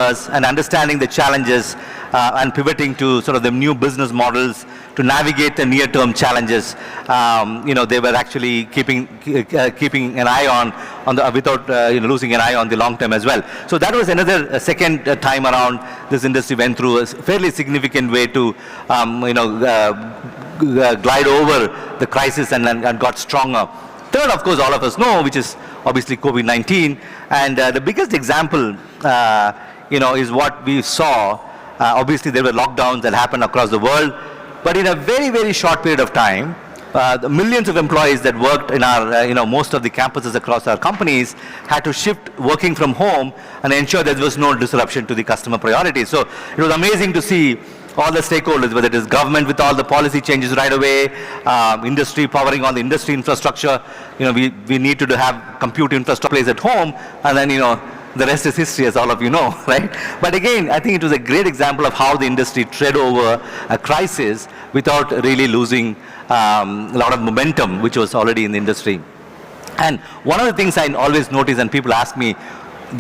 and understanding the challenges and pivoting to sort of the new business models to navigate the near-term challenges. They were actually keeping an eye on the without losing an eye on the long term as well. So that was another second time around this industry went through a fairly significant way to glide over the crisis and got stronger. Third, of course, all of us know, which is obviously COVID-19, and the biggest example is what we saw. Obviously, there were lockdowns that happened across the world, but in a very, very short period of time, the millions of employees that worked in our, most of the campuses across our companies had to shift working from home and ensure that there was no disruption to the customer priorities. So it was amazing to see all the stakeholders, whether it is government with all the policy changes right away, industry powering on the industry infrastructure. We need to have compute infrastructure place at home, and then, the rest is history, as all of you know, right? But again, I think it was a great example of how the industry tread over a crisis without really losing a lot of momentum, which was already in the industry. And one of the things I always notice, and people ask me,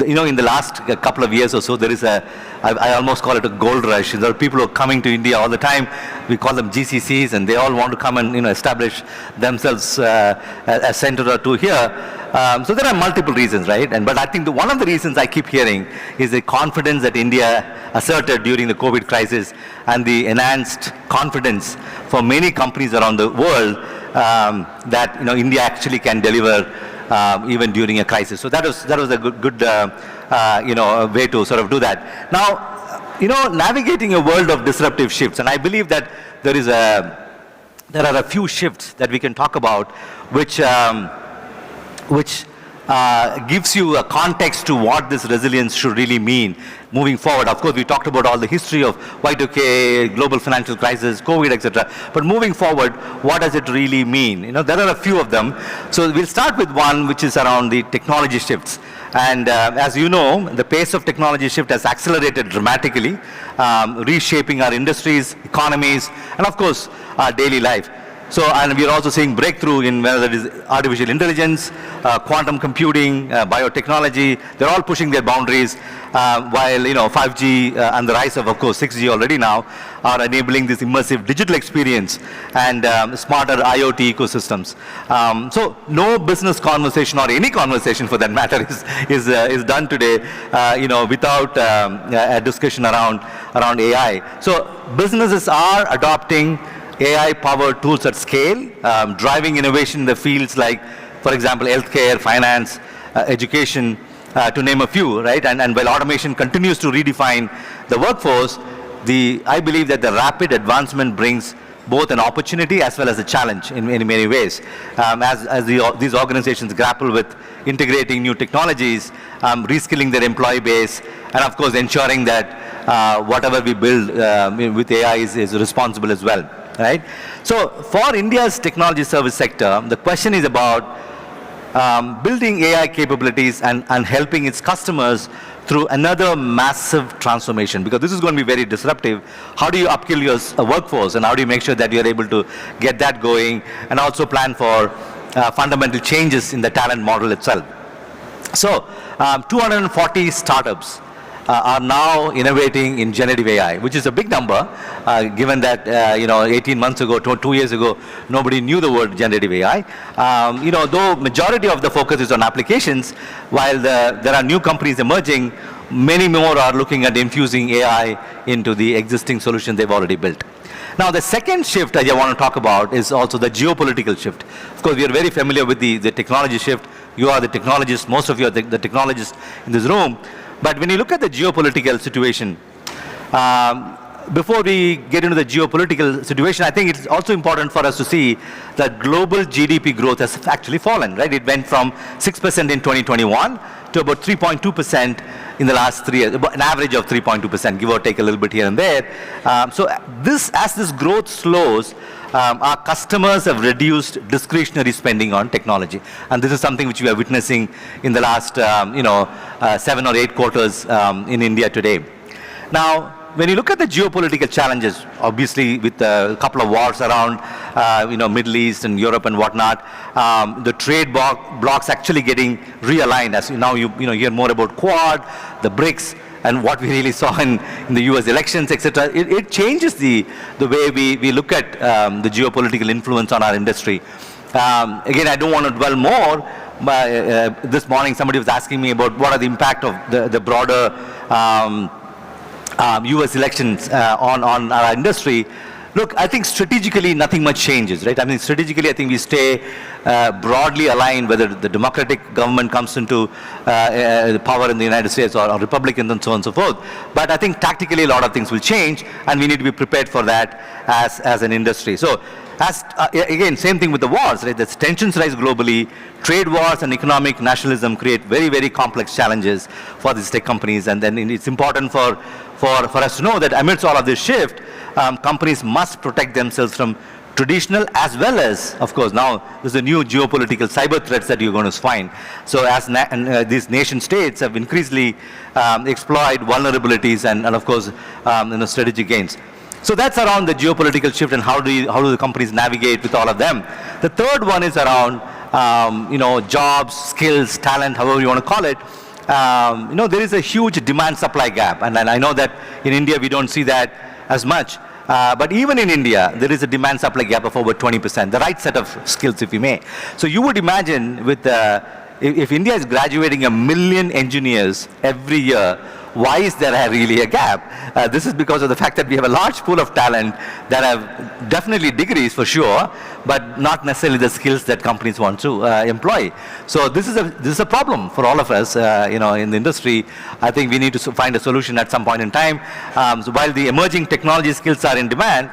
in the last couple of years or so, there is I almost call it a gold rush. There are people who are coming to India all the time. We call them GCCs, and they all want to come and establish themselves a center or two here. So there are multiple reasons, right? But I think one of the reasons I keep hearing is the confidence that India asserted during the COVID crisis and the enhanced confidence for many companies around the world that India actually can deliver even during a crisis. So that was a good way to sort of do that. Now, navigating a world of disruptive shifts, and I believe that there are a few shifts that we can talk about, which gives you a context to what this resilience should really mean moving forward. Of course, we talked about all the history of Y2K, global financial crisis, COVID, etc. But moving forward, what does it really mean? There are a few of them. So we'll start with one which is around the technology shifts. And as you know, the pace of technology shift has accelerated dramatically, reshaping our industries, economies, and of course, our daily life. So, and we are also seeing breakthrough in whether it is artificial intelligence, quantum computing, biotechnology. They're all pushing their boundaries, while 5G and the rise of course 6G already now are enabling this immersive digital experience and smarter IoT ecosystems. So no business conversation or any conversation for that matter is done today, without a discussion around AI. So businesses are adopting AI-powered tools at scale, driving innovation in the fields like, for example, healthcare, finance, education, to name a few, right? And while automation continues to redefine the workforce, I believe that the rapid advancement brings both an opportunity as well as a challenge in many ways. As these organizations grapple with integrating new technologies, reskilling their employee base, and of course ensuring that whatever we build with AI is responsible as well. Right? So for India's technology service sector, the question is about building AI capabilities and helping its customers through another massive transformation, because this is going to be very disruptive. How do you upskill your workforce, and how do you make sure that you're able to get that going and also plan for fundamental changes in the talent model itself? So 240 startups are now innovating in generative AI, which is a big number, given that 18 months ago, 2 years ago, nobody knew the word generative AI. Though majority of the focus is on applications, while there are new companies emerging, many more are looking at infusing AI into the existing solutions they've already built. Now, the second shift I want to talk about is also the geopolitical shift. Of course, we are very familiar with the technology shift. You are the technologists, most of you are the technologists in this room. But when you look at the geopolitical situation, before we get into the geopolitical situation, I think it's also important for us to see that global GDP growth has actually fallen, right? It went from 6% in 2021 to about 3.2% in the last 3 years, an average of 3.2%, give or take a little bit here and there. So as this growth slows, our customers have reduced discretionary spending on technology. And this is something which we are witnessing in the last 7 or 8 quarters in India today. Now, when you look at the geopolitical challenges, obviously with a couple of wars around, Middle East and Europe and whatnot, the trade blocks actually getting realigned. As now you hear more about Quad, the BRICS, and what we really saw in the US elections, etc., it changes the way we look at the geopolitical influence on our industry. Again, I don't want to dwell more, but this morning somebody was asking me about what are the impact of the broader US elections on our industry. Look, I think strategically nothing much changes, right? I mean, strategically I think we stay broadly aligned whether the Democratic government comes into power in the United States or Republican and so on and so forth. But I think tactically a lot of things will change, and we need to be prepared for that as an industry. So, again, same thing with the wars, right? The tensions rise globally. Trade wars and economic nationalism create very, very complex challenges for these tech companies. And then it's important for us to know that amidst all of this shift, companies must protect themselves from traditional as well as, of course, now there's a new geopolitical cyber threats that you're going to find. So as these nation states have increasingly exploit vulnerabilities and of course, strategic gains. So that's around the geopolitical shift and how do the companies navigate with all of them. The third one is around jobs, skills, talent, however you want to call it. There is a huge demand-supply gap, and I know that in India we don't see that as much. But even in India, there is a demand-supply gap of over 20%, the right set of skills, if you may. So you would imagine with if India is graduating 1 million engineers every year, why is there really a gap? This is because of the fact that we have a large pool of talent that have definitely degrees for sure, but not necessarily the skills that companies want to employ. So this is a problem for all of us, in the industry. I think we need to find a solution at some point in time. So while the emerging technology skills are in demand,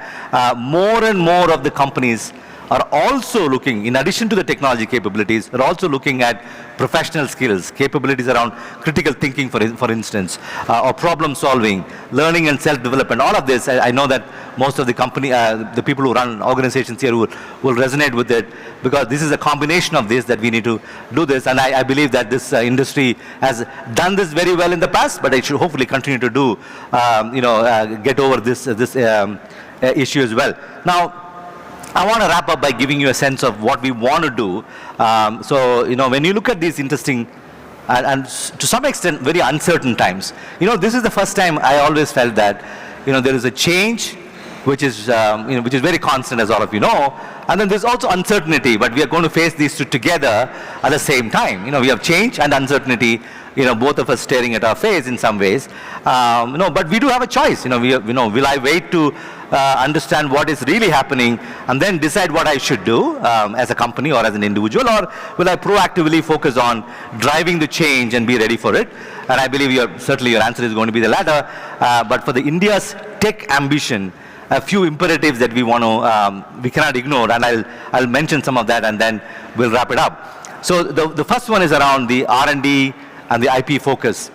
more and more of the companies are also looking, in addition to the technology capabilities, are also looking at professional skills, capabilities around critical thinking, for instance, or problem solving, learning and self-development. All of this, I know that most of the the people who run organizations here will resonate with it, because this is a combination of this that we need to do this. And I believe that this industry has done this very well in the past, but it should hopefully continue to do, get over this issue as well. Now, I want to wrap up by giving you a sense of what we want to do. When you look at these interesting and to some extent very uncertain times, this is the first time I always felt that, there is a change which is very constant, as all of you know, and then there's also uncertainty, but we are going to face these two together at the same time. We have change and uncertainty, both of us staring at our face in some ways. But we do have a choice. Will I wait to understand what is really happening and then decide what I should do as a company or as an individual, or will I proactively focus on driving the change and be ready for it? And I believe certainly your answer is going to be the latter. But for the India's tech ambition, a few imperatives that we cannot ignore, and I'll mention some of that and then we'll wrap it up. So the first one is around the R&D and the IP focus.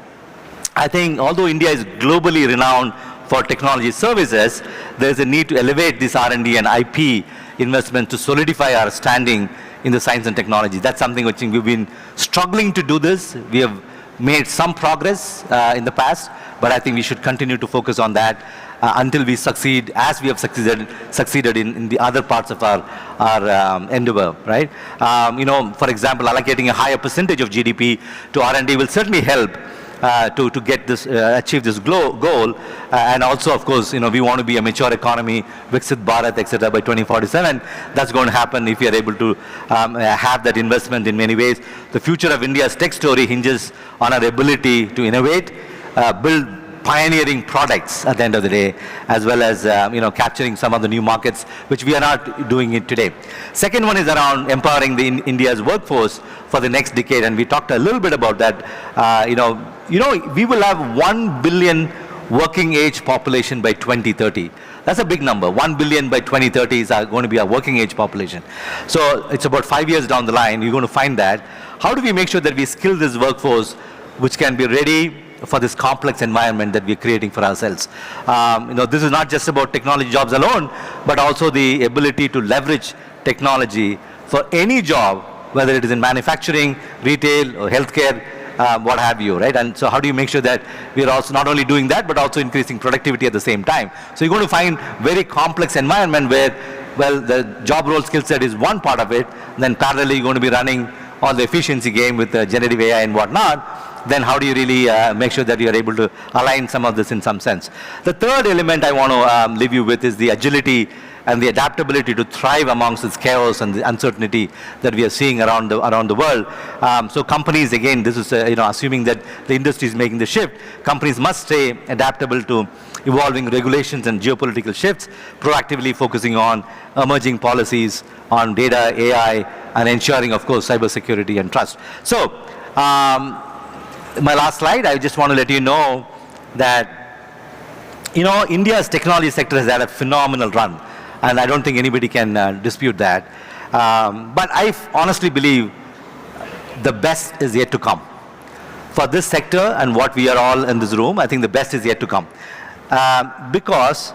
I think although India is globally renowned for technology services, there's a need to elevate this R&D and IP investment to solidify our standing in the science and technology. That's something which we've been struggling to do this. We have made some progress in the past, but I think we should continue to focus on that until we succeed, as we have succeeded in the other parts of our endeavor, right? For example, allocating a higher percentage of GDP to R&D will certainly help to get this, achieve this goal. And also, of course, we want to be a mature economy, Viksit Bharat, etc. by 2047. That's going to happen if we are able to have that investment in many ways. The future of India's tech story hinges on our ability to innovate, build pioneering products at the end of the day, as well as capturing some of the new markets, which we are not doing it today. Second one is around empowering India's workforce for the next decade, and we talked a little bit about that. We will have 1 billion working age population by 2030. That's a big number. 1 billion by 2030 is going to be our working age population. So it's about 5 years down the line, you're going to find that. How do we make sure that we skill this workforce which can be ready for this complex environment that we're creating for ourselves? This is not just about technology jobs alone, but also the ability to leverage technology for any job, whether it is in manufacturing, retail, or healthcare, what have you, right? And so how do you make sure that we are also not only doing that, but also increasing productivity at the same time? So you're going to find very complex environment where, well, the job role skill set is one part of it, then parallelly you're going to be running on the efficiency game with generative AI and whatnot. then how do you really make sure that you are able to align some of this in some sense? The third element I want to leave you with is the agility and the adaptability to thrive amongst this chaos and the uncertainty that we are seeing around the world. So companies, again, this is assuming that the industry is making the shift, companies must stay adaptable to evolving regulations and geopolitical shifts, proactively focusing on emerging policies, on data, AI, and ensuring, of course, cybersecurity and trust. So, my last slide, I just want to let you know that, India's technology sector has had a phenomenal run, and I don't think anybody can dispute that. But I honestly believe the best is yet to come. For this sector and what we are all in this room, I think the best is yet to come. Because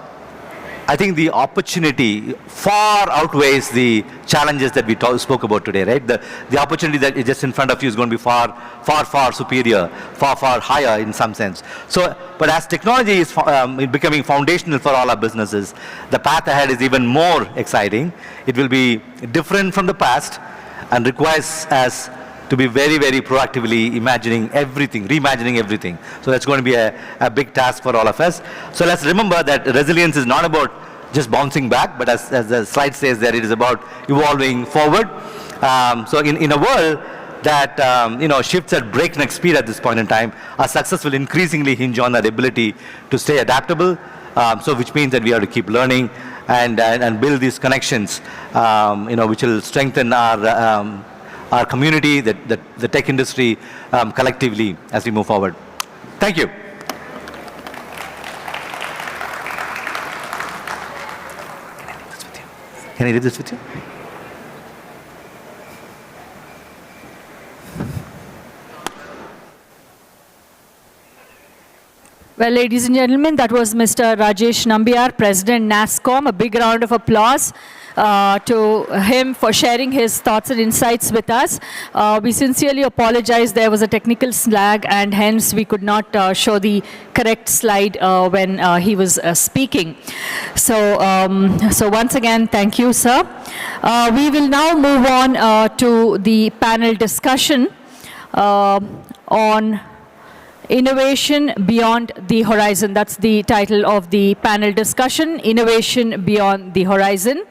I think the opportunity far outweighs the challenges that we spoke about today, right? The opportunity that is just in front of you is going to be far, far, far superior, far, far higher in some sense. So, but as technology is becoming foundational for all our businesses, the path ahead is even more exciting. It will be different from the past and requires us to be very, very proactively imagining everything, reimagining everything. So that's going to be a big task for all of us. So let's remember that resilience is not about just bouncing back, but as the slide says there, it is about evolving forward. So in a world that shifts at breakneck speed at this point in time, our success will increasingly hinge on our ability to stay adaptable, which means that we have to keep learning and build these connections, which will strengthen our community, the tech industry collectively as we move forward. Thank you. Can I leave this with you? Well, ladies and gentlemen, that was Mr. Rajesh Nambiar, President NASSCOM. A big round of applause to him for sharing his thoughts and insights with us. We sincerely apologize. There was a technical snag, and hence we could not show the correct slide when he was speaking. So once again, thank you, sir. We will now move on to the panel discussion on Innovation Beyond the Horizon. That's the title of the panel discussion, Innovation Beyond the Horizon.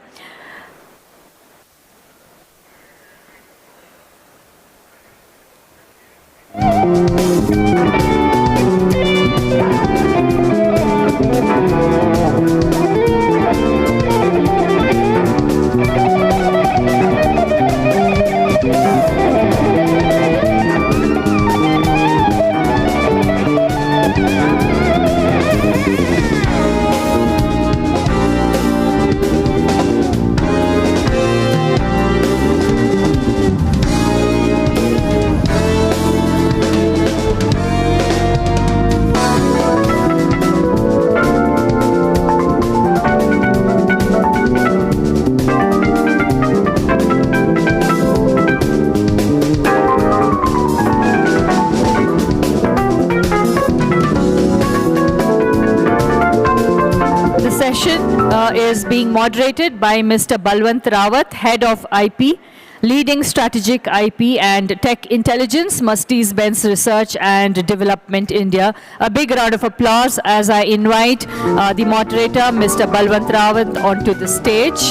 Is being moderated by Mr. Balwant Rawat, Head of IP, Leading Strategic IP and Tech Intelligence, Mercedes-Benz Research and Development India. A big round of applause as I invite the moderator, Mr. Balwant Rawat, onto the stage.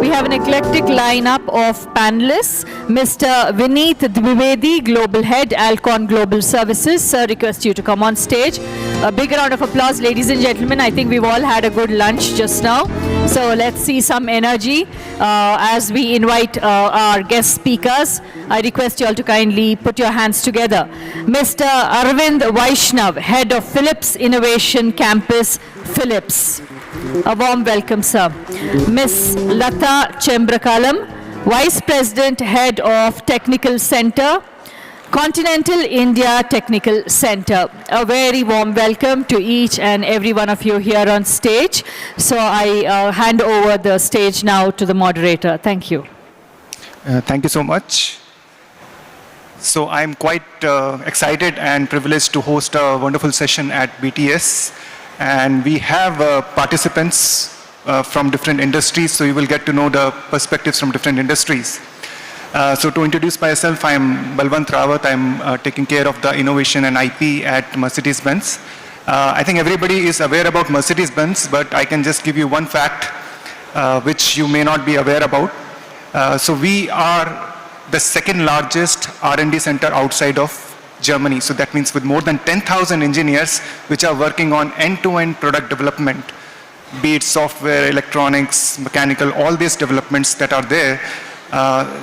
We have an eclectic lineup of panelists. Mr. Vineet Dwivedi, Global Head, Alcon Global Services. Sir, request you to come on stage. A big round of applause, ladies and gentlemen. I think we've all had a good lunch just now. So let's see some energy as we invite our guest speakers. I request you all to kindly put your hands together. Mr. Arvind Vaishnav, Head of Philips Innovation Campus, Philips. A warm welcome, sir. Ms. Lata Chembrakalam, Vice President, Head of Technical Center, Continental India Technical Center. A very warm welcome to each and every one of you here on stage. So I hand over the stage now to the moderator. Thank you. Thank you so much. So I'm quite excited and privileged to host a wonderful session at BTS. And we have participants from different industries, so you will get to know the perspectives from different industries. So to introduce myself, I'm Balwant Rawat. I'm taking care of the innovation and IP at Mercedes-Benz. I think everybody is aware about Mercedes-Benz, but I can just give you one fact which you may not be aware about. So we are the second largest R&D center outside of Germany. So that means with more than 10,000 engineers which are working on end-to-end product development, be it software, electronics, mechanical, all these developments that are there.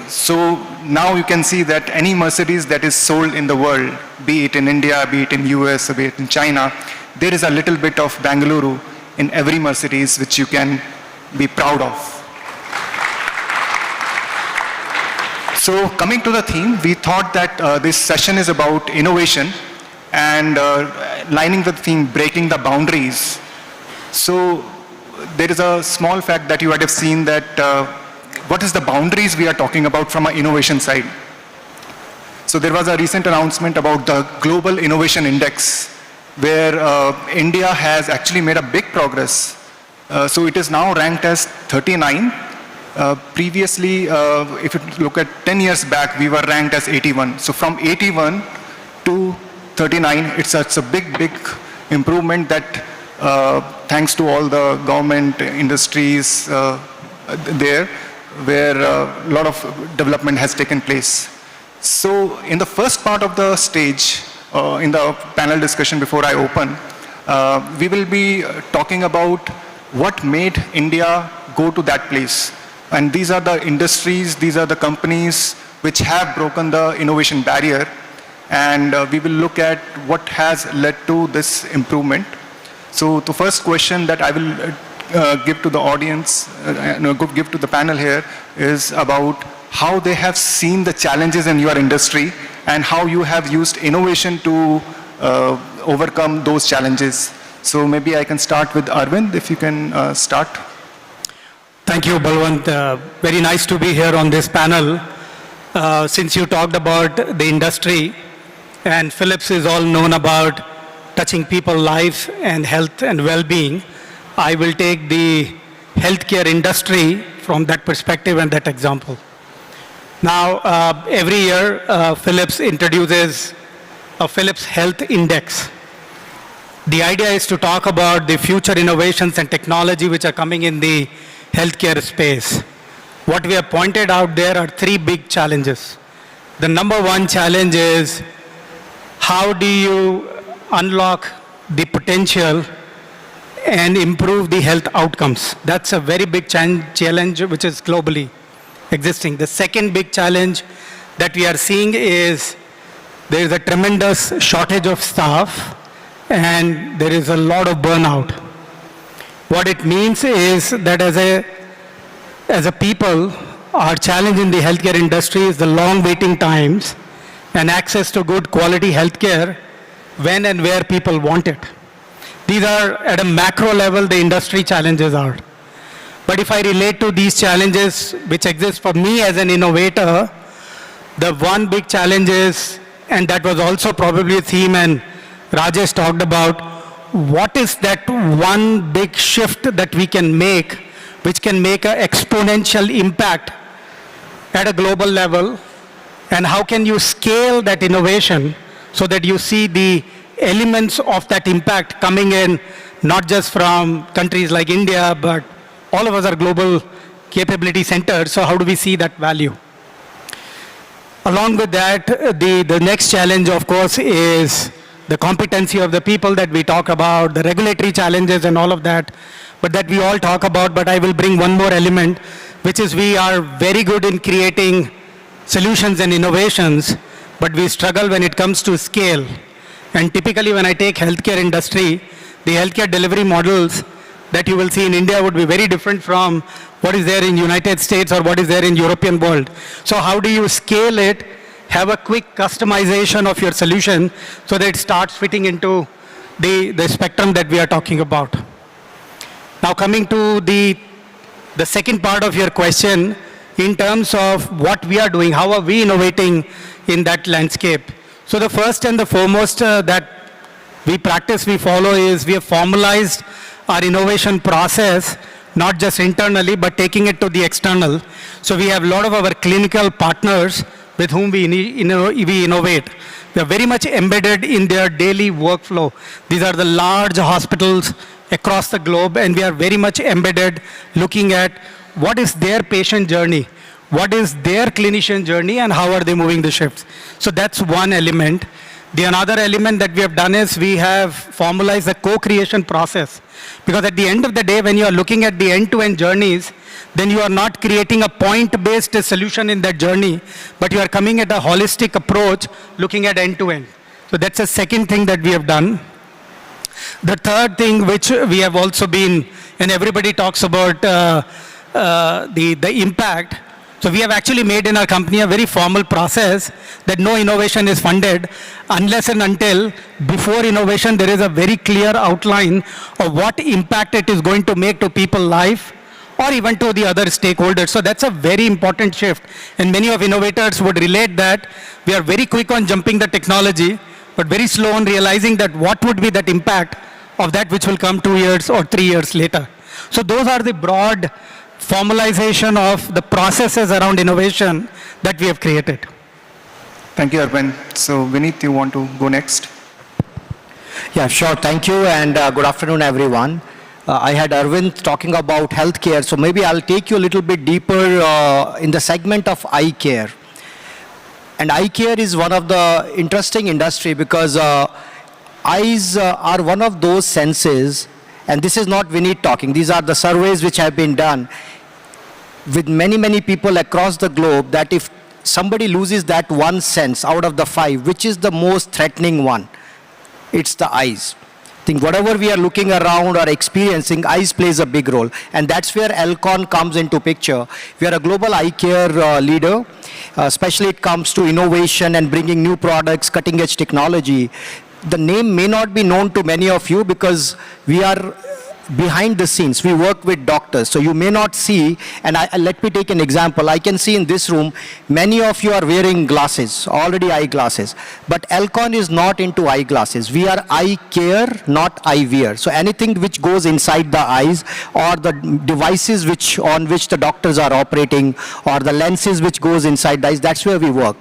So now you can see that any Mercedes that is sold in the world, be it in India, be it in US, or be it in China, there is a little bit of Bengaluru in every Mercedes which you can be proud of. So coming to the theme, we thought that this session is about innovation and lining with the theme, breaking the boundaries. So there is a small fact that you might have seen that what is the boundaries we are talking about from an innovation side. So there was a recent announcement about the Global Innovation Index where India has actually made a big progress. So it is now ranked as 39. Previously, if you look at 10 years back, we were ranked as 81. So from 81 to 39, it's a big, big improvement that thanks to all the government industries there, where a lot of development has taken place. So in the first part of the stage, in the panel discussion before I open, we will be talking about what made India go to that place. And these are the industries, these are the companies which have broken the innovation barrier. And we will look at what has led to this improvement. So the first question that I will give to the audience, give to the panel here, is about how they have seen the challenges in your industry and how you have used innovation to overcome those challenges. So maybe I can start with Arvind, if you can start. Thank you, Balwant. Very nice to be here on this panel. Since you talked about the industry, and Philips is all known about touching people's lives and health and well-being, I will take the healthcare industry from that perspective and that example. Now, every year, Philips introduces a Philips Health Index. The idea is to talk about the future innovations and technology which are coming in the healthcare space. What we have pointed out there are three big challenges. The number one challenge is how do you unlock the potential and improve the health outcomes. That's a very big challenge which is globally existing. The second big challenge that we are seeing is there is a tremendous shortage of staff and there is a lot of burnout. What it means is that as a people, our challenge in the healthcare industry is the long waiting times and access to good quality healthcare when and where people want it. These are, at a macro level, the industry challenges are. But if I relate to these challenges which exist for me as an innovator, the one big challenge is, and that was also probably a theme and Rajesh talked about, what is that one big shift that we can make which can make an exponential impact at a global level, and how can you scale that innovation so that you see the elements of that impact coming in not just from countries like India, but all of us are global capability centers, so how do we see that value? Along with that, the next challenge, of course, is the competency of the people that we talk about, the regulatory challenges and all of that, but that we all talk about. But I will bring one more element, which is we are very good in creating solutions and innovations, but we struggle when it comes to scale. And typically when I take healthcare industry, the healthcare delivery models that you will see in India would be very different from what is there in United States or what is there in European world. So how do you scale it, have a quick customization of your solution so that it starts fitting into the spectrum that we are talking about. Now coming to the second part of your question, in terms of what we are doing, how are we innovating in that landscape? So the first and the foremost that we practice, we follow is we have formalized our innovation process not just internally, but taking it to the external. So we have a lot of our clinical partners with whom we innovate. We are very much embedded in their daily workflow. These are the large hospitals across the globe, and we are very much embedded looking at what is their patient journey, what is their clinician journey, and how are they moving the shifts. So that's one element. The another element that we have done is we have formalized the co-creation process. Because at the end of the day, when you are looking at the end-to-end journeys, then you are not creating a point-based solution in that journey, but you are coming at a holistic approach, looking at end-to-end. So that's the second thing that we have done. The third thing which we have also been, and everybody talks about the impact. So we have actually made in our company a very formal process that no innovation is funded unless and until before innovation there is a very clear outline of what impact it is going to make to people's life or even to the other stakeholders. So that's a very important shift. And many of innovators would relate that we are very quick on jumping the technology, but very slow on realizing that what would be that impact of that which will come 2 years or 3 years later. So those are the broad formalization of the processes around innovation that we have created. Thank you, Arvind. So, Vineet, you want to go next? Yeah, sure. Thank you, and good afternoon, everyone. I had Arvind talking about healthcare, so maybe I'll take you a little bit deeper in the segment of eye care. And eye care is one of the interesting industry because eyes are one of those senses, and this is not Vineet talking, these are the surveys which have been done with many, many people across the globe, that if somebody loses that one sense out of the 5, which is the most threatening one? It's the eyes. I think whatever we are looking around or experiencing, eyes plays a big role. And that's where Alcon comes into picture. We are a global eye care leader, especially it comes to innovation and bringing new products, cutting edge technology. The name may not be known to many of you because we are behind the scenes. We work with doctors, so you may not see, and let me take an example. I can see in this room, many of you are wearing glasses, already eyeglasses, but Alcon is not into eyeglasses. We are eye care, not eye wear. So anything which goes inside the eyes or the devices on which the doctors are operating or the lenses which goes inside the eyes, that's where we work.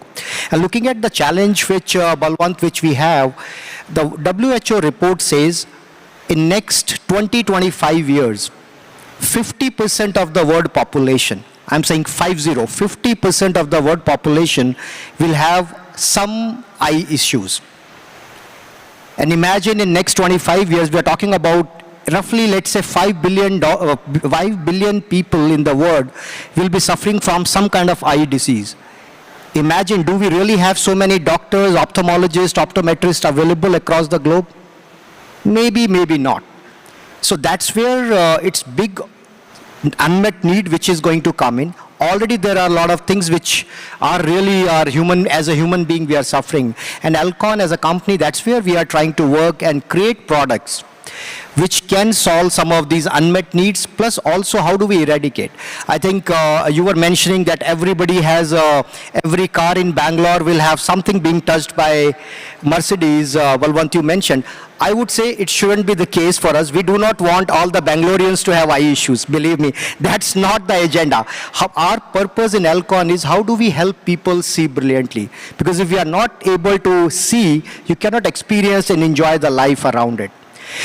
And looking at the challenge which, Balwant, which we have, the WHO report says in next 20-25 years, 50% of the world population, I'm saying 50% of the world population will have some eye issues. And imagine in next 25 years, we are talking about roughly, let's say 5 billion people in the world will be suffering from some kind of eye disease. Imagine, do we really have so many doctors, ophthalmologists, optometrists available across the globe? Maybe, maybe not. So that's where it's big unmet need which is going to come in. Already there are a lot of things which are really human, as a human being we are suffering. And Alcon as a company, that's where we are trying to work and create products which can solve some of these unmet needs, plus also how do we eradicate. I think you were mentioning that everybody has, every car in Bangalore will have something being touched by Mercedes, Balwant you mentioned. I would say it shouldn't be the case for us. We do not want all the Bangaloreans to have eye issues, believe me. That's not the agenda. Our purpose in Alcon is how do we help people see brilliantly? Because if we are not able to see, you cannot experience and enjoy the life around it.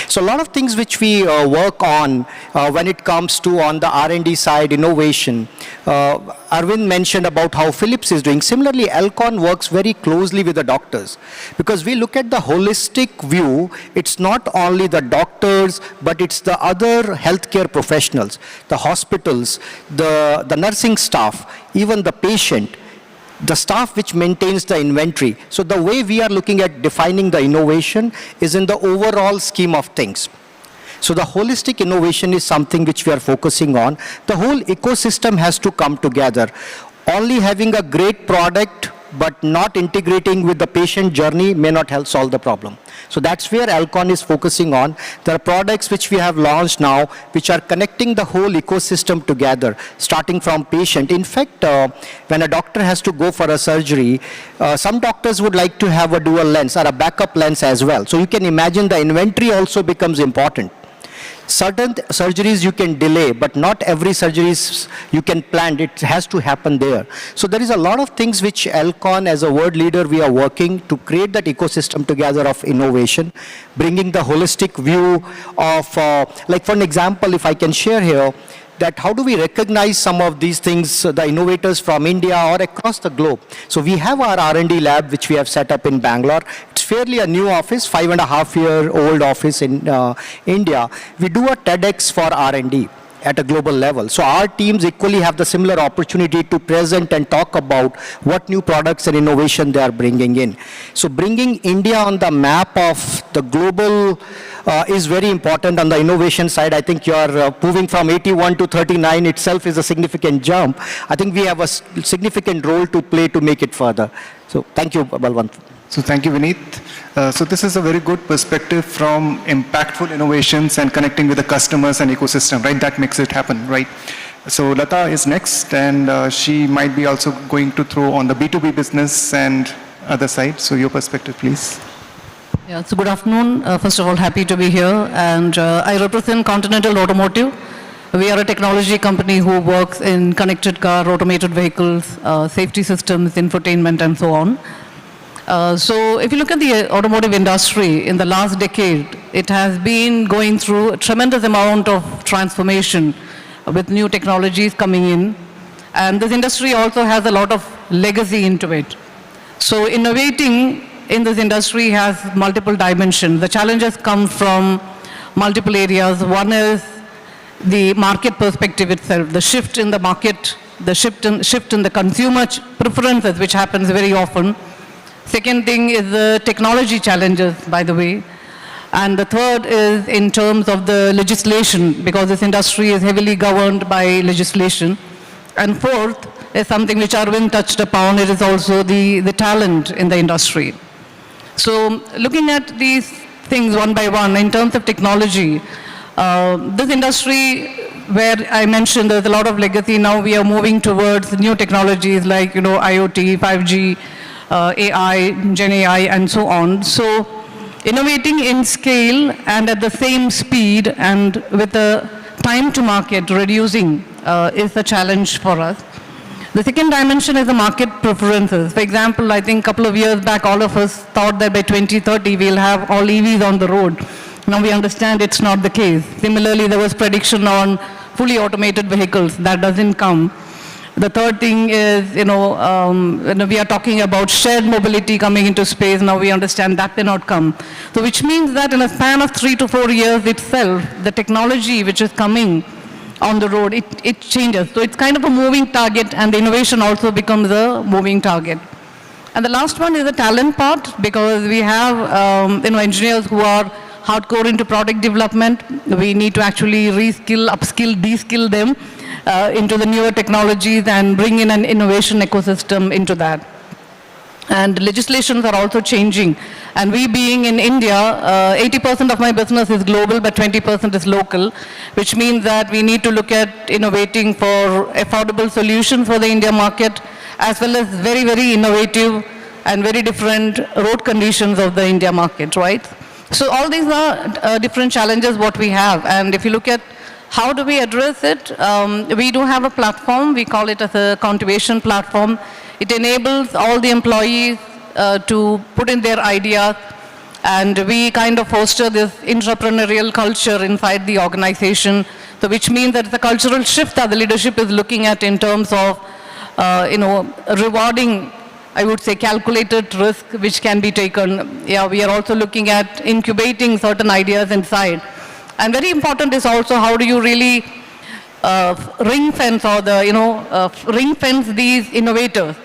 So a lot of things which we work on when it comes to on the R&D side, innovation. Arvind mentioned about how Philips is doing. Similarly, Alcon works very closely with the doctors because we look at the holistic view. It's not only the doctors, but it's the other healthcare professionals, the hospitals, the nursing staff, even the patient, the staff which maintains the inventory. So the way we are looking at defining the innovation is in the overall scheme of things. So the holistic innovation is something which we are focusing on. The whole ecosystem has to come together. Only having a great product but not integrating with the patient journey may not help solve the problem. So that's where Alcon is focusing on. There are products which we have launched now which are connecting the whole ecosystem together, starting from patient. In fact, when a doctor has to go for a surgery, some doctors would like to have a dual lens or a backup lens as well. So you can imagine the inventory also becomes important. Certain surgeries you can delay, but not every surgeries you can plan. It has to happen there. So there is a lot of things which Alcon, as a world leader, we are working to create that ecosystem together of innovation, bringing the holistic view of, like for an example, if I can share here, that how do we recognize some of these things, the innovators from India or across the globe. So we have our R&D lab, which we have set up in Bangalore. It's fairly a new office, 5.5-year-old office in India. We do a TEDx for R&D at a global level. So our teams equally have the similar opportunity to present and talk about what new products and innovation they are bringing in. So bringing India on the map of the global is very important on the innovation side. I think you're moving from 81 to 39 itself is a significant jump. I think we have a significant role to play to make it further. So thank you, Balwant. So thank you, Vineet. So this is a very good perspective from impactful innovations and connecting with the customers and ecosystem, right? That makes it happen, right? So Lata is next, and she might be also going to throw on the B2B business and other side. So your perspective, please. Yeah, so good afternoon. First of all, happy to be here. And I represent Continental Automotive. We are a technology company who works in connected car, automated vehicles, safety systems, infotainment, and so on. So if you look at the automotive industry in the last decade, it has been going through a tremendous amount of transformation with new technologies coming in. And this industry also has a lot of legacy into it. So innovating in this industry has multiple dimensions. The challenges come from multiple areas. One is the market perspective itself, the shift in the market, the shift in the consumer preferences, which happens very often. Second thing is the technology challenges, by the way. And the third is in terms of the legislation, because this industry is heavily governed by legislation. And fourth is something which Arvind touched upon. It is also the talent in the industry. So looking at these things one by one, in terms of technology, this industry where I mentioned there's a lot of legacy, now we are moving towards new technologies like, IoT, 5G, AI, Gen AI, and so on. So innovating in scale and at the same speed and with the time to market reducing is the challenge for us. The second dimension is the market preferences. For example, I think a couple of years back, all of us thought that by 2030, we'll have all EVs on the road. Now we understand it's not the case. Similarly, there was prediction on fully automated vehicles. That doesn't come. The third thing is, we are talking about shared mobility coming into space. Now we understand that cannot come. So which means that in a span of 3 to 4 years itself, the technology which is coming on the road, it changes. So it's kind of a moving target, and the innovation also becomes a moving target. And the last one is the talent part, because we have engineers who are hardcore into product development. We need to actually reskill, upskill, de-skill them into the newer technologies and bring in an innovation ecosystem into that. And legislations are also changing. And we being in India, 80% of my business is global, but 20% is local, which means that we need to look at innovating for affordable solutions for the India market, as well as very, very innovative and very different road conditions of the India market, right? So all these are different challenges what we have. And if you look at how do we address it, we do have a platform. We call it as a cultivation platform. It enables all the employees to put in their ideas, and we kind of foster this entrepreneurial culture inside the organization. So which means that it's a cultural shift that the leadership is looking at in terms of, rewarding, I would say, calculated risk which can be taken. Yeah, we are also looking at incubating certain ideas inside. And very important is also how do you really ring fence or ring fence these innovators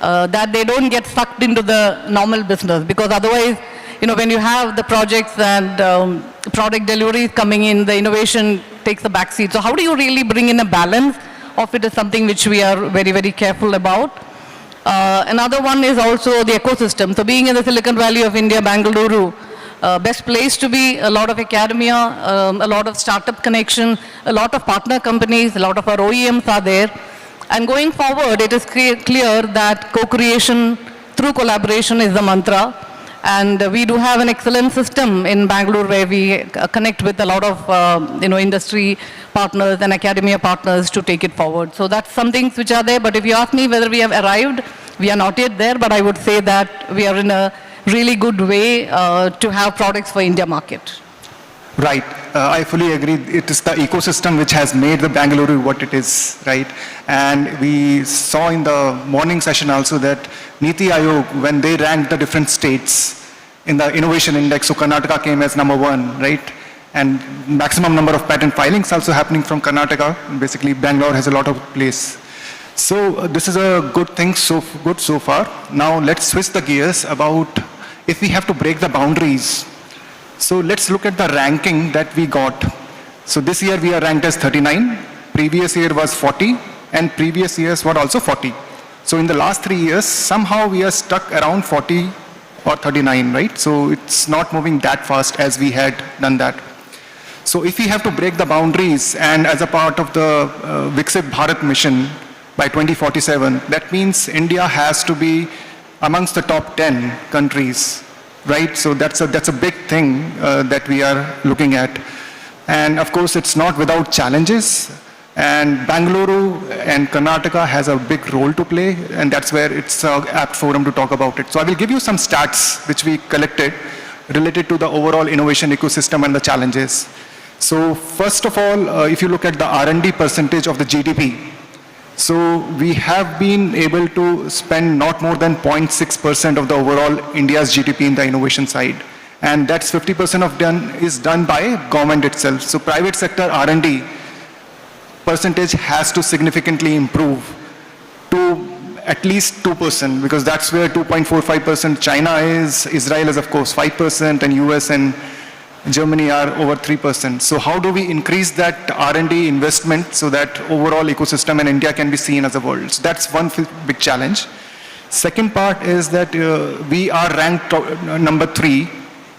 that they don't get sucked into the normal business, because otherwise, when you have the projects and product deliveries coming in, the innovation takes a backseat. So how do you really bring in a balance of it is something which we are very, very careful about. Another one is also the ecosystem. So being in the Silicon Valley of India, Bengaluru, best place to be, a lot of academia, a lot of startup connection, a lot of partner companies, a lot of our OEMs are there. And going forward, it is clear that co-creation through collaboration is the mantra. And we do have an excellent system in Bangalore where we connect with a lot of industry partners and academia partners to take it forward. So that's some things which are there. But if you ask me whether we have arrived, we are not yet there. But I would say that we are in a really good way to have products for India market. Right. I fully agree. It is the ecosystem which has made the Bengaluru what it is, right? And we saw in the morning session also that Niti Aayog, when they ranked the different states in the innovation index, so Karnataka came as #1, right? And maximum number of patent filings also happening from Karnataka. Basically, Bangalore has a lot of place. So this is a good thing, so good so far. Now let's switch the gears about if we have to break the boundaries. So let's look at the ranking that we got. So this year we are ranked as 39, previous year was 40, and previous years were also 40. So in the last 3 years, somehow we are stuck around 40 or 39, right? So it's not moving that fast as we had done that. So if we have to break the boundaries, and as a part of the Viksit Bharat mission by 2047, that means India has to be amongst the top 10 countries. Right, so that's a big thing that we are looking at. And of course, it's not without challenges. And Bengaluru and Karnataka has a big role to play, and that's where it's an apt forum to talk about it. So I will give you some stats which we collected related to the overall innovation ecosystem and the challenges. So first of all, if you look at the R&D percentage of the GDP, so we have been able to spend not more than 0.6% of the overall India's GDP in the innovation side. And that's 50% of is done by government itself. So private sector R&D percentage has to significantly improve to at least 2%, because that's where 2.45% China is, Israel is of course 5%, and US and Germany are over 3%. So how do we increase that R&D investment so that overall ecosystem in India can be seen as a world? So that's one big challenge. Second part is that we are ranked number 3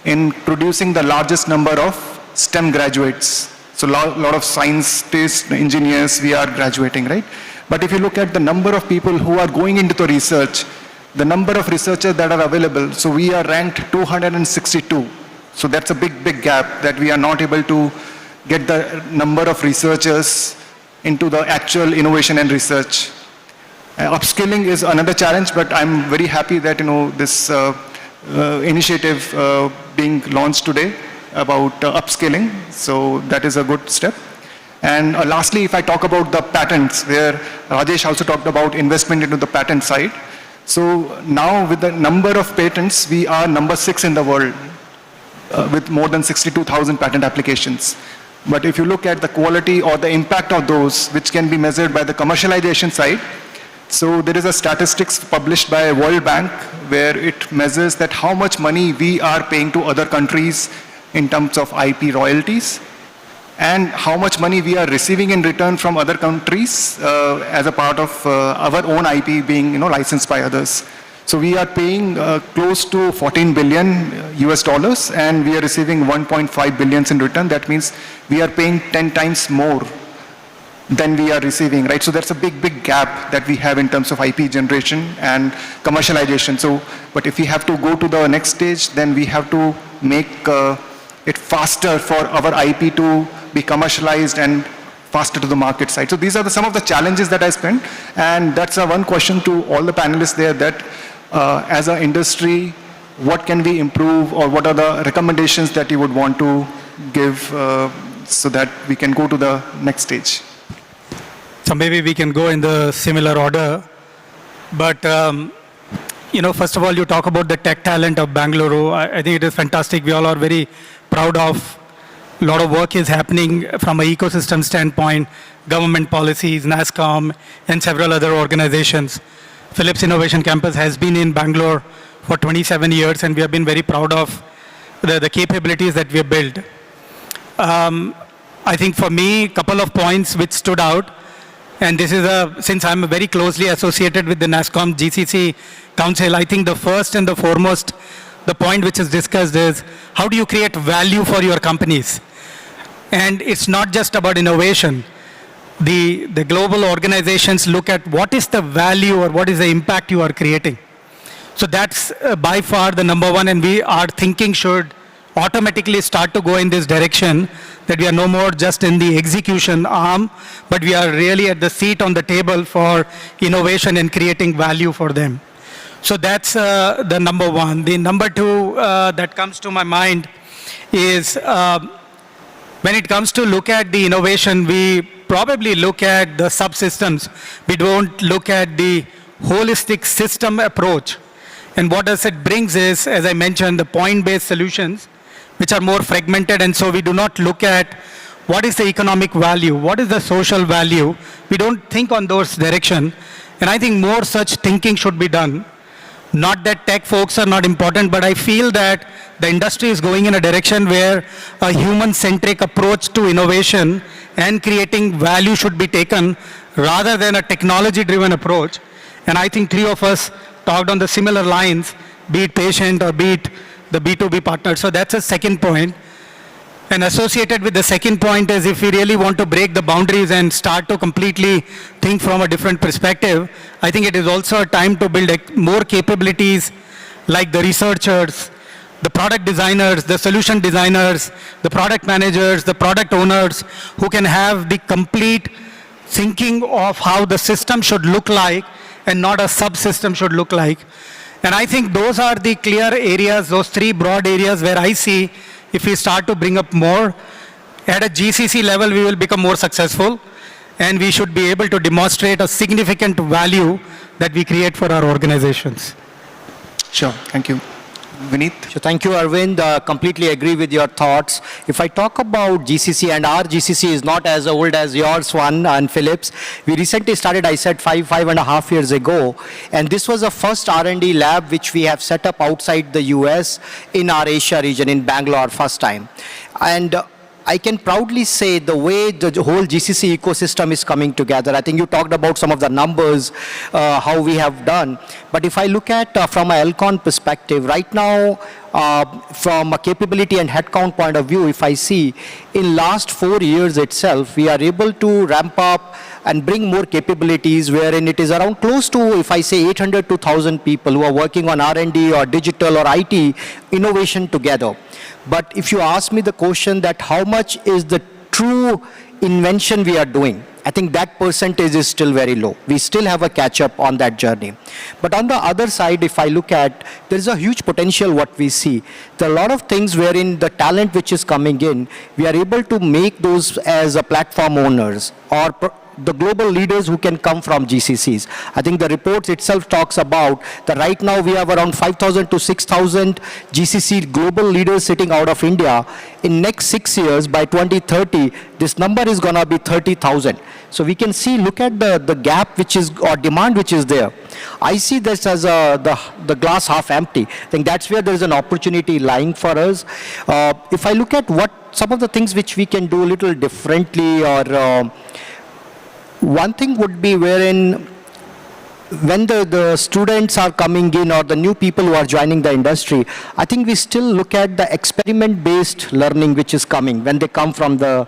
in producing the largest number of STEM graduates. So a lot of scientists, engineers, we are graduating, right? But if you look at the number of people who are going into the research, the number of researchers that are available, so we are ranked 262. So that's a big gap that we are not able to get the number of researchers into the actual innovation and research. Upskilling is another challenge, but I'm very happy that this initiative being launched today about upskilling. So that is a good step. And lastly, if I talk about the patents, where Rajesh also talked about investment into the patent side. So now with the number of patents, we are number 6 in the world. With more than 62,000 patent applications. But if you look at the quality or the impact of those, which can be measured by the commercialization side, so there is a statistics published by World Bank where it measures that how much money we are paying to other countries in terms of IP royalties, and how much money we are receiving in return from other countries as a part of our own IP being licensed by others. So we are paying close to 14 billion US dollars, and we are receiving 1.5 billion in return. That means we are paying 10 times more than we are receiving, right? So that's a big gap that we have in terms of IP generation and commercialization. So, but if we have to go to the next stage, then we have to make it faster for our IP to be commercialized and faster to the market side. So these are some of the challenges that I spent, and that's one question to all the panelists there, that as an industry, what can we improve, or what are the recommendations that you would want to give so that we can go to the next stage? So maybe we can go in the similar order. But, first of all, you talk about the tech talent of Bengaluru. I think it is fantastic. We all are very proud of. A lot of work is happening from an ecosystem standpoint, government policies, NASSCOM, and several other organizations. Philips Innovation Campus has been in Bangalore for 27 years, and we have been very proud of the capabilities that we have built. I think for me, a couple of points which stood out, and this is since I'm very closely associated with the NASSCOM GCC Council, I think the first and the foremost, the point which is discussed is, how do you create value for your companies? And it's not just about innovation. The global organizations look at what is the value or what is the impact you are creating. So that's by far the number one, and our thinking should automatically start to go in this direction, that we are no more just in the execution arm, but we are really at the seat on the table for innovation and creating value for them. So that's the number one. The number two that comes to my mind is when it comes to look at the innovation, we probably look at the subsystems. We don't look at the holistic system approach. And what does it brings is, as I mentioned, the point-based solutions, which are more fragmented, and so we do not look at what is the economic value, what is the social value. We don't think on those direction. And I think more such thinking should be done. Not that tech folks are not important, but I feel that the industry is going in a direction where a human-centric approach to innovation and creating value should be taken rather than a technology-driven approach. And I think three of us talked on the similar lines, be it patient or be it the B2B partner. So that's a second point. And associated with the second point is, if we really want to break the boundaries and start to completely think from a different perspective, I think it is also a time to build more capabilities like the researchers, the product designers, the solution designers, the product managers, the product owners, who can have the complete thinking of how the system should look like and not a subsystem should look like. And I think those are the clear areas, those three broad areas where I see if we start to bring up more, at a GCC level, we will become more successful, and we should be able to demonstrate a significant value that we create for our organizations. Sure, thank you. Vineet? So thank you, Arvind. Completely agree with your thoughts. If I talk about GCC, and our GCC is not as old as yours one and Philips, we recently started, I said, five and a half years ago. And this was the first R&D lab which we have set up outside the US in our Asia region, in Bangalore, first time. And I can proudly say the way the whole GCC ecosystem is coming together. I think you talked about some of the numbers, how we have done. But if I look at from a Alcon perspective, right now, from a capability and headcount point of view, if I see, in last 4 years itself, we are able to ramp up and bring more capabilities, wherein it is around close to, if I say 800 to 1,000 people who are working on R&D or digital or IT innovation together. But if you ask me the question that how much is the true invention we are doing, I think that percentage is still very low. We still have a catch up on that journey. But on the other side, if I look at, there is a huge potential what we see. There are a lot of things wherein the talent which is coming in, we are able to make those as a platform owners or the global leaders who can come from GCCs. I think the report itself talks about that right now we have around 5,000 to 6,000 GCC global leaders sitting out of India. In next 6 years, by 2030, this number is going to be 30,000. So we can see, look at the gap which is, or demand which is there. I see this as the glass half empty. I think that's where there is an opportunity lying for us. If I look at what some of the things which we can do a little differently, or one thing would be wherein when the students are coming in or the new people who are joining the industry, I think we still look at the experiment-based learning which is coming when they come from the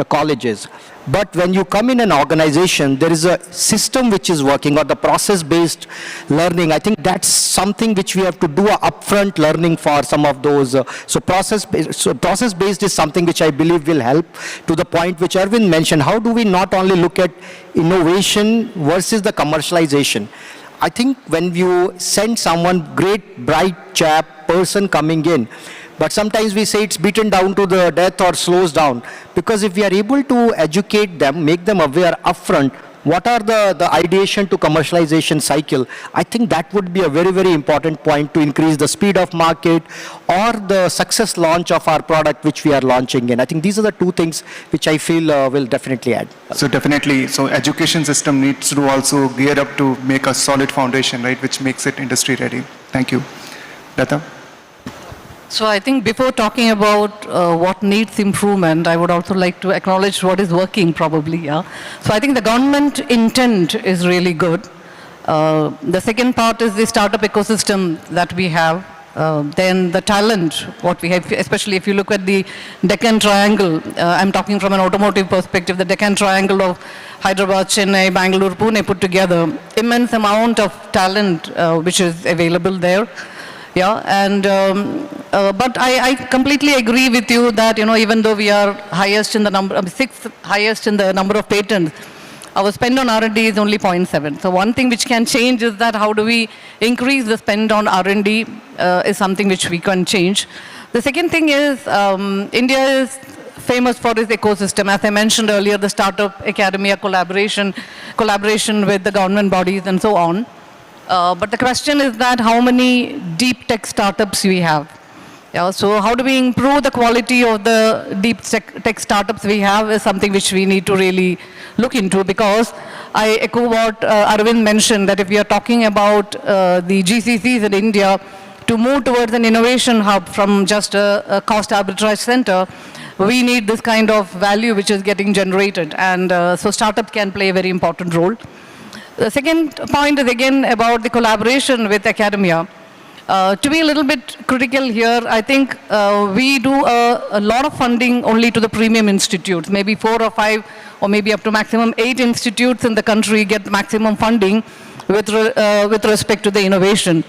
colleges. But when you come in an organization, there is a system which is working, or the process-based learning. I think that's something which we have to do a upfront learning for some of those. So process-based is something which I believe will help, to the point which Arvind mentioned. How do we not only look at innovation versus the commercialization? I think when you send someone, great, bright chap, person coming in, but sometimes we say it's beaten down to the death or slows down. Because if we are able to educate them, make them aware upfront, what are the ideation to commercialization cycle, I think that would be a very, very important point to increase the speed of market or the success launch of our product which we are launching in. I think these are the two things which I feel will definitely add. So definitely, so education system needs to also gear up to make a solid foundation, right, which makes it industry ready. Thank you. Lata? So I think before talking about what needs improvement, I would also like to acknowledge what is working probably. Yeah. So I think the government intent is really good. The second part is the startup ecosystem that we have. then the talent, what we have, especially if you look at the Deccan Triangle, I'm talking from an automotive perspective, the Deccan Triangle of Hyderabad, Chennai, Bengaluru, Pune put together, immense amount of talent which is available there. Yeah, and but I completely agree with you that, even though we are highest in the number, sixth highest in the number of patents, our spend on R&D is only 0.7. So one thing which can change is that how do we increase the spend on R&D is something which we can change. The second thing is India is famous for its ecosystem. As I mentioned earlier, the startup academia collaboration with the government bodies and so on. But the question is that how many deep tech startups we have. Yeah, so how do we improve the quality of the deep tech startups we have is something which we need to really look into, because I echo what Arvind mentioned, that if we are talking about the GCCs in India, to move towards an innovation hub from just a cost arbitrage center, we need this kind of value which is getting generated, and so startup can play a very important role. The second point is again about the collaboration with academia. To be a little bit critical here, I think we do a lot of funding only to the premium institutes. Maybe 4 or 5 or maybe up to maximum 8 institutes in the country get maximum funding with respect to the innovation.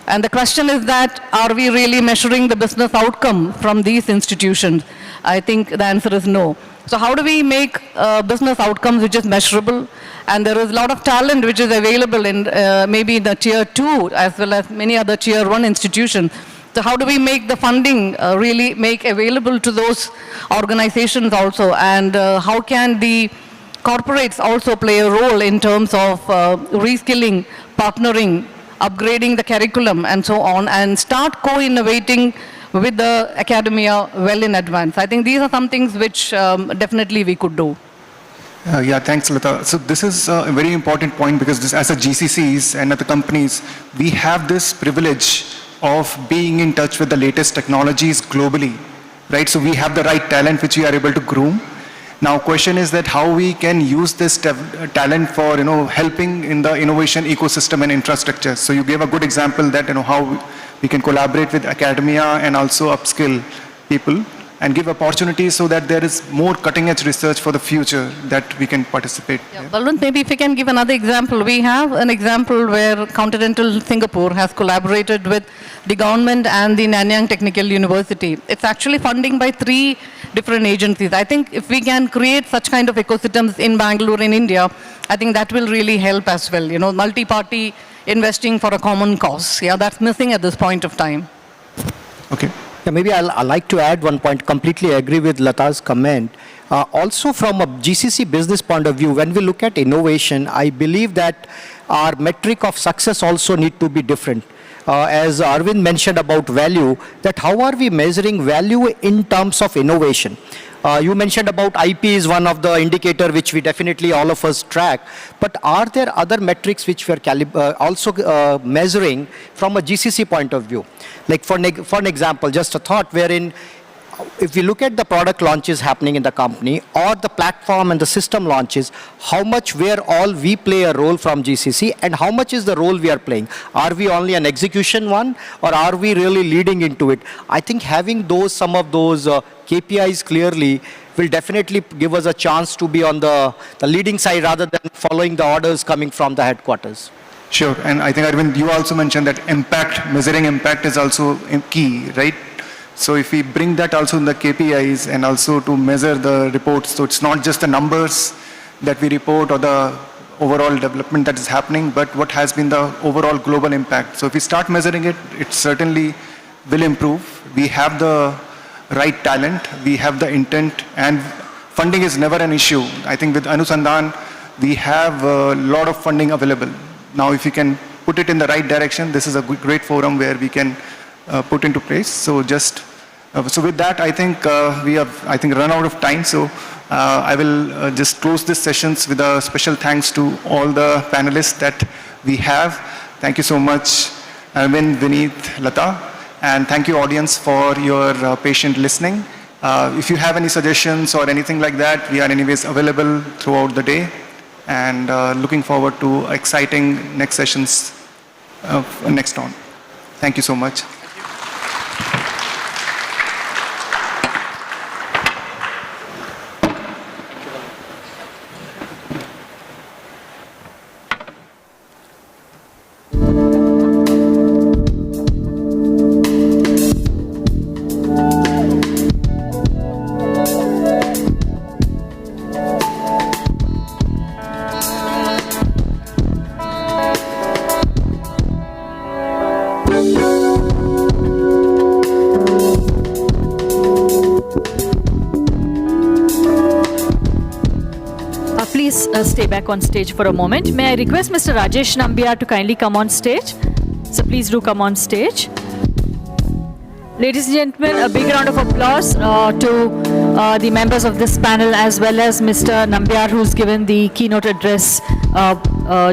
And the question is that, are we really measuring the business outcome from these institutions? I think the answer is no. So how do we make business outcomes which is measurable? And there is a lot of talent which is available in maybe the tier 2 as well as many other tier 1 institutions. So how do we make the funding really make available to those organizations also? And how can the corporates also play a role in terms of reskilling, partnering, upgrading the curriculum and so on, and start co-innovating with the academia well in advance? I think these are some things which definitely we could do. Yeah, thanks, Lata. So this is a very important point, because this, as a GCCs and at the companies, we have this privilege of being in touch with the latest technologies globally, right? So we have the right talent which we are able to groom. Now, question is that how we can use this talent for, helping in the innovation ecosystem and infrastructure. So you gave a good example that, how we can collaborate with academia and also upskill people and give opportunities so that there is more cutting-edge research for the future that we can participate. Yeah, Balwant, maybe if we can give another example. We have an example where Continental Singapore has collaborated with the government and the Nanyang Technical University. It's actually funding by 3 different agencies. I think if we can create such kind of ecosystems in Bangalore, in India, I think that will really help as well. Multi-party investing for a common cause. Yeah, that's missing at this point of time. Okay. Yeah, maybe I'd like to add one point. Completely agree with Lata's comment. Also from a GCC business point of view, when we look at innovation, I believe that our metric of success also need to be different. As Arvind mentioned about value, that how are we measuring value in terms of innovation? You mentioned about IP is one of the indicator which we definitely all of us track, but are there other metrics which we are also measuring from a GCC point of view? Like for an example, just a thought wherein if we look at the product launches happening in the company or the platform and the system launches, how much where all we play a role from GCC and how much is the role we are playing? Are we only an execution one or are we really leading into it? I think having some of those KPIs clearly will definitely give us a chance to be on the leading side rather than following the orders coming from the headquarters. Sure, and I think Arvind, you also mentioned that measuring impact is also key, right? So if we bring that also in the KPIs and also to measure the reports, so it's not just the numbers that we report or the overall development that is happening, but what has been the overall global impact. So if we start measuring it, it certainly will improve. We have the right talent, we have the intent, and funding is never an issue. I think with Anusandhan, we have a lot of funding available. Now if you can put it in the right direction, this is a great forum where we can put into place. So with that, I think we have run out of time. So I will just close this sessions with a special thanks to all the panelists that we have. Thank you so much, Arvind, Vineet, Lata, and thank you audience for your patient listening. If you have any suggestions or anything like that, we are anyways available throughout the day, and looking forward to exciting next sessions next on. Thank you so much. stay back on stage for a moment. May I request Mr. Rajesh Nambiar to kindly come on stage? So please do come on stage. Ladies and gentlemen, a big round of applause to the members of this panel as well as Mr. Nambiar, who's given the keynote address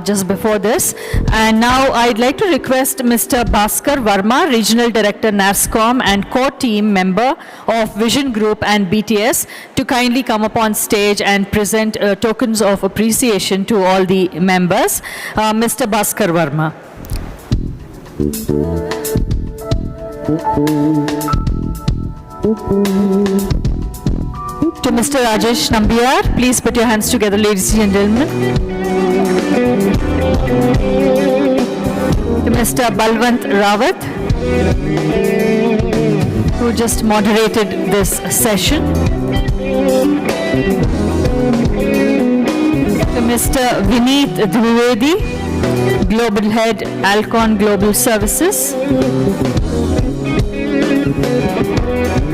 just before this. And now I'd like to request Mr. Bhaskar Verma, Regional Director NASSCOM and core team member of Vision Group and BTS, to kindly come up on stage and present tokens of appreciation to all the members. Mr. Bhaskar Verma. To Mr. Rajesh Nambiar, please put your hands together, ladies and gentlemen. To Mr. Balwant Rawat, who just moderated this session. To Mr. Vineet Dwivedi, Global Head, Alcon Global Services.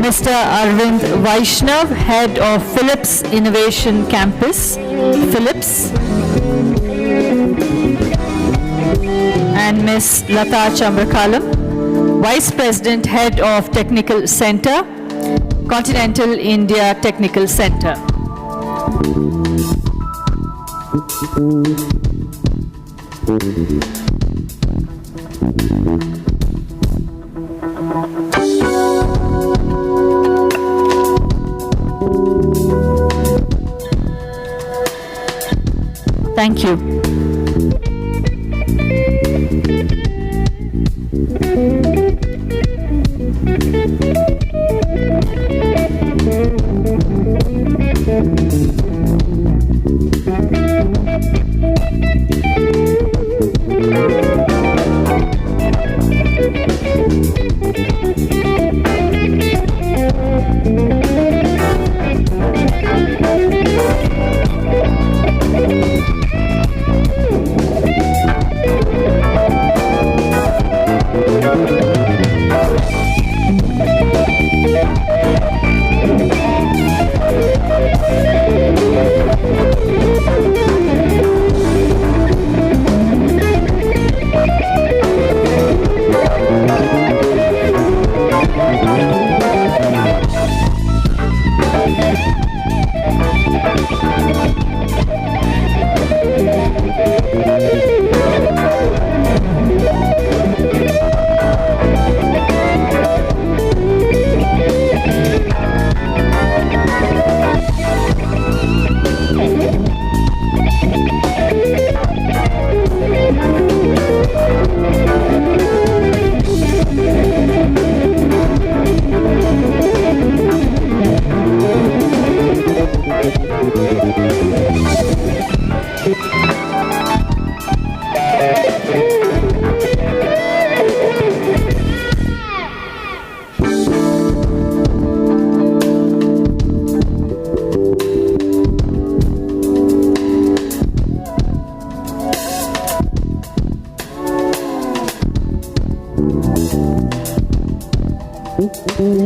Mr. Arvind Vaishnav, Head of Philips Innovation Campus, Philips. And Ms. Lata Chambrakalam, Vice President, Head of Technical Center, Continental India Technical Center. Thank you.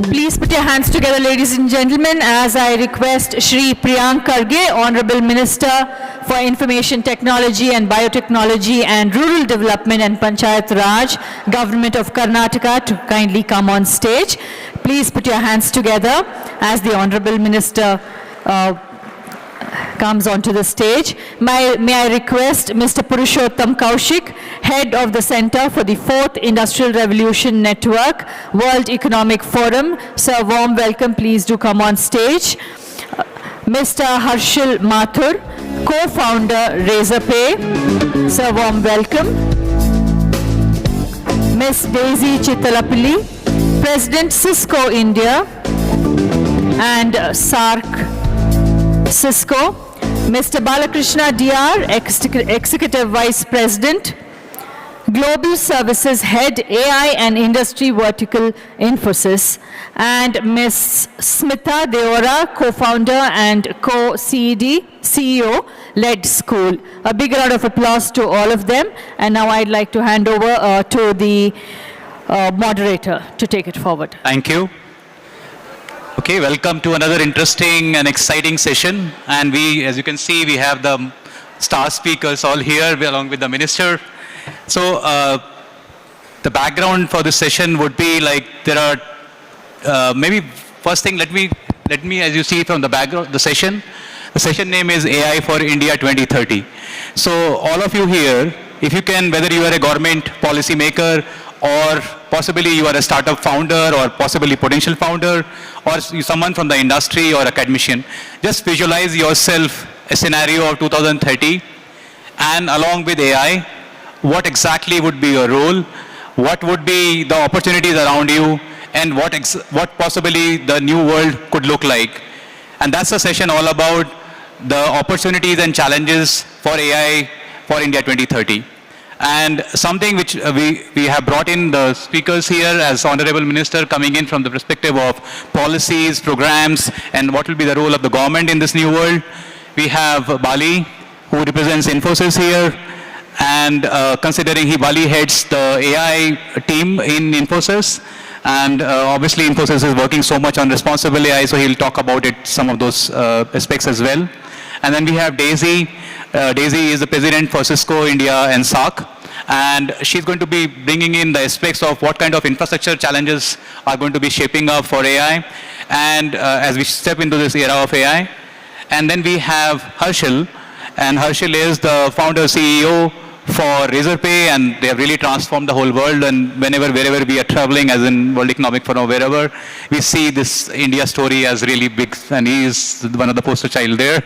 Please put your hands together, ladies and gentlemen, as I request Shri Priyank Karge, Honorable Minister for Information Technology and Biotechnology and Rural Development and Panchayat Raj, Government of Karnataka, to kindly come on stage. Please put your hands together as the Honorable Minister comes onto the stage. May I request Mr. Purushottam Kaushik, Head of the Center for the Fourth Industrial Revolution Network, World Economic Forum. Sir, warm welcome. Please do come on stage. Mr. Harshil Mathur, Co-founder Razorpay. Sir, warm welcome. Ms. Daisy Chittalapilli, President Cisco India and SARC Cisco. Mr. Balakrishna DR, Executive Vice President, Global Services Head, AI and Industry Vertical, Infosys, and Ms. Smita Deora, Co-founder and Co-CED, CEO, Led School. A big round of applause to all of them. And now I'd like to hand over to the moderator to take it forward. Thank you. Okay, welcome to another interesting and exciting session. And we, as you can see, we have the star speakers all here along with the minister. So the background for this session would be like there are maybe first thing let me as you see from the background the session name is AI for India 2030. So all of you here, if you can, whether you are a government policy maker or possibly you are a startup founder or possibly potential founder or someone from the industry or academician, just visualize yourself a scenario of 2030 and along with AI, what exactly would be your role, what would be the opportunities around you, and what possibly the new world could look like. And that's the session all about the opportunities and challenges for AI for India 2030. And something which we have brought in the speakers here as Honorable Minister coming in from the perspective of policies, programs, and what will be the role of the government in this new world. We have Bali, who represents Infosys here, and considering Bali heads the AI team in Infosys, and obviously Infosys is working so much on responsible AI, so he'll talk about it, some of those aspects as well. And then we have Daisy. Daisy is the president for Cisco India and SAC, and she's going to be bringing in the aspects of what kind of infrastructure challenges are going to be shaping up for AI, and as we step into this era of AI. And then we have Harshil, and Harshil is the founder CEO for Razorpay, and they have really transformed the whole world. And wherever we are traveling, as in World Economic Forum or wherever, we see this India story as really big, and he is one of the poster child there.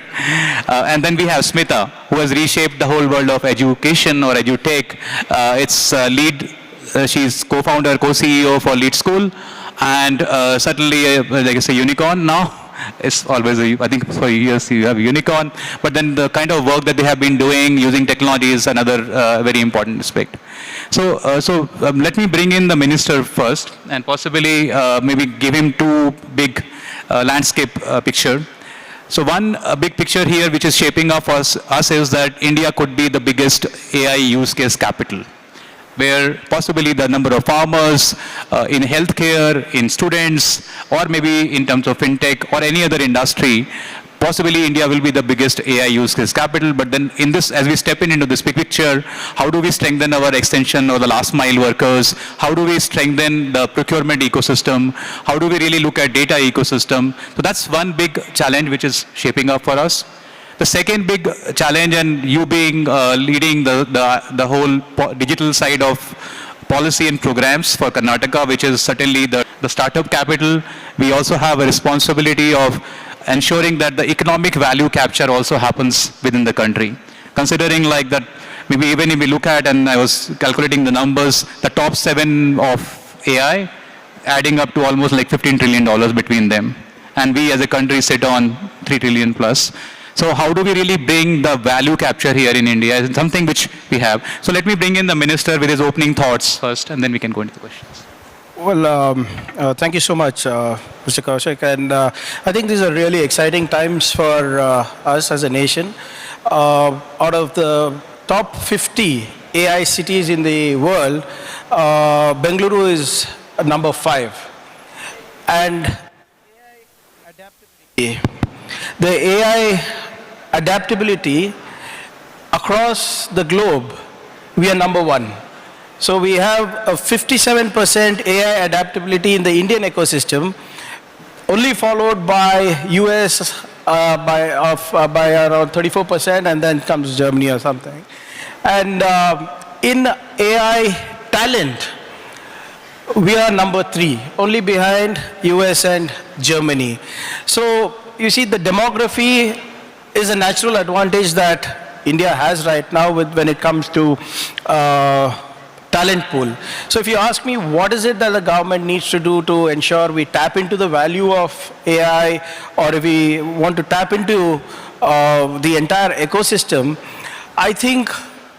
And then we have Smita, who has reshaped the whole world of education or edutech. It's lead, she's co-founder, co-CEO for Lead School, and certainly, like I say, unicorn now. It's always, I think for years you have unicorn, but then the kind of work that they have been doing using technology is another very important aspect. So, let me bring in the minister first and possibly maybe give him two big landscape picture. So one big picture here which is shaping up for us is that India could be the biggest AI use case capital, where possibly the number of farmers in healthcare, in students, or maybe in terms of fintech or any other industry, possibly India will be the biggest AI use case capital. But then in this, as we step into this big picture, how do we strengthen our extension or the last mile workers? How do we strengthen the procurement ecosystem? How do we really look at data ecosystem? So that's one big challenge which is shaping up for us. The second big challenge, and you being leading the whole digital side of policy and programs for Karnataka, which is certainly the startup capital, we also have a responsibility of ensuring that the economic value capture also happens within the country. Considering like that, maybe even if we look at, and I was calculating the numbers, the top 7 of AI, adding up to almost like $15 trillion between them. And we as a country sit on 3 trillion plus. So how do we really bring the value capture here in India? It's something which we have. So let me bring in the minister with his opening thoughts first, and then we can go into the questions. Well, thank you so much, Mr. Kaushik. And I think these are really exciting times for us as a nation. Out of the top 50 AI cities in the world, Bengaluru is number 5. And the AI adaptability across the globe, we are number 1. So we have a 57% AI adaptability in the Indian ecosystem, only followed by US by around 34%, and then comes Germany or something. And in AI talent, we are number 3, only behind US and Germany. So you see, the demography is a natural advantage that India has right now when it comes to talent pool. So if you ask me what is it that the government needs to do to ensure we tap into the value of AI, or if we want to tap into the entire ecosystem, I think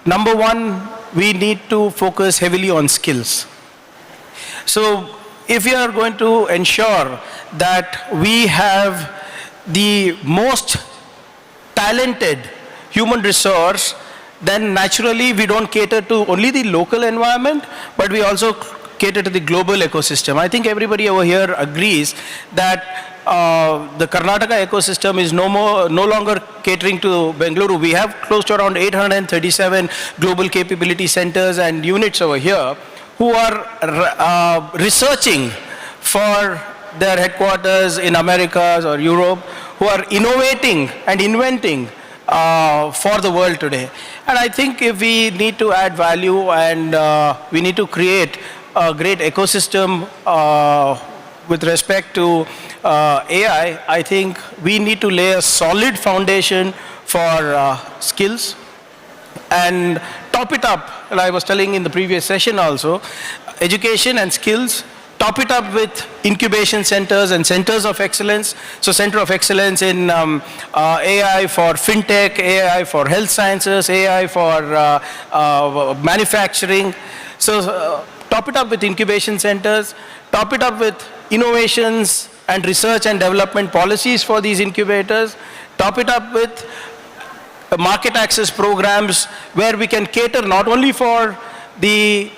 number 1, we need to focus heavily on skills. So if we are going to ensure that we have the most talented human resource, then naturally we don't cater to only the local environment, but we also cater to the global ecosystem. I think everybody over here agrees that the Karnataka ecosystem is no longer catering to Bengaluru. We have close to around 837 global capability centers and units over here who are researching for their headquarters in Americas or Europe, who are innovating and inventing for the world today. And I think if we need to add value and we need to create a great ecosystem with respect to AI, I think we need to lay a solid foundation for skills and top it up. And I was telling in the previous session also, education and skills, top it up with incubation centers and centers of excellence. So center of excellence in AI for fintech, AI for health sciences, AI for manufacturing. So top it up with incubation centers, top it up with innovations and research and development policies for these incubators, top it up with market access programs where we can cater not only for the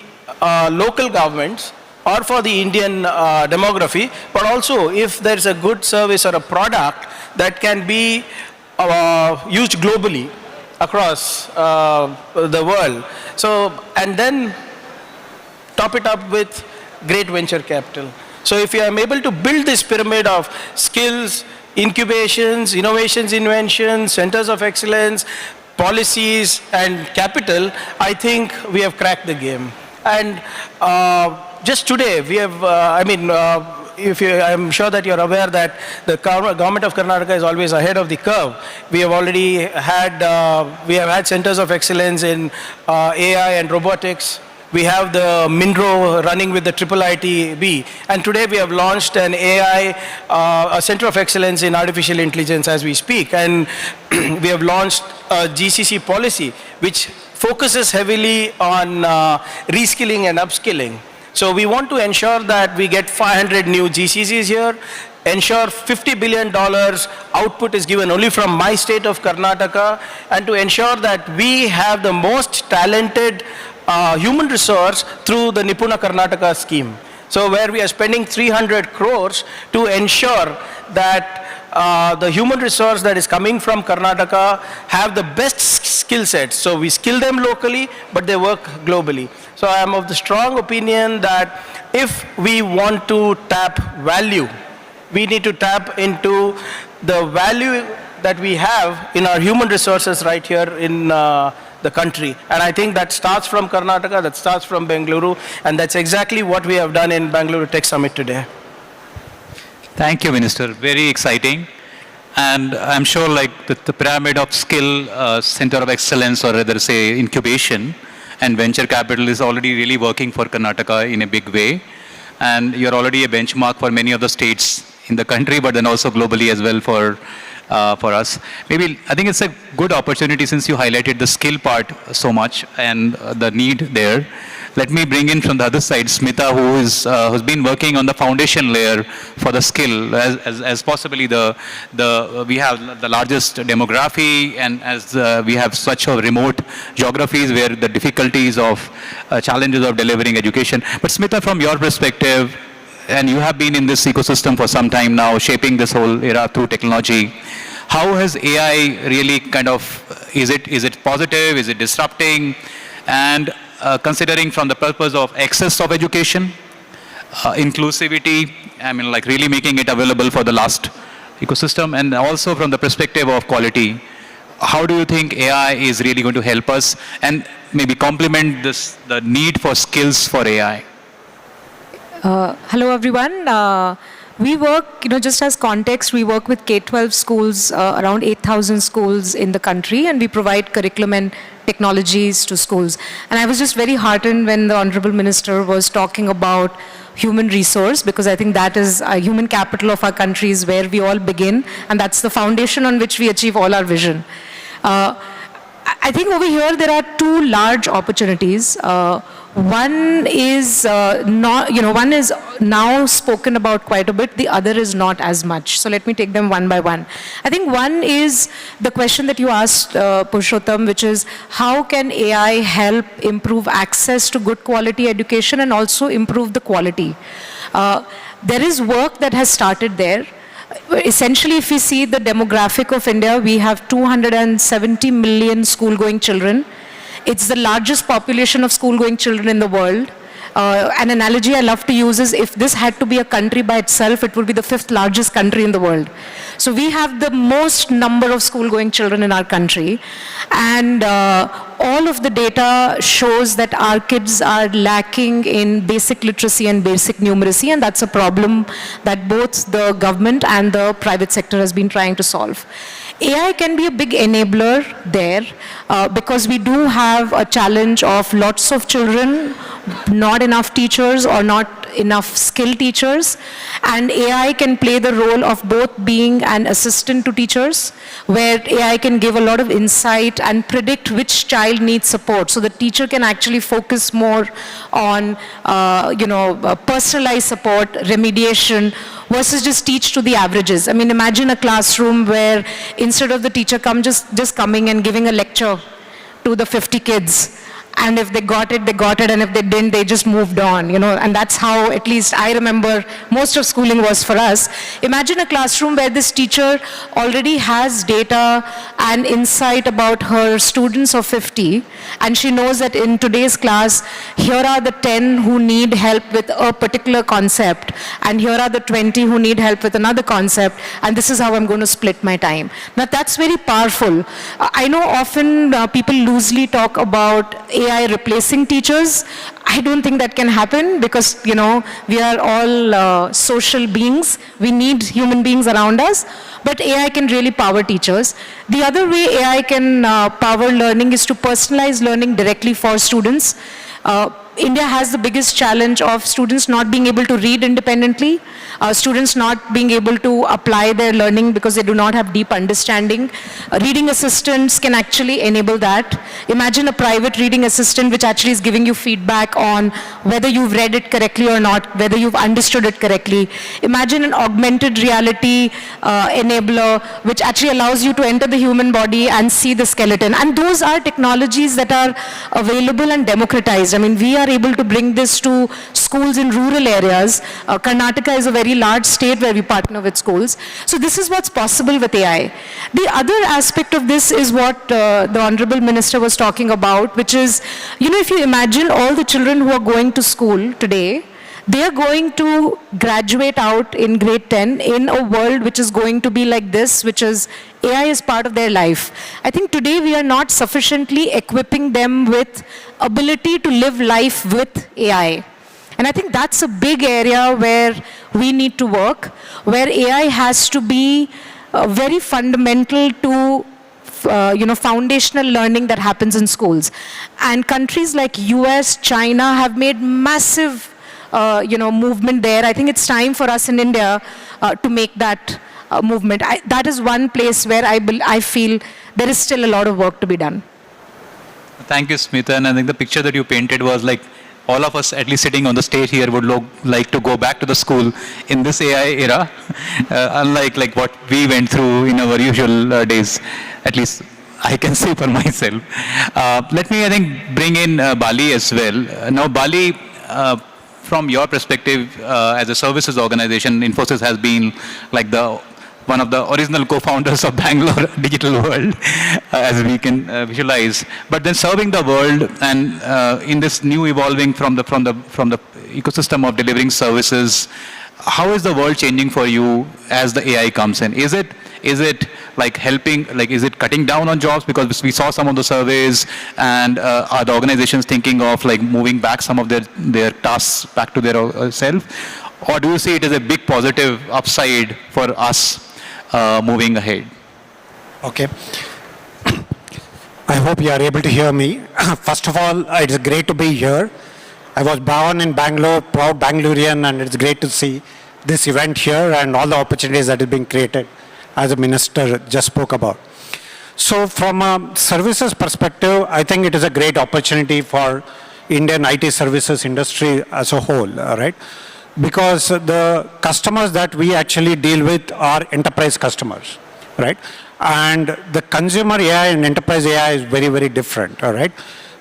local governments or for the Indian demography, but also if there's a good service or a product that can be used globally across the world. So, and then top it up with great venture capital. So if you are able to build this pyramid of skills, incubations, innovations, inventions, centers of excellence, policies, and capital, I think we have cracked the game. And just today, we have, I'm sure that you're aware that the government of Karnataka is always ahead of the curve. We have already had, centers of excellence in AI and robotics. We have the MINRO running with the IIITB. And today we have launched an AI, a center of excellence in artificial intelligence as we speak. And we have launched a GCC policy, which focuses heavily on reskilling and upskilling. So we want to ensure that we get 500 new GCCs here, ensure $50 billion output is given only from my state of Karnataka, and to ensure that we have the most talented human resource through the Nipuna Karnataka scheme. So where we are spending 300 crores to ensure that the human resource that is coming from Karnataka have the best skill sets. So we skill them locally, but they work globally. So I am of the strong opinion that if we want to tap value, we need to tap into the value that we have in our human resources right here in the country. And I think that starts from Karnataka, that starts from Bengaluru, and that's exactly what we have done in Bengaluru Tech Summit today. Thank you, Minister. Very exciting. And I'm sure like the pyramid of skill, center of excellence, or rather say incubation and venture capital is already really working for Karnataka in a big way. And you're already a benchmark for many other states in the country, but then also globally as well for us. Maybe I think it's a good opportunity since you highlighted the skill part so much and the need there. Let me bring in from the other side Smita, who's been working on the foundation layer for the skill, as possibly we have the largest demography, and as we have such a remote geographies where the difficulties of challenges of delivering education. But Smita, from your perspective, and you have been in this ecosystem for some time now, shaping this whole era through technology, how has AI really kind of, is it positive, is it disrupting, and considering from the purpose of access of education, inclusivity, I mean like really making it available for the last ecosystem, and also from the perspective of quality, how do you think AI is really going to help us and maybe complement the need for skills for AI? Hello everyone. We work, just as context, we work with K-12 schools, around 8,000 schools in the country, and we provide curriculum and technologies to schools. And I was just very heartened when the Honorable Minister was talking about human resource, because I think that is a human capital of our country is where we all begin, and that's the foundation on which we achieve all our vision. I think over here there are two large opportunities. One is one is now spoken about quite a bit, the other is not as much. So let me take them one by one. I think one is the question that you asked, Purushottam, which is how can AI help improve access to good quality education and also improve the quality? There is work that has started there. Essentially, if we see the demographic of India, we have 270 million school-going children. It's the largest population of school-going children in the world. An analogy I love to use is if this had to be a country by itself, it would be the 5th largest country in the world. So we have the most number of school-going children in our country. And all of the data shows that our kids are lacking in basic literacy and basic numeracy, and that's a problem that both the government and the private sector has been trying to solve. AI can be a big enabler there because we do have a challenge of lots of children, not enough teachers or not enough skilled teachers, and AI can play the role of both being an assistant to teachers, where AI can give a lot of insight and predict which child needs support, so the teacher can actually focus more on personalized support, remediation, versus just teach to the averages. I mean, imagine a classroom where instead of the teacher just coming and giving a lecture to the 50 kids, and if they got it, and if they didn't, they just moved on, and that's how, at least I remember, most of schooling was for us. Imagine a classroom where this teacher already has data and insight about her students of 50, and she knows that in today's class, here are the 10 who need help with a particular concept, and here are the 20 who need help with another concept, and this is how I'm going to split my time. Now, that's very powerful. I know often people loosely talk about AI replacing teachers. I don't think that can happen because, we are all social beings. We need human beings around us. But AI can really power teachers. The other way AI can power learning is to personalize learning directly for students. India has the biggest challenge of students not being able to read independently, students not being able to apply their learning because they do not have deep understanding. Reading assistants can actually enable that. Imagine a private reading assistant which actually is giving you feedback on whether you've read it correctly or not, whether you've understood it correctly. Imagine an augmented reality enabler which actually allows you to enter the human body and see the skeleton. And those are technologies that are available and democratized. I mean, we are able to bring this to schools in rural areas. Karnataka is a very large state where we partner with schools. So this is what's possible with AI. The other aspect of this is what the Honorable Minister was talking about, which is, if you imagine all the children who are going to school today, they are going to graduate out in grade 10 in a world which is going to be like this, which is AI is part of their life. I think today we are not sufficiently equipping them with ability to live life with AI. And I think that's a big area where we need to work, where AI has to be very fundamental to foundational learning that happens in schools. And countries like US, China have made massive movement there. I think it's time for us in India to make that movement. That is one place where I feel there is still a lot of work to be done. Thank you, Smita. And I think the picture that you painted was like all of us, at least sitting on the stage here, would like to go back to the school in this AI era, unlike what we went through in our usual days. At least I can say for myself. Let me, I think, bring in Bali as well. Now, Bali, from your perspective, as a services organization, Infosys has been like one of the original co-founders of Bangalore digital world, as we can visualize. But then serving the world and in this new evolving from the ecosystem of delivering services, how is the world changing for you as the AI comes in? Is it like helping, like is it cutting down on jobs? Because we saw some of the surveys, and are the organizations thinking of like moving back some of their tasks back to their self? Or do you see it as a big positive upside for us moving ahead? Okay. I hope you are able to hear me. First of all, it is great to be here. I was born in Bangalore, proud Bangalorean, and it's great to see this event here and all the opportunities that are being created, as the minister just spoke about. So from a services perspective, I think it is a great opportunity for Indian IT services industry as a whole, right? Because the customers that we actually deal with are enterprise customers, right? And the consumer AI and enterprise AI is very, very different, all right?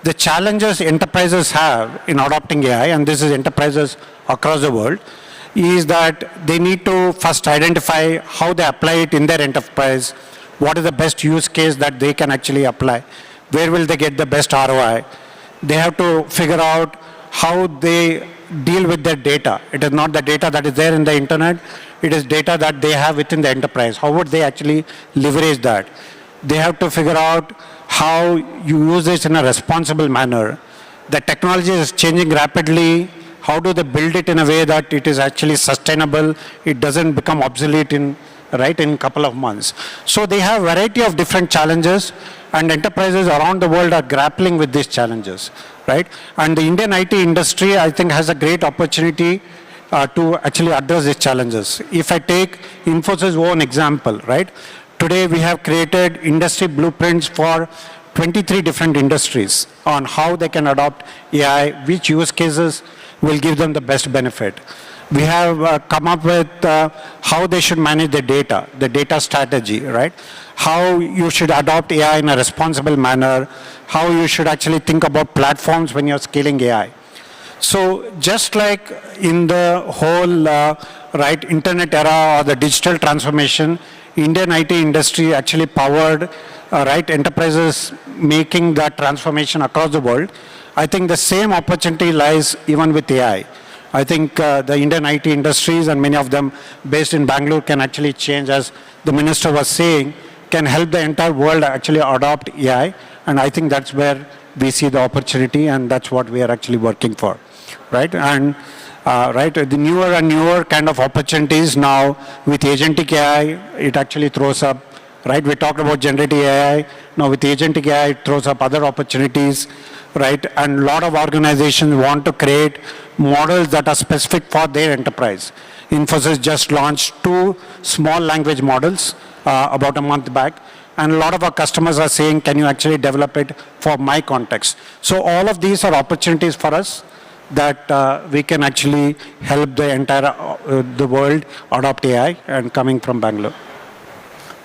The challenges enterprises have in adopting AI, and this is enterprises across the world, is that they need to first identify how they apply it in their enterprise, what is the best use case that they can actually apply, where will they get the best ROI. They have to figure out how they deal with their data. It is not the data that is there in the internet, it is data that they have within the enterprise. How would they actually leverage that? They have to figure out how you use this in a responsible manner. The technology is changing rapidly. How do they build it in a way that it is actually sustainable? It doesn't become obsolete in a couple of months. So they have a variety of different challenges, and enterprises around the world are grappling with these challenges, right? And the Indian IT industry, I think, has a great opportunity to actually address these challenges. If I take Infosys' own example, right? Today we have created industry blueprints for 23 different industries on how they can adopt AI, which use cases will give them the best benefit. We have come up with how they should manage the data strategy, right? How you should adopt AI in a responsible manner, how you should actually think about platforms when you're scaling AI. So just like in the whole internet era or the digital transformation, Indian IT industry actually powered enterprises making that transformation across the world. I think the same opportunity lies even with AI. I think the Indian IT industries, and many of them based in Bangalore, can actually change, as the minister was saying, can help the entire world actually adopt AI. And I think that's where we see the opportunity, and that's what we are actually working for, right? And the newer and newer kind of opportunities now with agentic AI, it actually throws up, right? We talked about generative AI. Now with agentic AI, it throws up other opportunities, right? And a lot of organizations want to create models that are specific for their enterprise. Infosys just launched 2 small language models about a month back. And a lot of our customers are saying, can you actually develop it for my context? So all of these are opportunities for us that we can actually help the entire the world adopt AI, and coming from Bangalore.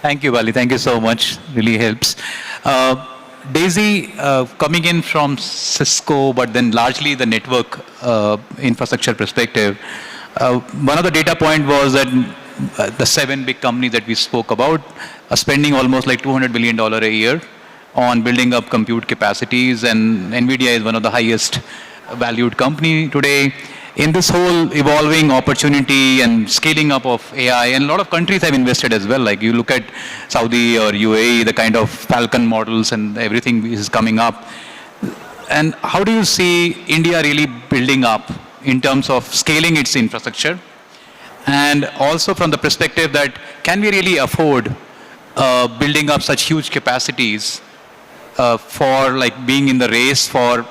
Thank you, Bali. Thank you so much. Really helps. Daisy, coming in from Cisco, but then largely the network infrastructure perspective, one of the data point was that the 7 big companies that we spoke about are spending almost like $200 billion a year on building up compute capacities, and NVIDIA is one of the highest valued company today. In this whole evolving opportunity and scaling up of AI, and a lot of countries have invested as well, like you look at Saudi or UAE, the kind of Falcon models and everything is coming up. And how do you see India really building up in terms of scaling its infrastructure? And also from the perspective that, can we really afford building up such huge capacities for like being in the race for,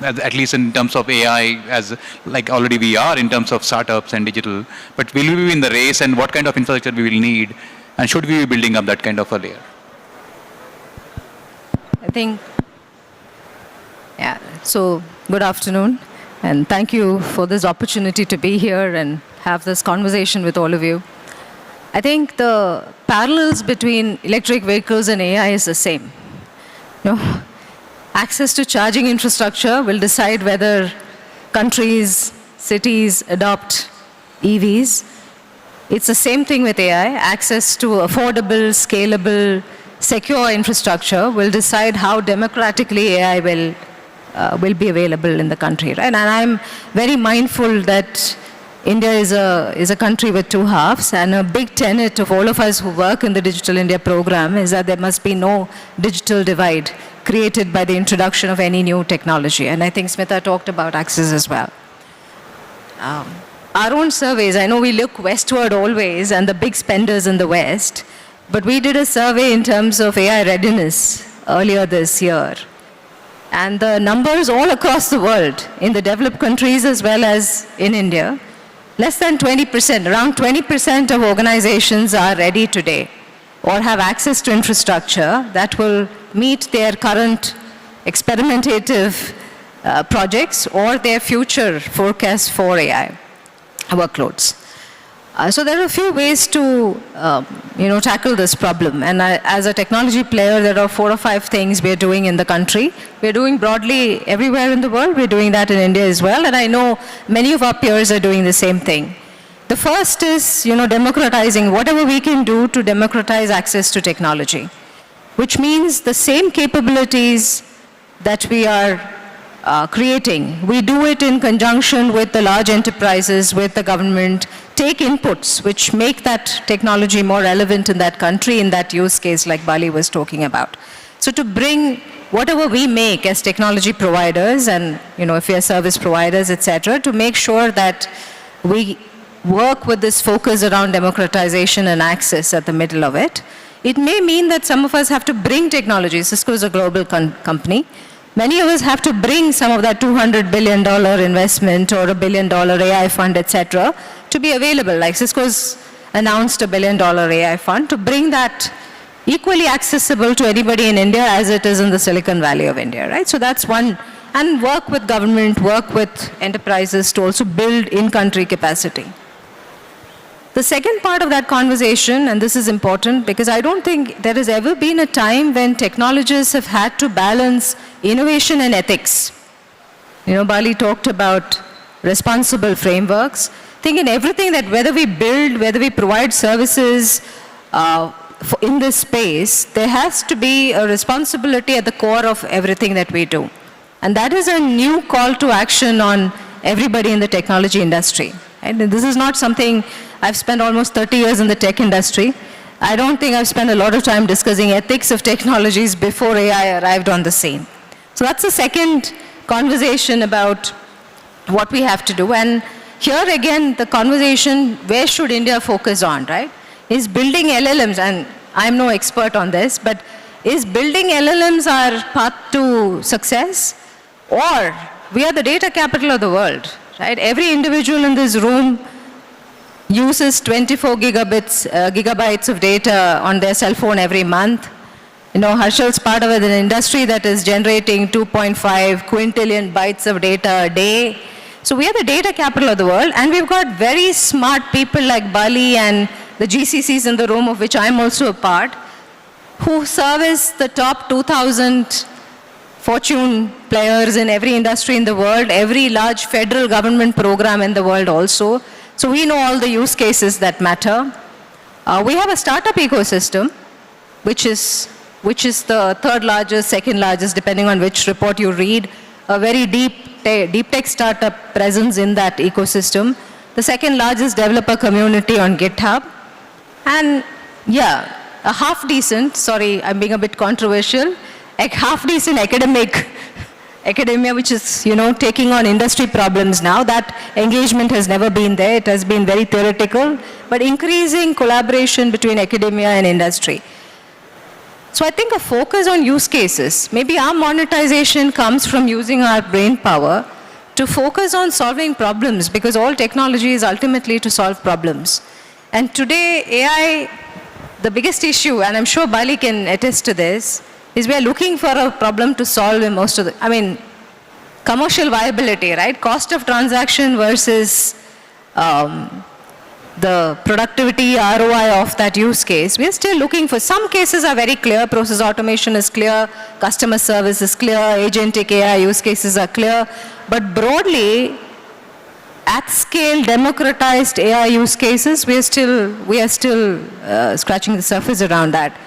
at least in terms of AI, as like already we are in terms of startups and digital, but will we be in the race, and what kind of infrastructure we will need, and should we be building up that kind of a layer? I think, so good afternoon, and thank you for this opportunity to be here and have this conversation with all of you. I think the parallels between electric vehicles and AI is the same. Access to charging infrastructure will decide whether countries, cities adopt EVs. It's the same thing with AI. Access to affordable, scalable, secure infrastructure will decide how democratically AI will be available in the country, right? And I'm very mindful that India is a country with 2 halves, and a big tenet of all of us who work in the Digital India program is that there must be no digital divide created by the introduction of any new technology. And I think Smita talked about access as well. Our own surveys, I know we look westward always and the big spenders in the West, but we did a survey in terms of AI readiness earlier this year. And the numbers all across the world, in the developed countries as well as in India, less than 20%, around 20% of organizations are ready today or have access to infrastructure that will meet their current experimentative projects or their future forecasts for AI workloads. So there are a few ways to, tackle this problem. And as a technology player, there are 4 or 5 things we're doing in the country. We're doing broadly everywhere in the world. We're doing that in India as well. And I know many of our peers are doing the same thing. The first is, democratizing whatever we can do to democratize access to technology, which means the same capabilities that we are creating. We do it in conjunction with the large enterprises, with the government, take inputs which make that technology more relevant in that country, in that use case like Bali was talking about. So to bring whatever we make as technology providers and, if we are service providers, etc., to make sure that we work with this focus around democratization and access at the middle of it. It may mean that some of us have to bring technology. Cisco is a global company. Many of us have to bring some of that $200 billion investment or $1 billion AI fund, etc., to be available. Like Cisco's announced $1 billion AI fund, to bring that equally accessible to anybody in India as it is in the Silicon Valley of India, right? So that's one. And work with government, work with enterprises to also build in-country capacity. The second part of that conversation, and this is important because I don't think there has ever been a time when technologists have had to balance innovation and ethics. Bali talked about responsible frameworks. I think in everything that whether we build, whether we provide services in this space, there has to be a responsibility at the core of everything that we do. And that is a new call to action on everybody in the technology industry. And this is not something, I've spent almost 30 years in the tech industry. I don't think I've spent a lot of time discussing ethics of technologies before AI arrived on the scene. So that's the second conversation about what we have to do. And here again, the conversation, where should India focus on, right? Is building LLMs, and I'm no expert on this, but is building LLMs our path to success? Or we are the data capital of the world, right? Every individual in this room uses 24 gigabytes of data on their cell phone every month. Harshal's part of an industry that is generating 2.5 quintillion bytes of data a day. So we are the data capital of the world, and we've got very smart people like Bali and the GCCs in the room, of which I'm also a part, who service the top 2,000 Fortune players in every industry in the world, every large federal government program in the world also. So we know all the use cases that matter. We have a startup ecosystem, which is the third largest, second largest, depending on which report you read, a very deep tech startup presence in that ecosystem. The second largest developer community on GitHub. And yeah, a half decent, sorry, I'm being a bit controversial, a half decent academia, which is, taking on industry problems now. That engagement has never been there. It has been very theoretical, but increasing collaboration between academia and industry. So I think a focus on use cases. Maybe our monetization comes from using our brain power to focus on solving problems, because all technology is ultimately to solve problems. And today, AI, the biggest issue, and I'm sure Bali can attest to this, is we're looking for a problem to solve in most of the, commercial viability, right? Cost of transaction versus the productivity ROI of that use case. We're still looking for, some cases are very clear, process automation is clear, customer service is clear, agentic AI use cases are clear, but broadly, at scale, democratized AI use cases, we are still scratching the surface around that.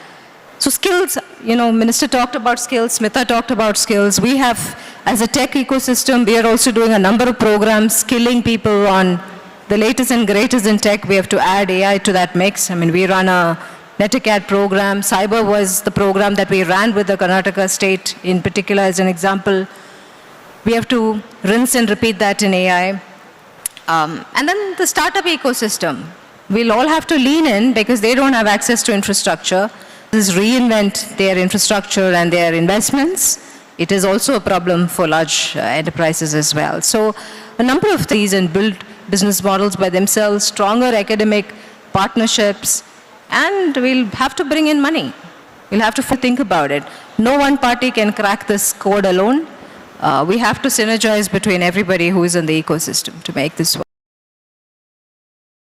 So skills, Minister talked about skills, Smita talked about skills. We have, as a tech ecosystem, we are also doing a number of programs, skilling people on the latest and greatest in tech. We have to add AI to that mix. We run a NetAcad program. Cyber was the program that we ran with the Karnataka state in particular as an example. We have to rinse and repeat that in AI. And then the startup ecosystem. We'll all have to lean in because they don't have access to infrastructure. This reinvent their infrastructure and their investments. It is also a problem for large enterprises as well. So a number of these, and build business models by themselves, stronger academic partnerships, and we'll have to bring in money. We'll have to think about it. No one party can crack this code alone. we have to synergize between everybody who is in the ecosystem to make this work.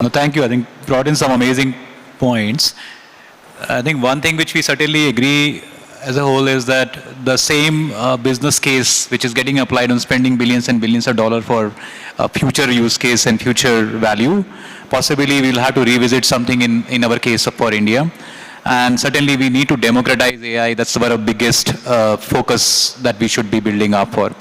No, thank you. I think brought in some amazing points. I think one thing which we certainly agree as a whole is that the same business case which is getting applied on spending billions and billions of dollars for future use case and future value, possibly we'll have to revisit something in our case for India. And certainly we need to democratize AI. That's our biggest focus that we should be building up for.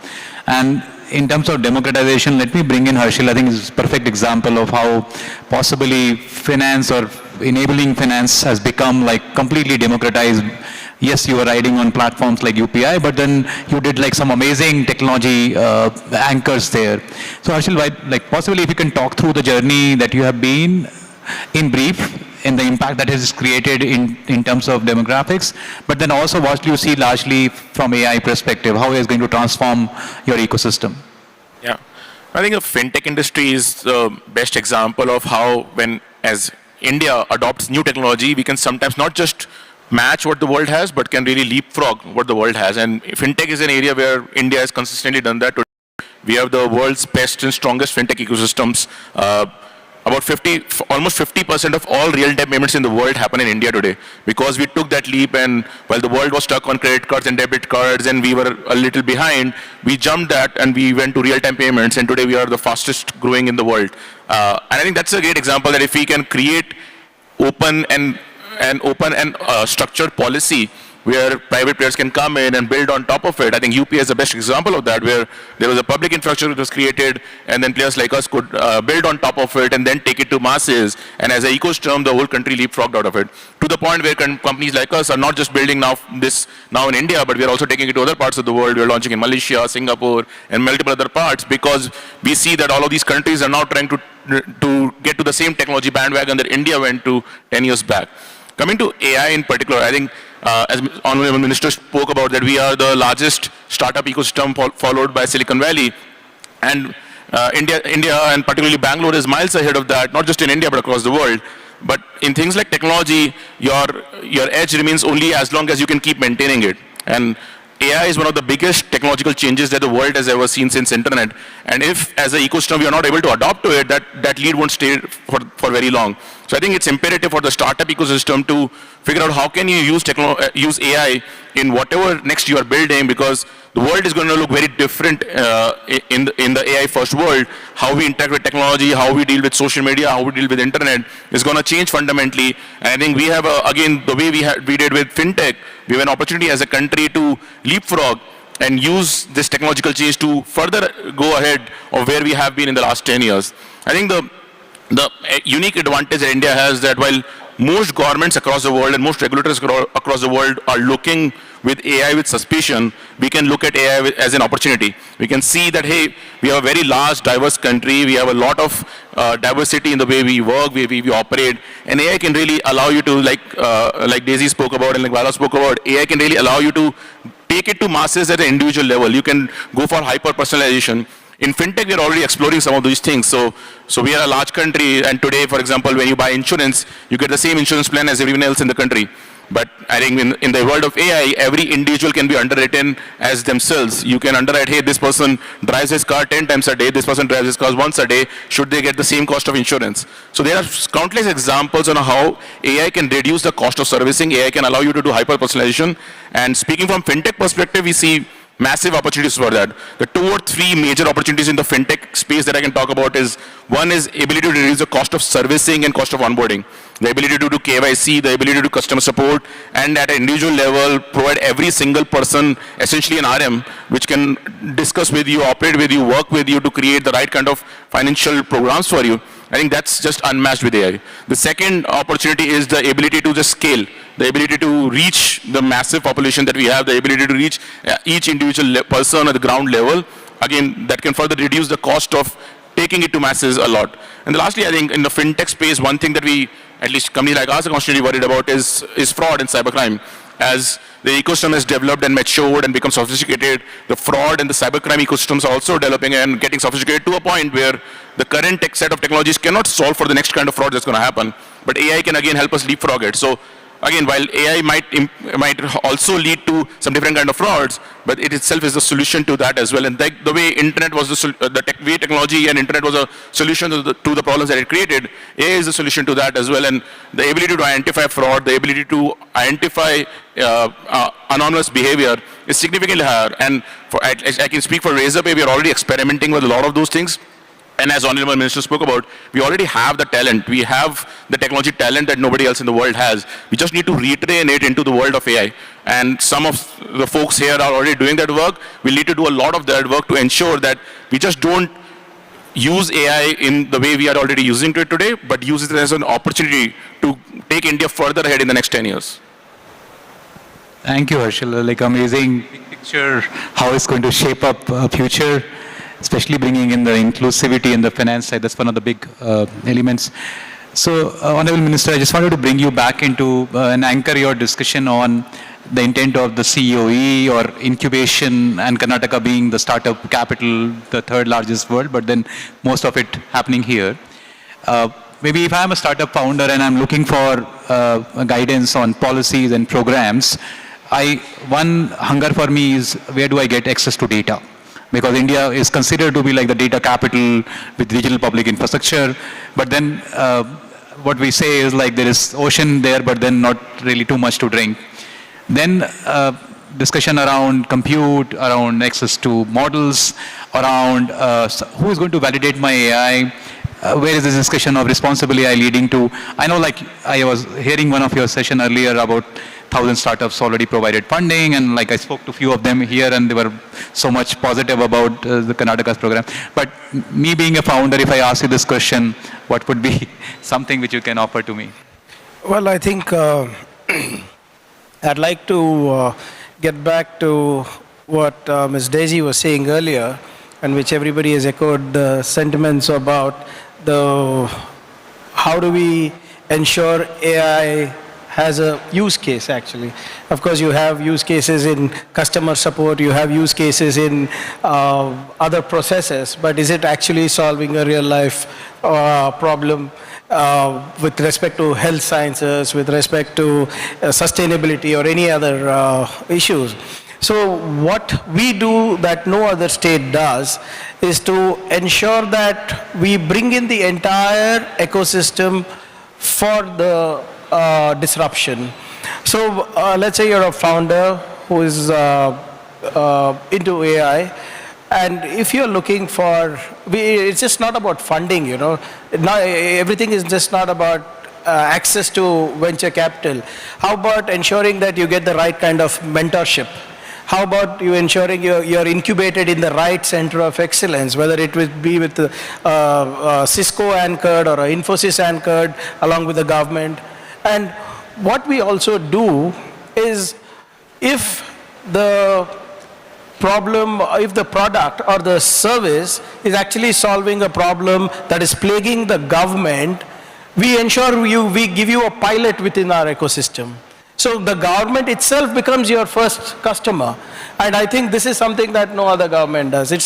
And in terms of democratization, let me bring in Harshil. I think it's a perfect example of how possibly finance or enabling finance has become like completely democratized. Yes, you are riding on platforms like UPI, but then you did like some amazing technology anchors there. So Harshil, like possibly if you can talk through the journey that you have been in brief, in the impact that is created in terms of demographics, but then also what you see largely from AI perspective, how it is going to transform your ecosystem. Yeah, I think the fintech industry is the best example of how when as India adopts new technology, we can sometimes not just match what the world has, but can really leapfrog what the world has. And fintech is an area where India has consistently done that. We have the world's best and strongest fintech ecosystems. Almost 50% of all real-time payments in the world happen in India today, because we took that leap, and while the world was stuck on credit cards and debit cards and we were a little behind, we jumped that and we went to real-time payments, and today we are the fastest growing in the world. And I think that's a great example that if we can create open and structured policy where private players can come in and build on top of it. I think UPI is the best example of that, where there was a public infrastructure that was created, and then players like us could build on top of it and then take it to masses. And as an ecosystem, the whole country leapfrogged out of it, to the point where companies like us are not just building now in India, but we are also taking it to other parts of the world. We are launching in Malaysia, Singapore, and multiple other parts, because we see that all of these countries are now trying to get to the same technology bandwagon that India went to 10 years back. Coming to AI in particular, I think as Honorable Minister spoke about, that we are the largest startup ecosystem followed by Silicon Valley. And India and particularly Bangalore is miles ahead of that, not just in India but across the world. But in things like technology, your edge remains only as long as you can keep maintaining it. And AI is one of the biggest technological changes that the world has ever seen since internet. And if as an ecosystem we are not able to adapt to it, that lead won't stay for very long. So I think it's imperative for the startup ecosystem to figure out how can you use AI in whatever next you are building, because the world is going to look very different in the AI first world. How we interact with technology, how we deal with social media, how we deal with internet is going to change fundamentally. And I think we have, again, the way we did with fintech, we have an opportunity as a country to leapfrog and use this technological change to further go ahead of where we have been in the last 10 years. I think the unique advantage that India has, that while most governments across the world and most regulators across the world are looking with AI with suspicion, we can look at AI as an opportunity. We can see that, hey, we have a very large, diverse country. We have a lot of diversity in the way we work, way we operate. And AI can really allow you to, like Daisy spoke about and like Vala spoke about, AI can really allow you to take it to masses at an individual level. You can go for hyper-personalization. In fintech, we are already exploring some of these things. So we are a large country, and today, for example, when you buy insurance, you get the same insurance plan as everyone else in the country. But I think in the world of AI, every individual can be underwritten as themselves. You can underwrite, hey, this person drives his car 10 times a day, this person drives his car once a day, should they get the same cost of insurance? So there are countless examples on how AI can reduce the cost of servicing, AI can allow you to do hyper-personalization. And speaking from fintech perspective, we see massive opportunities for that. The 2 or 3 major opportunities in the fintech space that I can talk about is, one is ability to reduce the cost of servicing and cost of onboarding. The ability to do KYC, the ability to do customer support, and at an individual level, provide every single person essentially an RM, which can discuss with you, operate with you, work with you to create the right kind of financial programs for you. I think that's just unmatched with AI. The second opportunity is the ability to just scale, the ability to reach the massive population that we have, the ability to reach each individual person at the ground level. Again, that can further reduce the cost of taking it to masses a lot. And lastly, I think in the fintech space, one thing that we, at least companies like us, are constantly worried about is fraud and cybercrime. As the ecosystem has developed and matured and become sophisticated, the fraud and the cybercrime ecosystems are also developing and getting sophisticated to a point where the current set of technologies cannot solve for the next kind of fraud that's going to happen. But AI can again help us leapfrog it. So again, while AI might also lead to some different kind of frauds, but it itself is a solution to that as well. And the way internet was way technology and internet was a solution to the problems that it created, AI is a solution to that as well. And the ability to identify fraud, the ability to identify anonymous behavior is significantly higher. And I can speak for Razorpay, we are already experimenting with a lot of those things. And as Honorable Minister spoke about, we already have the talent. We have the technology talent that nobody else in the world has. We just need to retrain it into the world of AI. And some of the folks here are already doing that work. We need to do a lot of that work to ensure that we just don't use AI in the way we are already using it today, but use it as an opportunity to take India further ahead in the next 10 years. Thank you, Harshil. Like amazing picture how it's going to shape up a future, especially bringing in the inclusivity in the finance side. That's one of the big elements. So, Honorable Minister, I just wanted to bring you back into and anchor your discussion on the intent of the COE or incubation, and Karnataka being the startup capital, the third largest world, but then most of it happening here. Maybe if I'm a startup founder and I'm looking for guidance on policies and programs, one hunger for me is, where do I get access to data? Because India is considered to be like the data capital with digital public infrastructure. But then what we say is like there is ocean there, but then not really too much to drink. Then discussion around compute, around access to models, around who is going to validate my AI, where is this discussion of responsible AI leading to? I know, like I was hearing one of your session earlier about 1,000 startups already provided funding, and like I spoke to a few of them here and they were so much positive about the Karnataka's program. But me being a founder, if I ask you this question, what would be something which you can offer to me? Well, I think I'd like to get back to what Ms. Daisy was saying earlier, and which everybody has echoed the sentiments about how do we ensure AI has a use case, actually. Of course, you have use cases in customer support, you have use cases in other processes, but is it actually solving a real life problem with respect to health sciences, with respect to sustainability or any other issues? So what we do that no other state does is to ensure that we bring in the entire ecosystem for the disruption. So let's say you're a founder who is into AI, and if you're looking for, it's just not about funding, you know. Everything is just not about access to venture capital. How about ensuring that you get the right kind of mentorship? How about you ensuring you're incubated in the right center of excellence, whether it would be with Cisco anchored or Infosys anchored along with the government. And what we also do is, if the problem, if the product or the service is actually solving a problem that is plaguing the government, we ensure we give you a pilot within our ecosystem. So the government itself becomes your first customer. And I think this is something that no other government does. We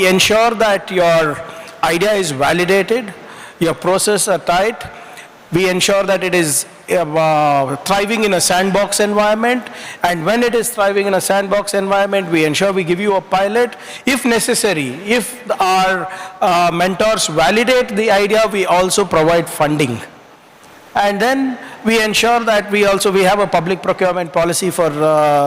ensure that your idea is validated, your processes are tight. We ensure that it is thriving in a sandbox environment. And when it is thriving in a sandbox environment, we ensure we give you a pilot. If necessary, if our mentors validate the idea, we also provide funding. And then we ensure that we have a public procurement policy for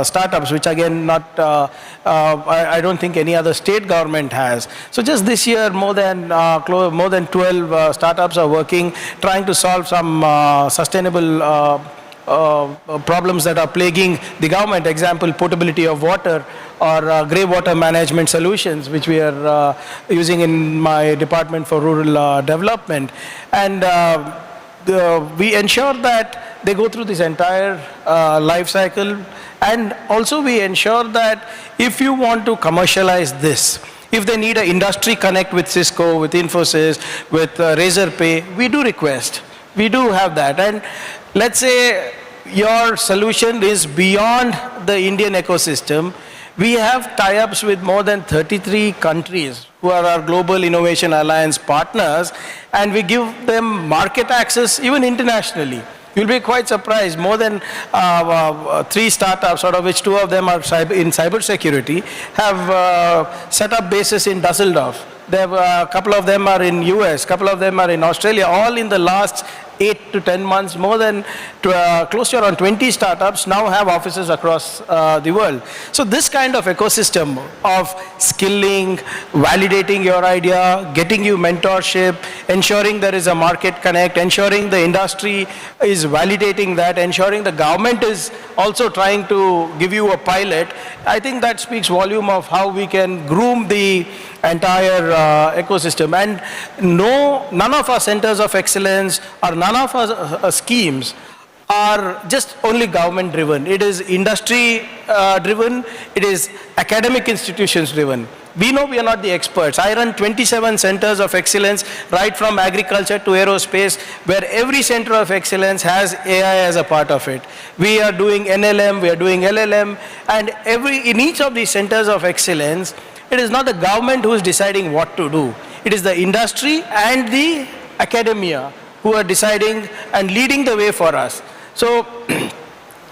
startups, which again I don't think any other state government has. So just this year, more than 12 startups are working, trying to solve some sustainable problems that are plaguing the government. Example, portability of water, or grey water management solutions, which we are using in my department for rural development. And we ensure that they go through this entire life cycle. And also we ensure that if you want to commercialize this, if they need an industry connect with Cisco, with Infosys, with Razorpay, we do request. We do have that. And let's say your solution is beyond the Indian ecosystem. We have tie-ups with more than 33 countries who are our Global Innovation Alliance partners, and we give them market access even internationally. You'll be quite surprised. More than 3 startups, out of which 2 of them are in cybersecurity, have set up bases in Dusseldorf. A couple of them are in US, a couple of them are in Australia, all in the last 8 to 10 months. More than close to around 20 startups now have offices across the world. So this kind of ecosystem of skilling, validating your idea, getting you mentorship, ensuring there is a market connect, ensuring the industry is validating that, ensuring the government is also trying to give you a pilot, I think that speaks volume of how we can groom the entire ecosystem. And none of our centers of excellence or none of our schemes are just only government driven. It is industry driven, it is academic institutions driven. We know we are not the experts. I run 27 centers of excellence, right from agriculture to aerospace, where every center of excellence has AI as a part of it. We are doing NLM, we are doing LLM, and in each of these centers of excellence, it is not the government who is deciding what to do. It is the industry and the academia who are deciding and leading the way for us. So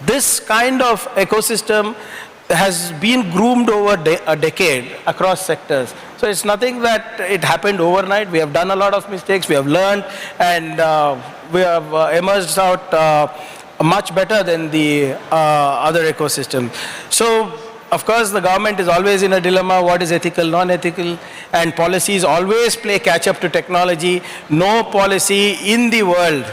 this kind of ecosystem has been groomed over a decade across sectors. So it's nothing that it happened overnight. We have done a lot of mistakes, we have learned, and we have emerged out much better than the other ecosystem. So of course, the government is always in a dilemma, what is ethical, non-ethical, and policies always play catch-up to technology. No policy in the world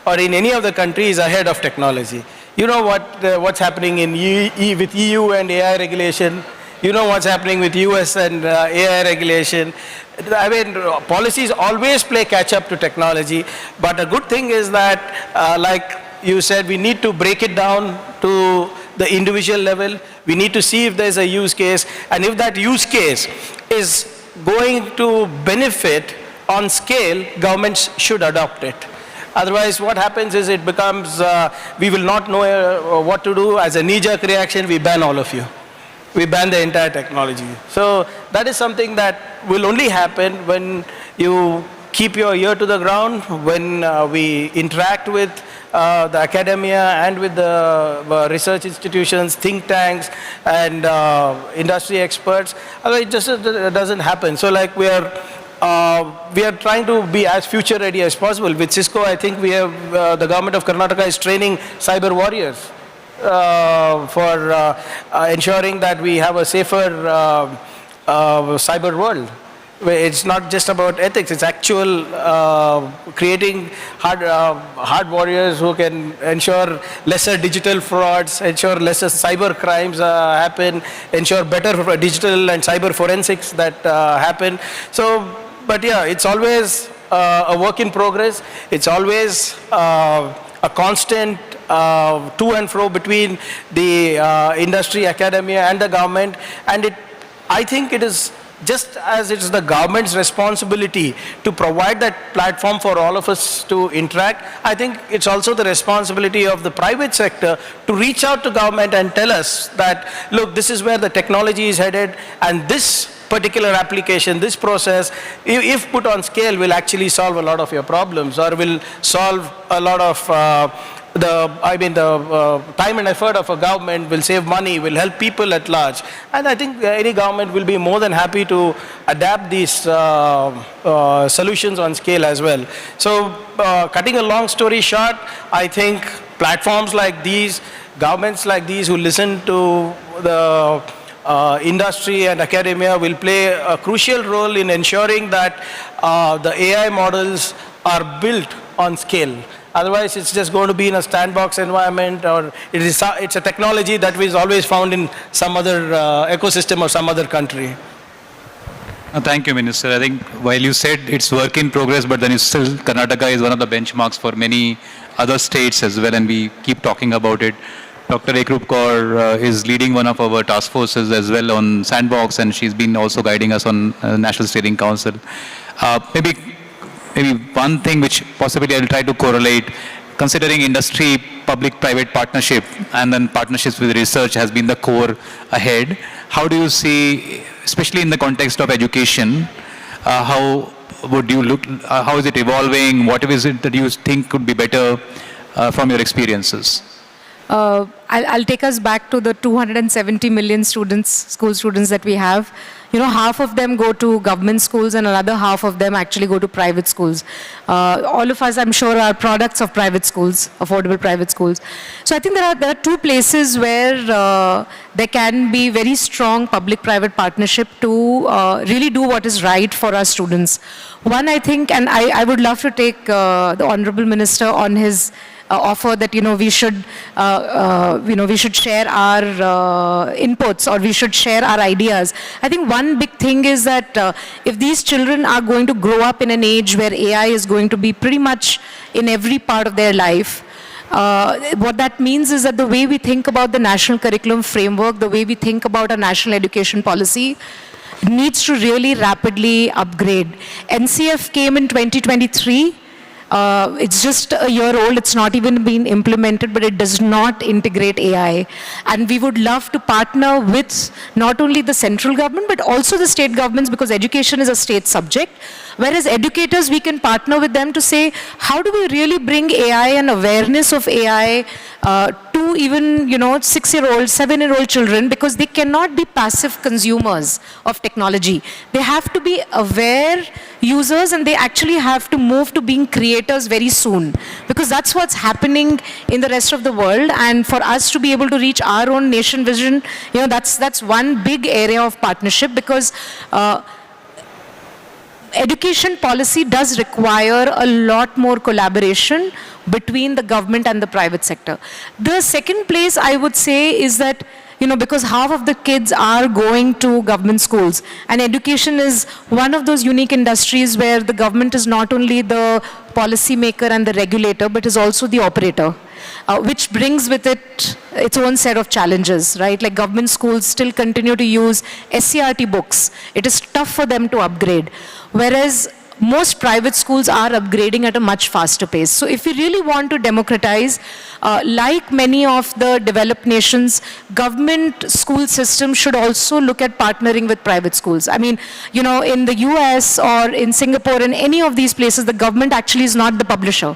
or in any of the countries is ahead of technology. You know what's happening with EU and AI regulation. You know what's happening with US and AI regulation. I mean, policies always play catch-up to technology, but a good thing is that, like you said, we need to break it down to the individual level. We need to see if there's a use case, and if that use case is going to benefit on scale, governments should adopt it. Otherwise, what happens is it becomes, we will not know what to do. As a knee-jerk reaction, we ban all of you. We ban the entire technology. So that is something that will only happen when you keep your ear to the ground, when we interact with the academia and with the research institutions, think tanks, and industry experts. Otherwise, it just doesn't happen. So like we are trying to be as future ready as possible. With Cisco, I think we have, the government of Karnataka is training cyber warriors for ensuring that we have a safer cyber world. It's not just about ethics, it's actual creating hard warriors who can ensure lesser digital frauds, ensure lesser cyber crimes happen, ensure better digital and cyber forensics that happen. So, but yeah, it's always a work in progress. It's always a constant to and fro between the industry, academia and the government. And I think it is just as it's the government's responsibility to provide that platform for all of us to interact, I think it's also the responsibility of the private sector to reach out to government and tell us that, look, this is where the technology is headed, and this particular application, this process, if put on scale, will actually solve a lot of your problems, or will solve a lot of the time and effort of a government, will save money, will help people at large. And I think any government will be more than happy to adapt these solutions on scale as well. So cutting a long story short, I think platforms like these, governments like these who listen to the industry and academia will play a crucial role in ensuring that the AI models are built on scale. Otherwise, it's just going to be in a sandbox environment, or it's a technology that is always found in some other ecosystem or some other country. Thank you, Minister. I think while you said it's work in progress, but then still Karnataka is one of the benchmarks for many other states as well, and we keep talking about it. Dr. Ekrup Kaur is leading one of our task forces as well on Sandbox, and she's been also guiding us on National Steering Council. Maybe one thing which possibly I'll try to correlate, considering industry, public-private partnership, and then partnerships with research has been the core ahead. How do you see, especially in the context of education, how would you look, how is it evolving? What is it that you think could be better? from your experiences? I'll take us back to the 270 million students, school students that we have. You know, half of them go to government schools and another half of them actually go to private schools. All of us, I'm sure, are products of private schools, affordable private schools. So I think there are two places where there can be very strong public-private partnership to really do what is right for our students. One, I think, and I would love to take the Honorable Minister on his offer that we should share our inputs, or we should share our ideas. I think one big thing is that if these children are going to grow up in an age where AI is going to be pretty much in every part of their life, what that means is that the way we think about the national curriculum framework, the way we think about a national education policy, needs to really rapidly upgrade. NCF came in 2023. It's just a year old, it's not even been implemented, but it does not integrate AI. And we would love to partner with not only the central government, but also the state governments, because education is a state subject. Whereas educators, we can partner with them to say, how do we really bring AI and awareness of AI to even, 6-year-old, 7-year-old children, because they cannot be passive consumers of technology. They have to be aware users, and they actually have to move to being creators very soon, because that's what's happening in the rest of the world. And for us to be able to reach our own nation vision, that's one big area of partnership, because education policy does require a lot more collaboration between the government and the private sector. The second place I would say is that, because half of the kids are going to government schools, and education is one of those unique industries where the government is not only the policy maker and the regulator, but is also the operator, which brings with it its own set of challenges, right? Like government schools still continue to use SCRT books. It is tough for them to upgrade. Whereas most private schools are upgrading at a much faster pace. So if we really want to democratize, like many of the developed nations, government school systems should also look at partnering with private schools. I mean, in the US or in Singapore, in any of these places, the government actually is not the publisher.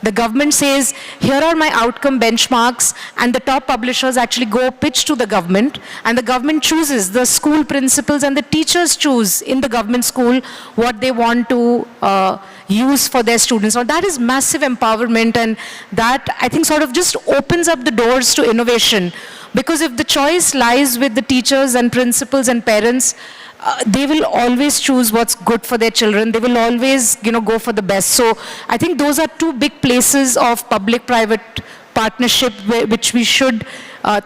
The government says, here are my outcome benchmarks, and the top publishers actually go pitch to the government, and the government chooses, the school principals and the teachers choose in the government school what they want to use for their students. Now that is massive empowerment, and that I think sort of just opens up the doors to innovation, because if the choice lies with the teachers and principals and parents, they will always choose what's good for their children. They will always, go for the best. So I think those are two big places of public-private partnership which we should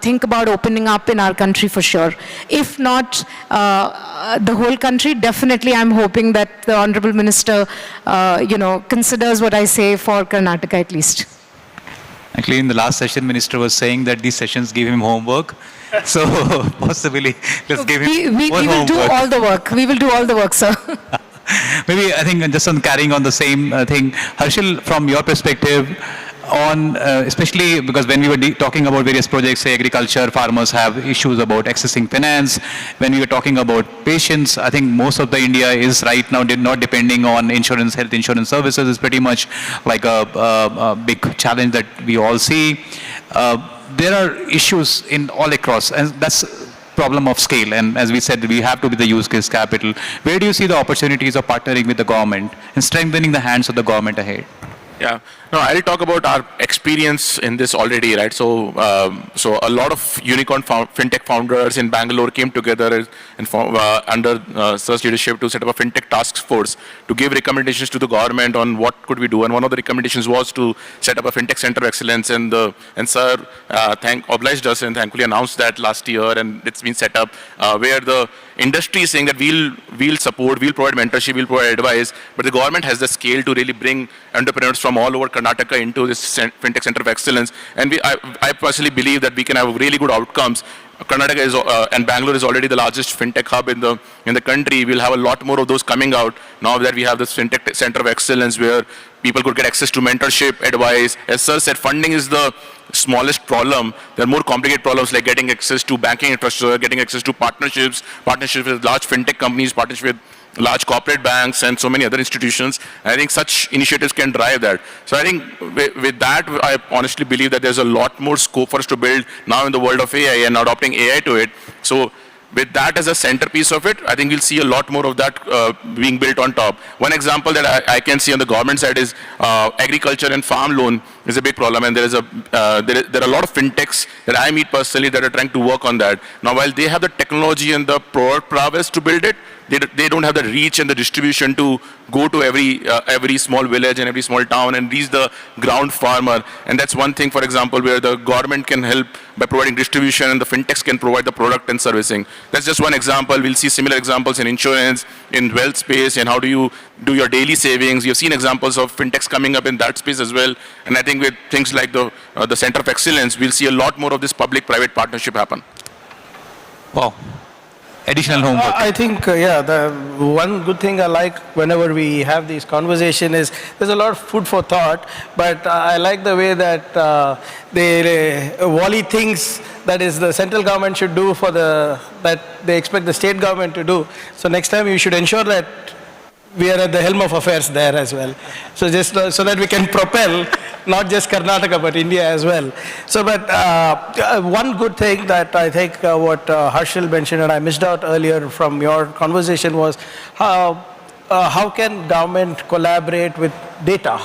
think about opening up in our country for sure. If not the whole country, definitely I'm hoping that the Honorable Minister, considers what I say for Karnataka at least. Actually, in the last session, Minister was saying that these sessions give him homework. So possibly, let's give him we more will homework. do all the work. We will do all the work, sir. Maybe I think just on carrying on the same thing, Harshil, from your perspective, on especially because when we were talking about various projects, say agriculture, farmers have issues about accessing finance. When we were talking about patients, I think most of the India is right now not depending on insurance, health insurance services. Is pretty much like a big challenge that we all see. There are issues in all across, and that's problem of scale. And as we said, we have to be the use case capital. Where do you see the opportunities of partnering with the government and strengthening the hands of the government ahead? Yeah, no, I'll talk about our experience in this already, right? So a lot of unicorn fintech founders in Bangalore came together and under Sir's leadership to set up a fintech task force to give recommendations to the government on what could we do. And one of the recommendations was to set up a fintech center of excellence. And Sir obliged us and thankfully announced that last year, and it's been set up where the industry is saying that we'll support, we'll provide mentorship, we'll provide advice, but the government has the scale to really bring entrepreneurs from all over Karnataka into this fintech center of excellence. And I personally believe that we can have really good outcomes. Karnataka is and Bangalore is already the largest fintech hub in the country. We'll have a lot more of those coming out now that we have this fintech center of excellence where people could get access to mentorship, advice. As Sir said, funding is the smallest problem. There are more complicated problems like getting access to banking infrastructure, getting access to partnerships with large fintech companies, partnerships with large corporate banks and so many other institutions. I think such initiatives can drive that. So I think with that, I honestly believe that there's a lot more scope for us to build now in the world of AI and adopting AI to it. So with that as a centerpiece of it, I think we'll see a lot more of that being built on top. One example that I can see on the government side is agriculture and farm loan is a big problem, and there are a lot of fintechs that I meet personally that are trying to work on that. Now, while they have the technology and the product prowess to build it, they don't have the reach and the distribution to go to every small village and every small town and reach the ground farmer. And that's one thing, for example, where the government can help by providing distribution and the fintechs can provide the product and servicing. That's just one example. We'll see similar examples in insurance, in wealth space, and how do you do your daily savings. You've seen examples of fintechs coming up in that space as well. And I think with things like the Center of Excellence, we'll see a lot more of this public-private partnership happen. Wow. Additional homework. I think, the one good thing I like whenever we have these conversations is there's a lot of food for thought, but I like the way that Wally thinks that is the central government should do that they expect the state government to do. So next time you should ensure that we are at the helm of affairs there as well. So just so that we can propel not just Karnataka but India as well. So but one good thing that I think what Harshil mentioned and I missed out earlier from your conversation was how can government collaborate with data?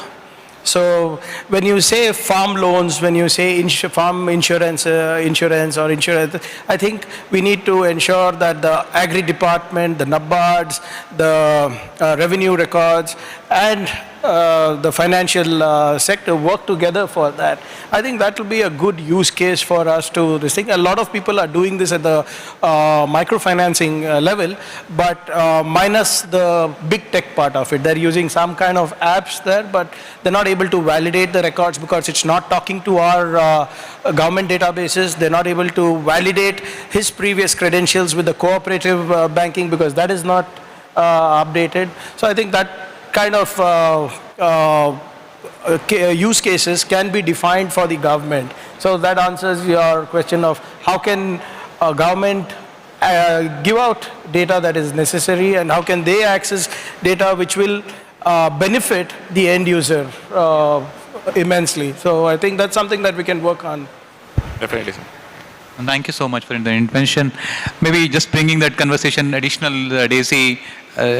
So when you say farm loans, when you say farm insurance, I think we need to ensure that the agri department, the NABARDs, the revenue records, and the financial sector work together for that. I think that will be a good use case for us to this thing. A lot of people are doing this at the microfinancing level, but minus the big tech part of it. They're using some kind of apps there, but they're not able to validate the records because it's not talking to our government databases. They're not able to validate his previous credentials with the cooperative banking because that is not updated. So I think that kind of use cases can be defined for the government. So that answers your question of how can a government give out data that is necessary and how can they access data which will benefit the end user immensely. So I think that's something that we can work on. Definitely. Thank you so much for the intervention. Maybe just bringing that conversation additional, Daisy,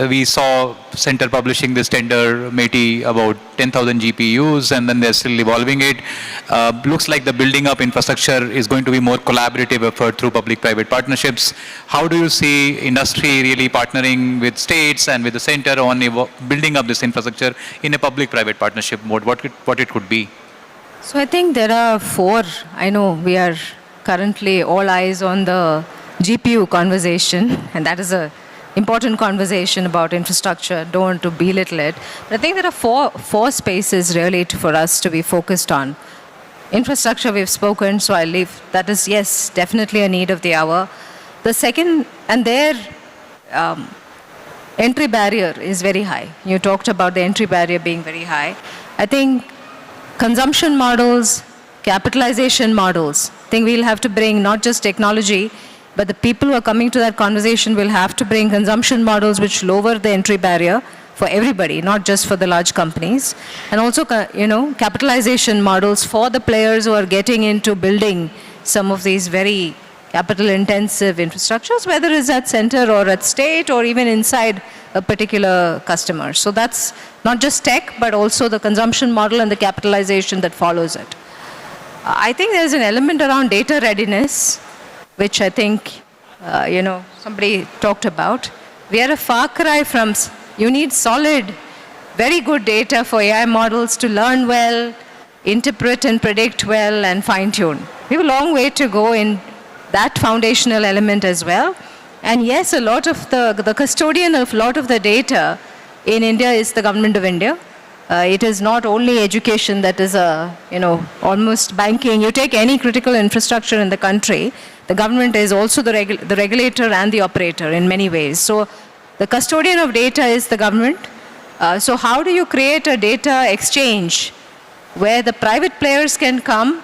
we saw Center publishing this tender, METI, about 10,000 GPUs, and then they're still evolving it. Looks like the building up infrastructure is going to be more collaborative effort through public-private partnerships. How do you see industry really partnering with states and with the center on building up this infrastructure in a public-private partnership mode? What it could be? So I think there are four. I know we are currently all eyes on the GPU conversation, and that is a important conversation about infrastructure. Don't want to belittle it. But I think there are four spaces really for us to be focused on. Infrastructure we've spoken, so I'll leave. That is, yes, definitely a need of the hour. The second, and their entry barrier is very high. You talked about the entry barrier being very high. I think consumption models, capitalization models, I think we'll have to bring not just technology, but the people who are coming to that conversation will have to bring consumption models which lower the entry barrier for everybody, not just for the large companies. And also, capitalization models for the players who are getting into building some of these very capital-intensive infrastructures, whether it's at center or at state or even inside a particular customer. So that's not just tech, but also the consumption model and the capitalization that follows it. I think there's an element around data readiness, which I think, somebody talked about. We are a far cry from, you need solid, very good data for AI models to learn well, interpret and predict well, and fine-tune. We have a long way to go in that foundational element as well. And yes, a lot of the custodian of a lot of the data in India is the government of India. It is not only education that is almost banking. You take any critical infrastructure in the country, the government is also the regulator and the operator in many ways. So the custodian of data is the government. So how do you create a data exchange where the private players can come,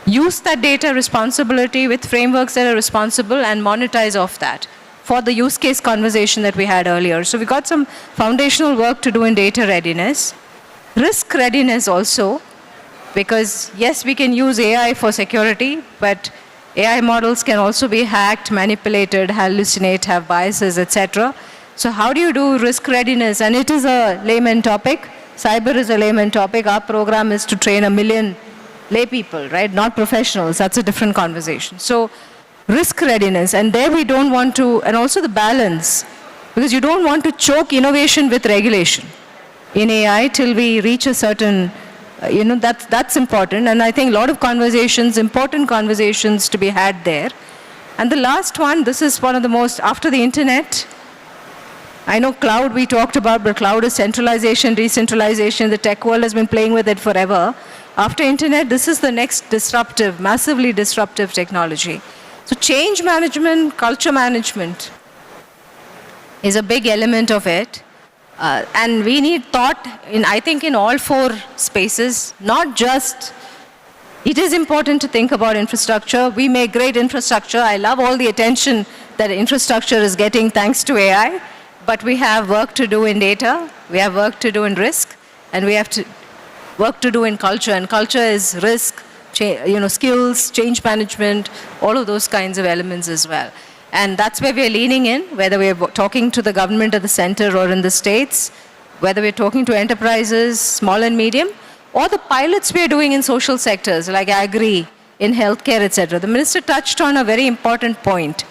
use that data responsibility with frameworks that are responsible and monetize off that? for the use case conversation that we had earlier. So we got some foundational work to do in data readiness. Risk readiness also, because yes, we can use AI for security, but AI models can also be hacked, manipulated, hallucinate, have biases, etc. So how do you do risk readiness? And it is a layman topic. Cyber is a layman topic. Our program is to train 1 million lay people, right? Not professionals. That's a different conversation. So risk readiness, and there we don't want to, and also the balance, because you don't want to choke innovation with regulation in AI till we reach a certain, that's important. And I think a lot of conversations, important conversations to be had there. And the last one, this is one of the most, after the internet, I know cloud we talked about, but cloud is centralization, decentralization. The tech world has been playing with it forever. After internet, this is the next disruptive, massively disruptive technology. So change management, culture management is a big element of it. And we need thought, I think, in all 4 spaces, not just, it is important to think about infrastructure. We make great infrastructure. I love all the attention that infrastructure is getting thanks to AI. But we have work to do in data, we have work to do in risk, and we have work to do in culture. And culture is risk, skills, change management, all of those kinds of elements as well. And that's where we're leaning in, whether we're talking to the government at the center or in the states, whether we're talking to enterprises, small and medium, or the pilots we're doing in social sectors like agri, in healthcare, etc. The minister touched on a very important point.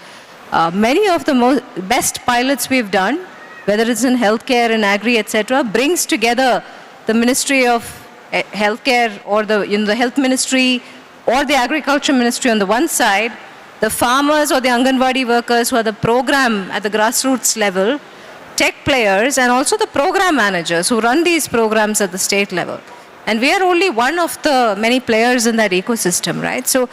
Many of the best pilots we've done, whether it's in healthcare and agri, etc., brings together the Ministry of Healthcare or the Health Ministry or the Agriculture Ministry on the one side, the farmers or the Anganwadi workers who are the program at the grassroots level, tech players, and also the program managers who run these programs at the state level. And we are only one of the many players in that ecosystem, right? So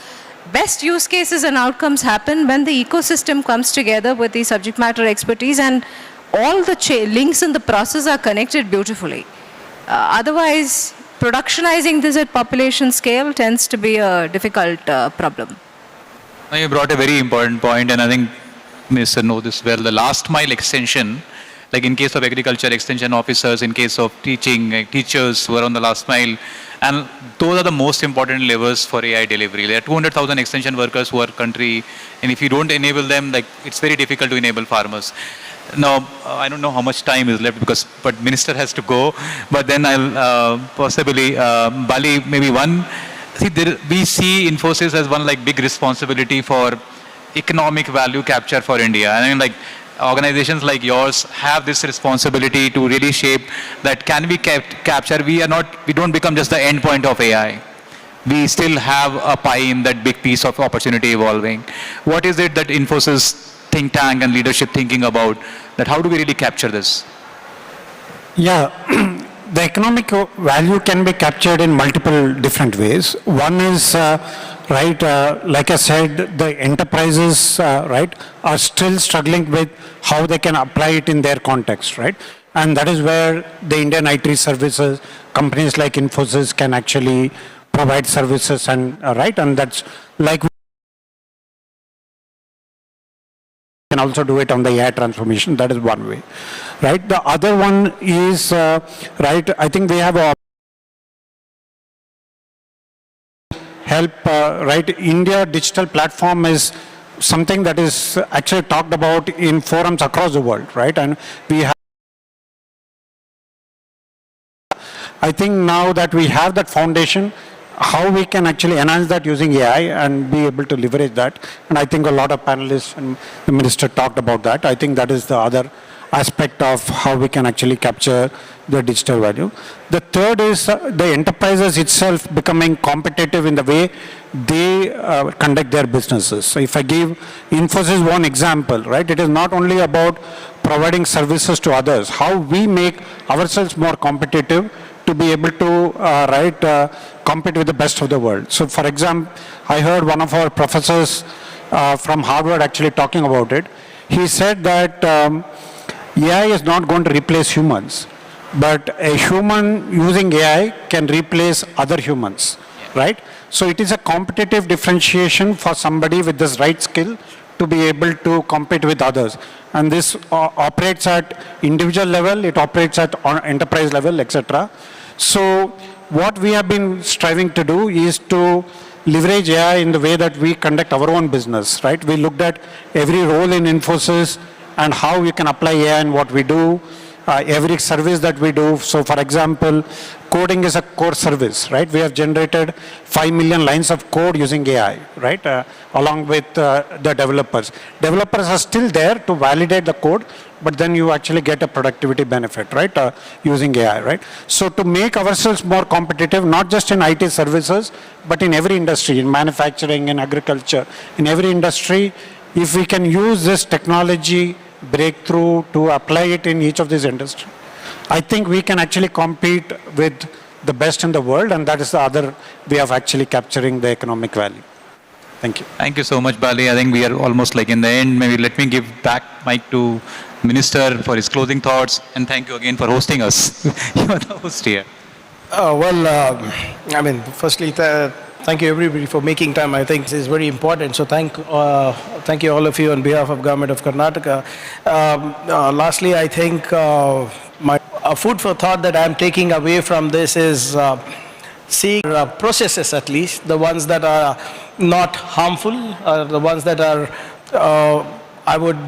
best use cases and outcomes happen when the ecosystem comes together with the subject matter expertise and all the links in the process are connected beautifully. Otherwise, productionizing this at population scale tends to be a difficult problem. Now you brought a very important point, and I think Mr. knows this well, the last mile extension, like in case of agriculture extension officers, in case of teaching, teachers who are on the last mile, and those are the most important levers for AI delivery. There are 200,000 extension workers who are country, and if you don't enable them, it's very difficult to enable farmers. Now, I don't know how much time is left but Minister has to go, but then I'll possibly, Bali, maybe one. See, we see Infosys as one big responsibility for economic value capture for India. And organizations like yours have this responsibility to really shape that can we capture. We don't become just the end point of AI. We still have a pie in that big piece of opportunity evolving. What is it that Infosys think tank and leadership thinking about, that how do we really capture this? Yeah, the economic value can be captured in multiple different ways. One is, like I said, the enterprises, are still struggling with how they can apply it in their context, right? And that is where the Indian IT services, companies like Infosys can actually provide services and, and that's like can also do it on the AI transformation. That is one way, right? The other one is, I think we have a help, India digital platform is something that is actually talked about in forums across the world, right? And we have, I think now that we have that foundation, how we can actually enhance that using AI and be able to leverage that. And I think a lot of panelists and the minister talked about that. I think that is the other aspect of how we can actually capture the digital value. The third is the enterprises itself becoming competitive in the way they conduct their businesses. So if I give Infosys one example, right, it is not only about providing services to others, how we make ourselves more competitive to be able to compete with the best of the world. So for example, I heard one of our professors from Harvard actually talking about it. He said that AI is not going to replace humans, but a human using AI can replace other humans, right? So it is a competitive differentiation for somebody with this right skill to be able to compete with others. And this operates at individual level, it operates at enterprise level, etc. So what we have been striving to do is to leverage AI in the way that we conduct our own business, right? We looked at every role in Infosys and how we can apply AI in what we do, every service that we do. So for example, coding is a core service, right? We have generated 5 million lines of code using AI, right? Along with the developers. Developers are still there to validate the code, but then you actually get a productivity benefit, right? Using AI, right? So to make ourselves more competitive, not just in IT services, but in every industry, in manufacturing, in agriculture, in every industry, if we can use this technology breakthrough to apply it in each of these industries, I think we can actually compete with the best in the world, and that is the other way of actually capturing the economic value. Thank you. Thank you so much, Bali. I think we are almost like in the end. Maybe let me give back mic to Minister for his closing thoughts, and thank you again for hosting us. You are the host here. I mean, firstly, thank you everybody for making time. I think this is very important. So thank you all of you on behalf of Government of Karnataka. Lastly, I think my food for thought that I'm taking away from this is seeing processes, at least, the ones that are not harmful, the ones that are, I would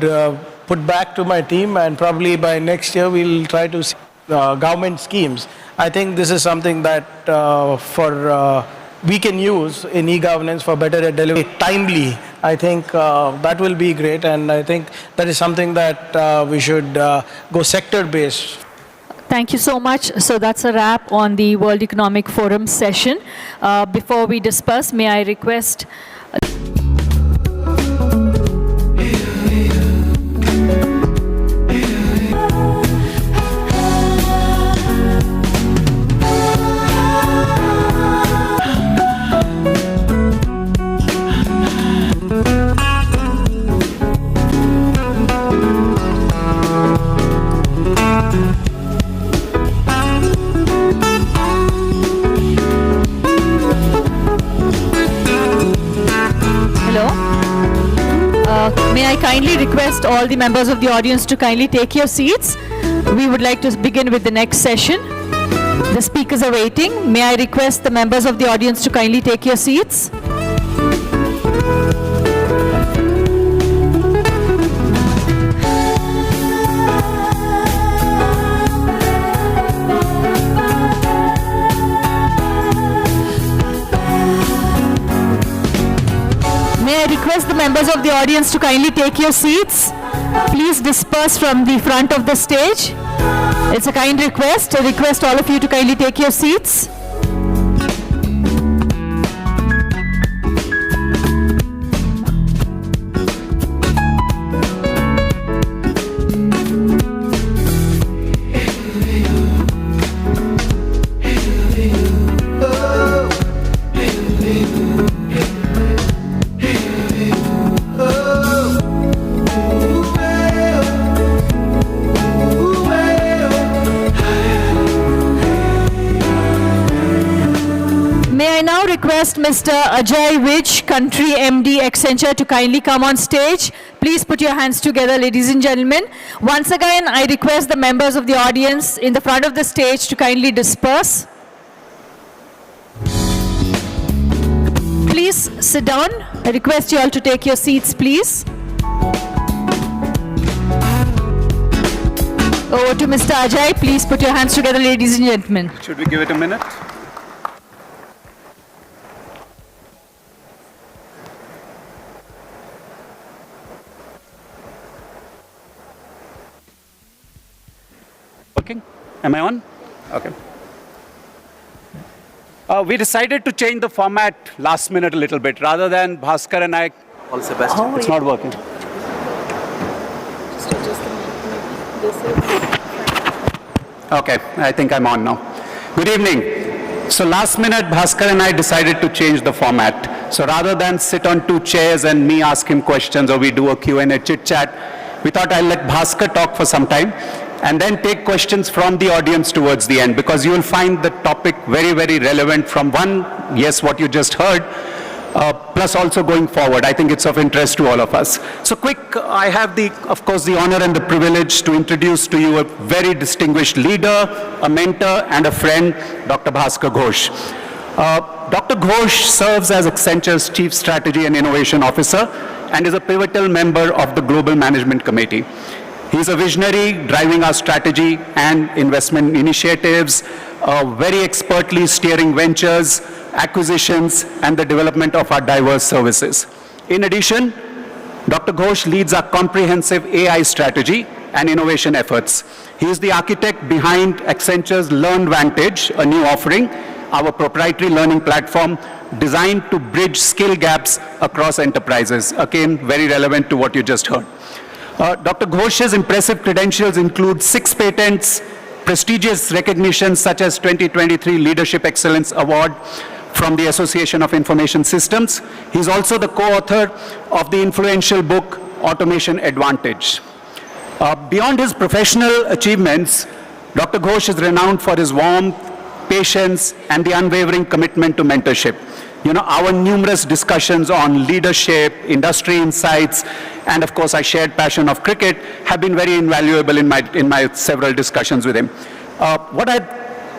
put back to my team, and probably by next year we'll try to see government schemes. I think this is something that we can use in e-governance for better delivery timely. I think that will be great, and I think that is something that we should go sector-based. Thank you so much. So that's a wrap on the World Economic Forum session. Before we disperse, may I request may I kindly request all the members of the audience to kindly take your seats. We would like to begin with the next session. The speakers are waiting. May I request the members of the audience to kindly take your seats. May I request the members of the audience to kindly take your seats. Please disperse from the front of the stage. It's a kind request. I request all of you to kindly take your seats. Mr. Ajay Vij, Country MD Accenture, to kindly come on stage. Please put your hands together, ladies and gentlemen. Once again, I request the members of the audience in the front of the stage to kindly disperse. Please sit down. I request you all to take your seats, please. Over to Mr. Ajay. Please put your hands together, ladies and gentlemen. Should we give it a minute? Working? Am I on? Okay. We decided to change the format last minute a little bit. Rather than Bhaskar and I... All Sebastian. It's not working. Okay, I think I'm on now. Good evening. So last minute, Bhaskar and I decided to change the format. So rather than sit on two chairs and me ask him questions or we do a Q&A chit-chat, we thought I'll let Bhaskar talk for some time and then take questions from the audience towards the end, because you will find the topic very, very relevant from one, yes, what you just heard, plus also going forward. I think it's of interest to all of us. So I have of course, the honor and the privilege to introduce to you a very distinguished leader, a mentor, and a friend, Dr. Bhaskar Ghosh. Dr. Ghosh serves as Accenture's Chief Strategy and Innovation Officer and is a pivotal member of the Global Management Committee. He's a visionary driving our strategy and investment initiatives, very expertly steering ventures, acquisitions, and the development of our diverse services. In addition, Dr. Ghosh leads our comprehensive AI strategy and innovation efforts. He is the architect behind Accenture's LearnVantage, a new offering, our proprietary learning platform designed to bridge skill gaps across enterprises. Again, very relevant to what you just heard. Dr. Ghosh's impressive credentials include 6 patents, prestigious recognitions such as 2023 Leadership Excellence Award from the Association of Information Systems. He's also the co-author of the influential book, Automation Advantage. Beyond his professional achievements, Dr. Ghosh is renowned for his warmth, patience, and the unwavering commitment to mentorship. You know, our numerous discussions on leadership, industry insights, and of course, our shared passion of cricket have been very invaluable in my several discussions with him. What I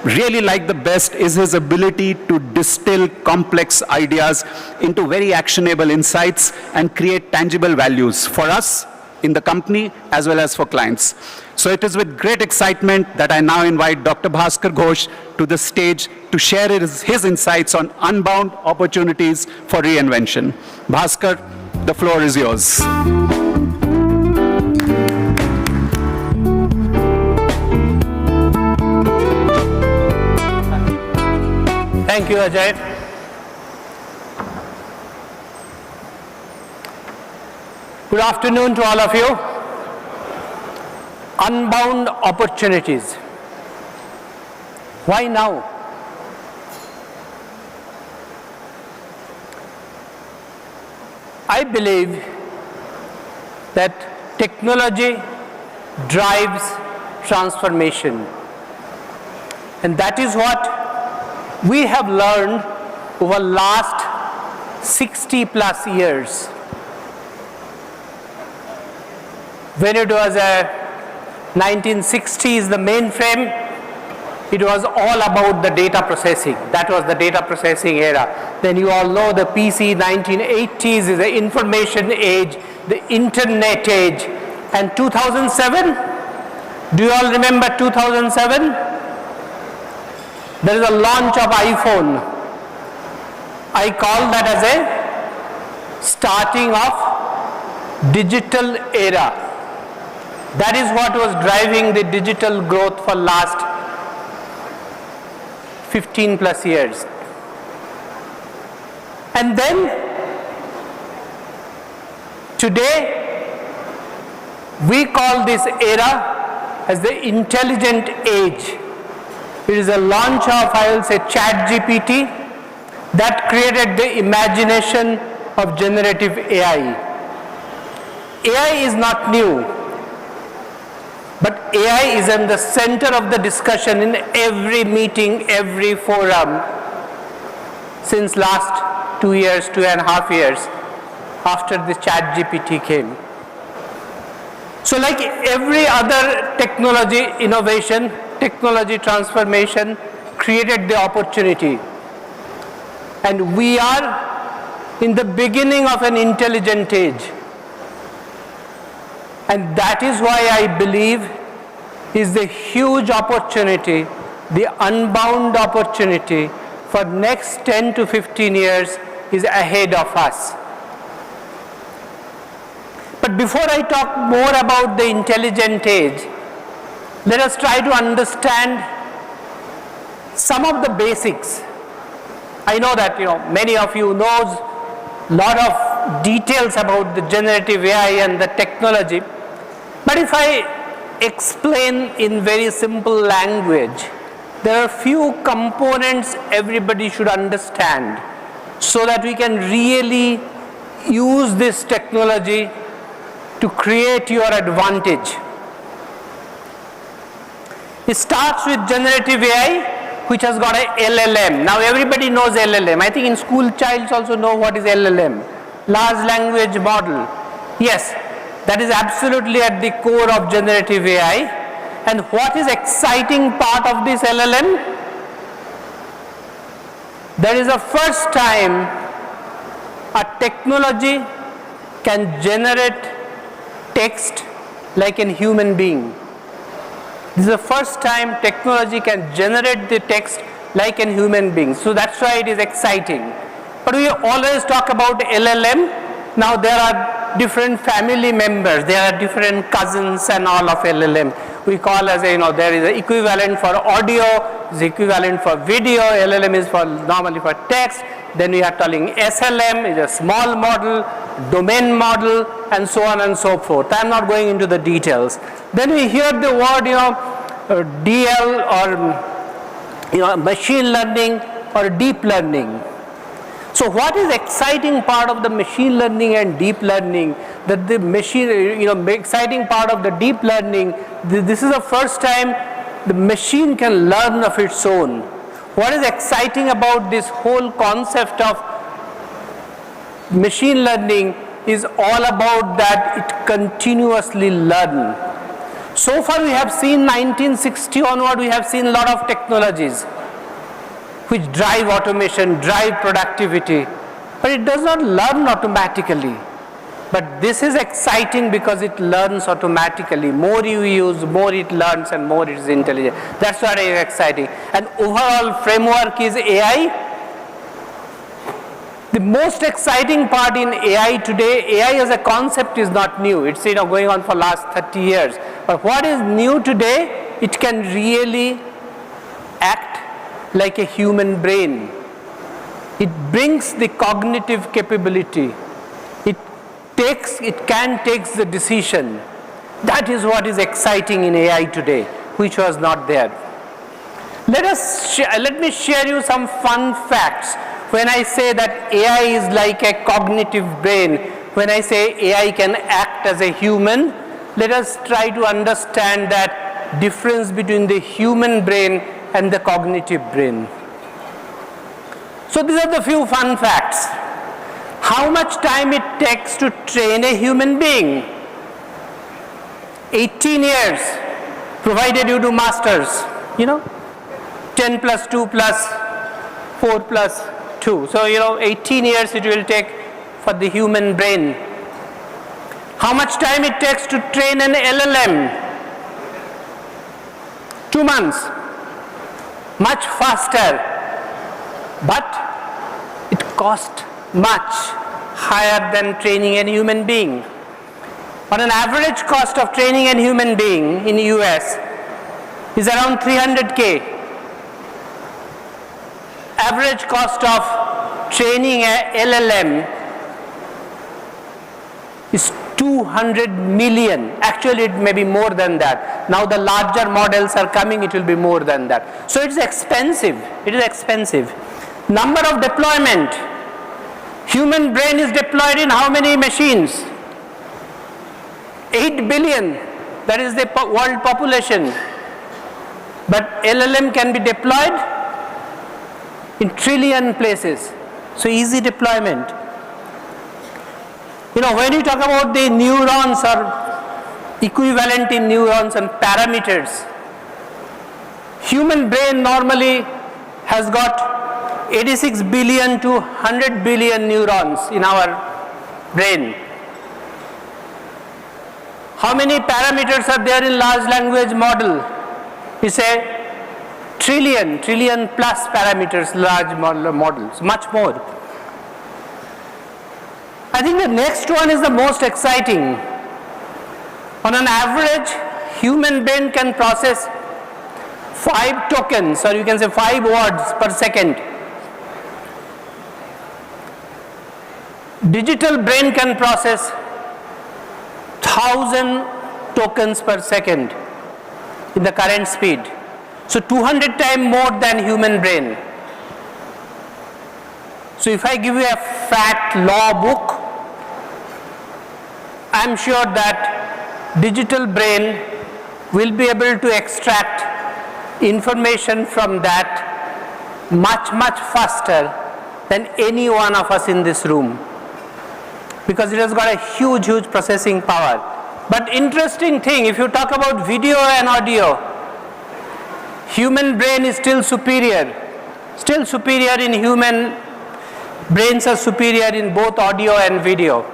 really like the best is his ability to distill complex ideas into very actionable insights and create tangible values for us in the company as well as for clients. So it is with great excitement that I now invite Dr. Bhaskar Ghosh to the stage to share his insights on unbound opportunities for reinvention. Bhaskar, the floor is yours. Thank you, Ajay. Good afternoon to all of you. Unbound opportunities. Why now? I believe that technology drives transformation. And that is what we have learned over the last 60 plus years. When it was a 1960s, the mainframe, it was all about the data processing. That was the data processing era. Then you all know the PC 1980s is the information age, the internet age. And 2007, do you all remember 2007? There is a launch of iPhone. I call that as a starting of digital era. That is what was driving the digital growth for last 15 plus years. And then today we call this era as the intelligent age. It is a launch of, I will say, ChatGPT that created the imagination of generative AI. AI is not new. But AI is in the center of the discussion in every meeting, every forum since last 2 years, 2.5 years after the ChatGPT came. So like every other technology innovation, technology transformation created the opportunity. And we are in the beginning of an intelligent age. And that is why I believe is the huge opportunity, the unbound opportunity for next 10 to 15 years is ahead of us. But before I talk more about the intelligent age, let us try to understand some of the basics. I know that many of you knows a lot of details about the generative AI and the technology. But if I explain in very simple language, there are few components everybody should understand so that we can really use this technology to create your advantage. It starts with generative AI, which has got a LLM. Now everybody knows LLM. I think in school childs also know what is LLM. Large language model. Yes, that is absolutely at the core of generative AI. And what is exciting part of this LLM? There is a first time a technology can generate text like a human being. This is the first time technology can generate the text like a human being. So that's why it is exciting. But we always talk about LLM. Now there are different family members, there are different cousins and all of LLM. We call as there is an equivalent for audio, is equivalent for video, LLM is for normally for text. Then we are calling SLM, is a small model, domain model, and so on and so forth. I'm not going into the details. Then we hear the word, DL or machine learning or deep learning. So what is exciting part of the machine learning and deep learning? That the machine, exciting part of the deep learning, this is the first time the machine can learn of its own. What is exciting about this whole concept of machine learning is all about that it continuously learns. So far we have seen 1960 onward, we have seen a lot of technologies which drive automation, drive productivity, but it does not learn automatically. But this is exciting because it learns automatically. More you use, more it learns and more it is intelligent. That's what is exciting. And overall framework is AI. The most exciting part in AI today, AI as a concept is not new. It's going on for last 30 years. But what is new today, it can really act like a human brain. It brings the cognitive capability. It can take the decision. That is what is exciting in AI today, which was not there. Let me share you some fun facts. When I say that AI is like a cognitive brain, when I say AI can act as a human, let us try to understand that difference between the human brain and the cognitive brain. So these are the few fun facts. How much time it takes to train a human being? 18 years, provided you do masters, 10 plus 2 plus 4 plus 2. So, 18 years it will take for the human brain. How much time it takes to train an LLM? 2 months. Much faster, but it costs much higher than training a human being. On an average cost of training a human being in the US is around 300K. Average cost of training a LLM is 200 million. Actually, it may be more than that. Now the larger models are coming, it will be more than that. So it's expensive. It is expensive. Number of deployment. Human brain is deployed in how many machines? 8 billion. That is the world population. But LLM can be deployed in trillion places. So easy deployment. When you talk about the neurons or equivalent in neurons and parameters, human brain normally has got 86 billion to 100 billion neurons in our brain. How many parameters are there in large language model? It's a trillion plus parameters, large models, much more. I think the next one is the most exciting. On an average, human brain can process 5 tokens, or you can say 5 words per second. Digital brain can process 1,000 tokens per second in the current speed. So 200 times more than human brain. So if I give you a fat law book, I'm sure that digital brain will be able to extract information from that much, much faster than any one of us in this room, because it has got a huge, huge processing power. But interesting thing, if you talk about video and audio, human brain is still superior. Still superior in human brains are superior in both audio and video.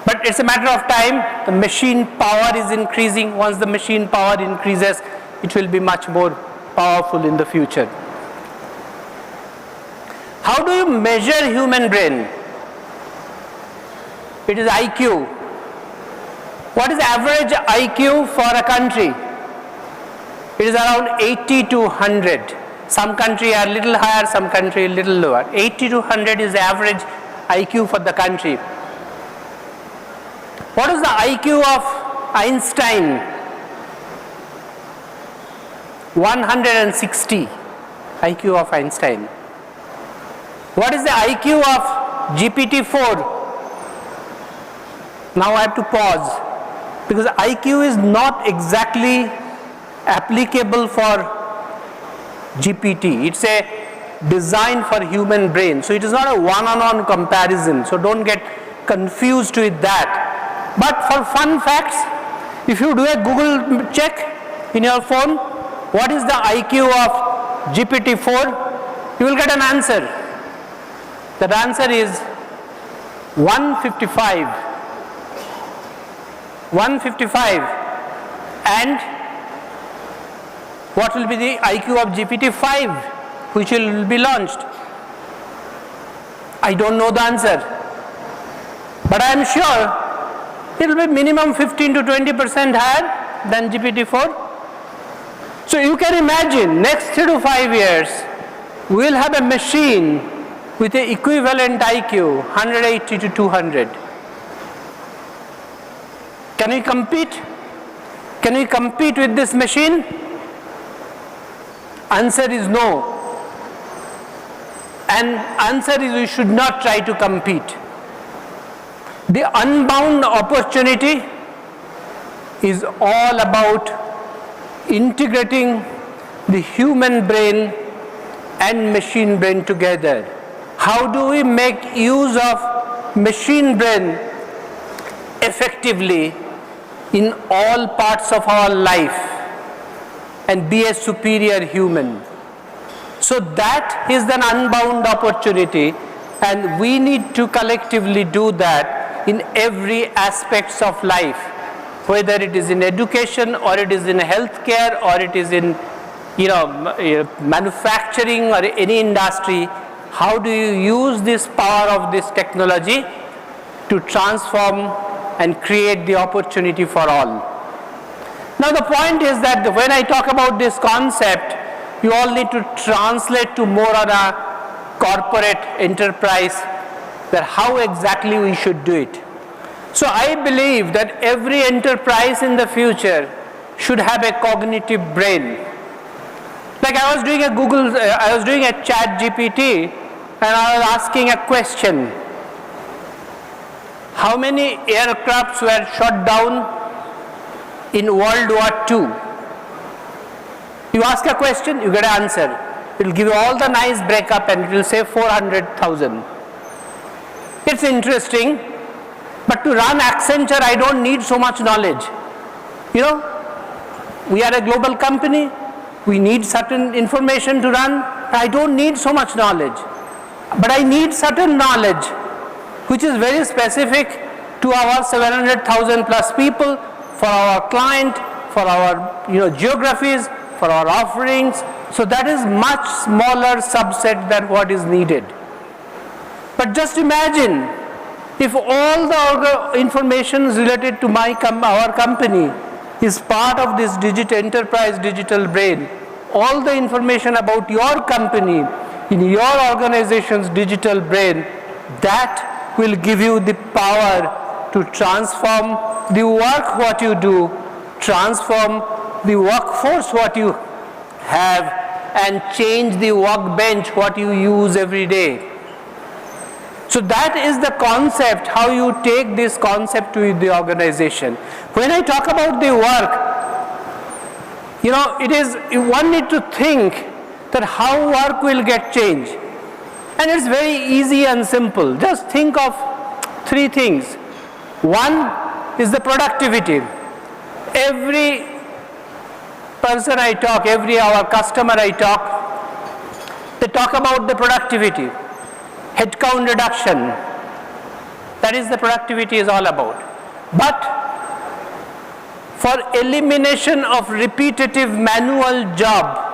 But it's a matter of time. The machine power is increasing. Once the machine power increases, it will be much more powerful in the future. How do you measure human brain? It is IQ. What is average IQ for a country? It is around 80 to 100. Some country are a little higher, some country a little lower. 80 to 100 is the average IQ for the country. What is the IQ of Einstein? 160 IQ of Einstein. What is the IQ of GPT-4? Now I have to pause, because IQ is not exactly applicable for GPT. It's a design for human brain. So it is not a one-on-one comparison. So don't get confused with that. But for fun facts, if you do a Google check in your phone, what is the IQ of GPT-4? You will get an answer. That answer is 155. 155. And what will be the IQ of GPT-5, which will be launched? I don't know the answer, but I am sure it will be minimum 15 to 20% higher than GPT-4. So you can imagine next 3 to 5 years, we will have a machine with an equivalent IQ 180 to 200. Can we compete? Can we compete with this machine? Answer is no. And answer is we should not try to compete. The unbound opportunity is all about integrating the human brain and machine brain together. How do we make use of machine brain effectively in all parts of our life and be a superior human? So that is an unbound opportunity, and we need to collectively do that in every aspects of life, whether it is in education or it is in healthcare or it is in manufacturing or any industry. How do you use this power of this technology to transform and create the opportunity for all? Now the point is that when I talk about this concept, you all need to translate to more on a corporate enterprise, that how exactly we should do it. So I believe that every enterprise in the future should have a cognitive brain. Like I was doing a chat GPT, and I was asking a question. How many aircrafts were shot down in World War II? You ask a question, you get an answer. It will give you all the nice breakup and it will say 400,000. It's interesting, but to run Accenture, I don't need so much knowledge. We are a global company. We need certain information to run. I don't need so much knowledge, but I need certain knowledge which is very specific to our 700,000 plus people, for our client, for our geographies, for our offerings. So that is much smaller subset than what is needed. But just imagine if all the information related to our company is part of this enterprise digital brain. All the information about your company in your organization's digital brain, that will give you the power to transform the work what you do, transform the workforce what you have, and change the workbench what you use every day. So that is the concept, how you take this concept to the organization. When I talk about the work, one need to think that how work will get changed. And it's very easy and simple. Just think of three things. One is the productivity. Every person I talk, every our customer I talk, they talk about the productivity, headcount reduction. That is the productivity is all about. But for elimination of repetitive manual job,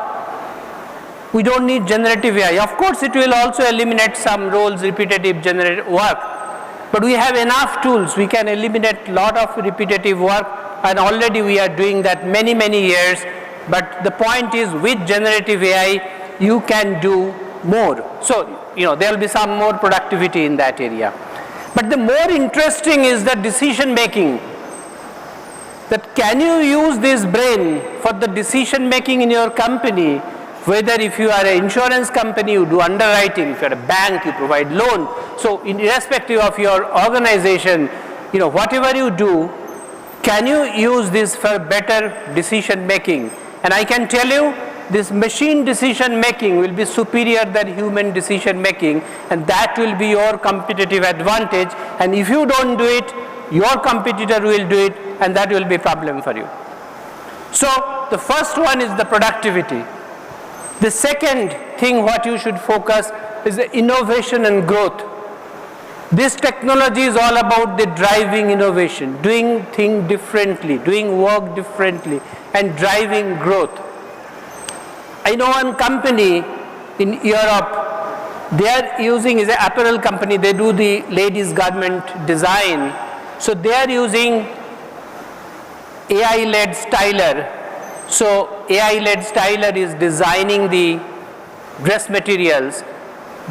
we don't need generative AI. Of course, it will also eliminate some roles, repetitive generative work. But we have enough tools. We can eliminate a lot of repetitive work, and already we are doing that many, many years. But the point is, with generative AI, you can do more. So, there will be some more productivity in that area. But the more interesting is the decision making. That can you use this brain for the decision making in your company? Whether if you are an insurance company, you do underwriting, if you are a bank, you provide loan. So irrespective of your organization, whatever you do, can you use this for better decision making? And I can tell you, this machine decision making will be superior than human decision making, and that will be your competitive advantage. And if you don't do it, your competitor will do it, and that will be a problem for you. So the first one is the productivity. The second thing what you should focus is the innovation and growth. This technology is all about the driving innovation, doing things differently, doing work differently, and driving growth. I know one company in Europe, they are using, is an apparel company, they do the ladies' garment design. So they are using AI-led styler. So AI-led styler is designing the dress materials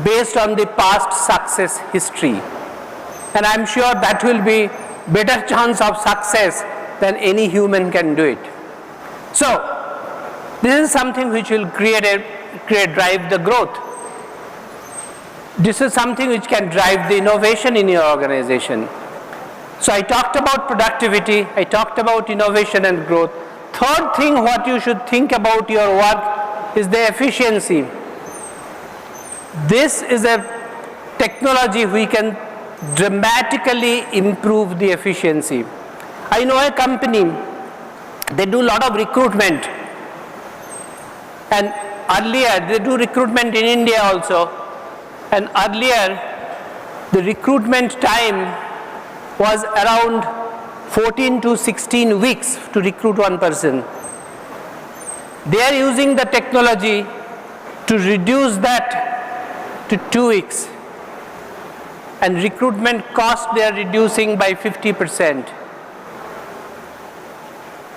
based on the past success history. And I'm sure that will be better chance of success than any human can do it. So this is something which will drive the growth. This is something which can drive the innovation in your organization. So I talked about productivity, I talked about innovation and growth. Third thing what you should think about your work is the efficiency. This is a technology we can dramatically improve the efficiency. I know a company, they do a lot of recruitment, and earlier they do recruitment in India also, and earlier the recruitment time was around 14 to 16 weeks to recruit one person. They are using the technology to reduce that to 2 weeks. And recruitment cost they are reducing by 50%.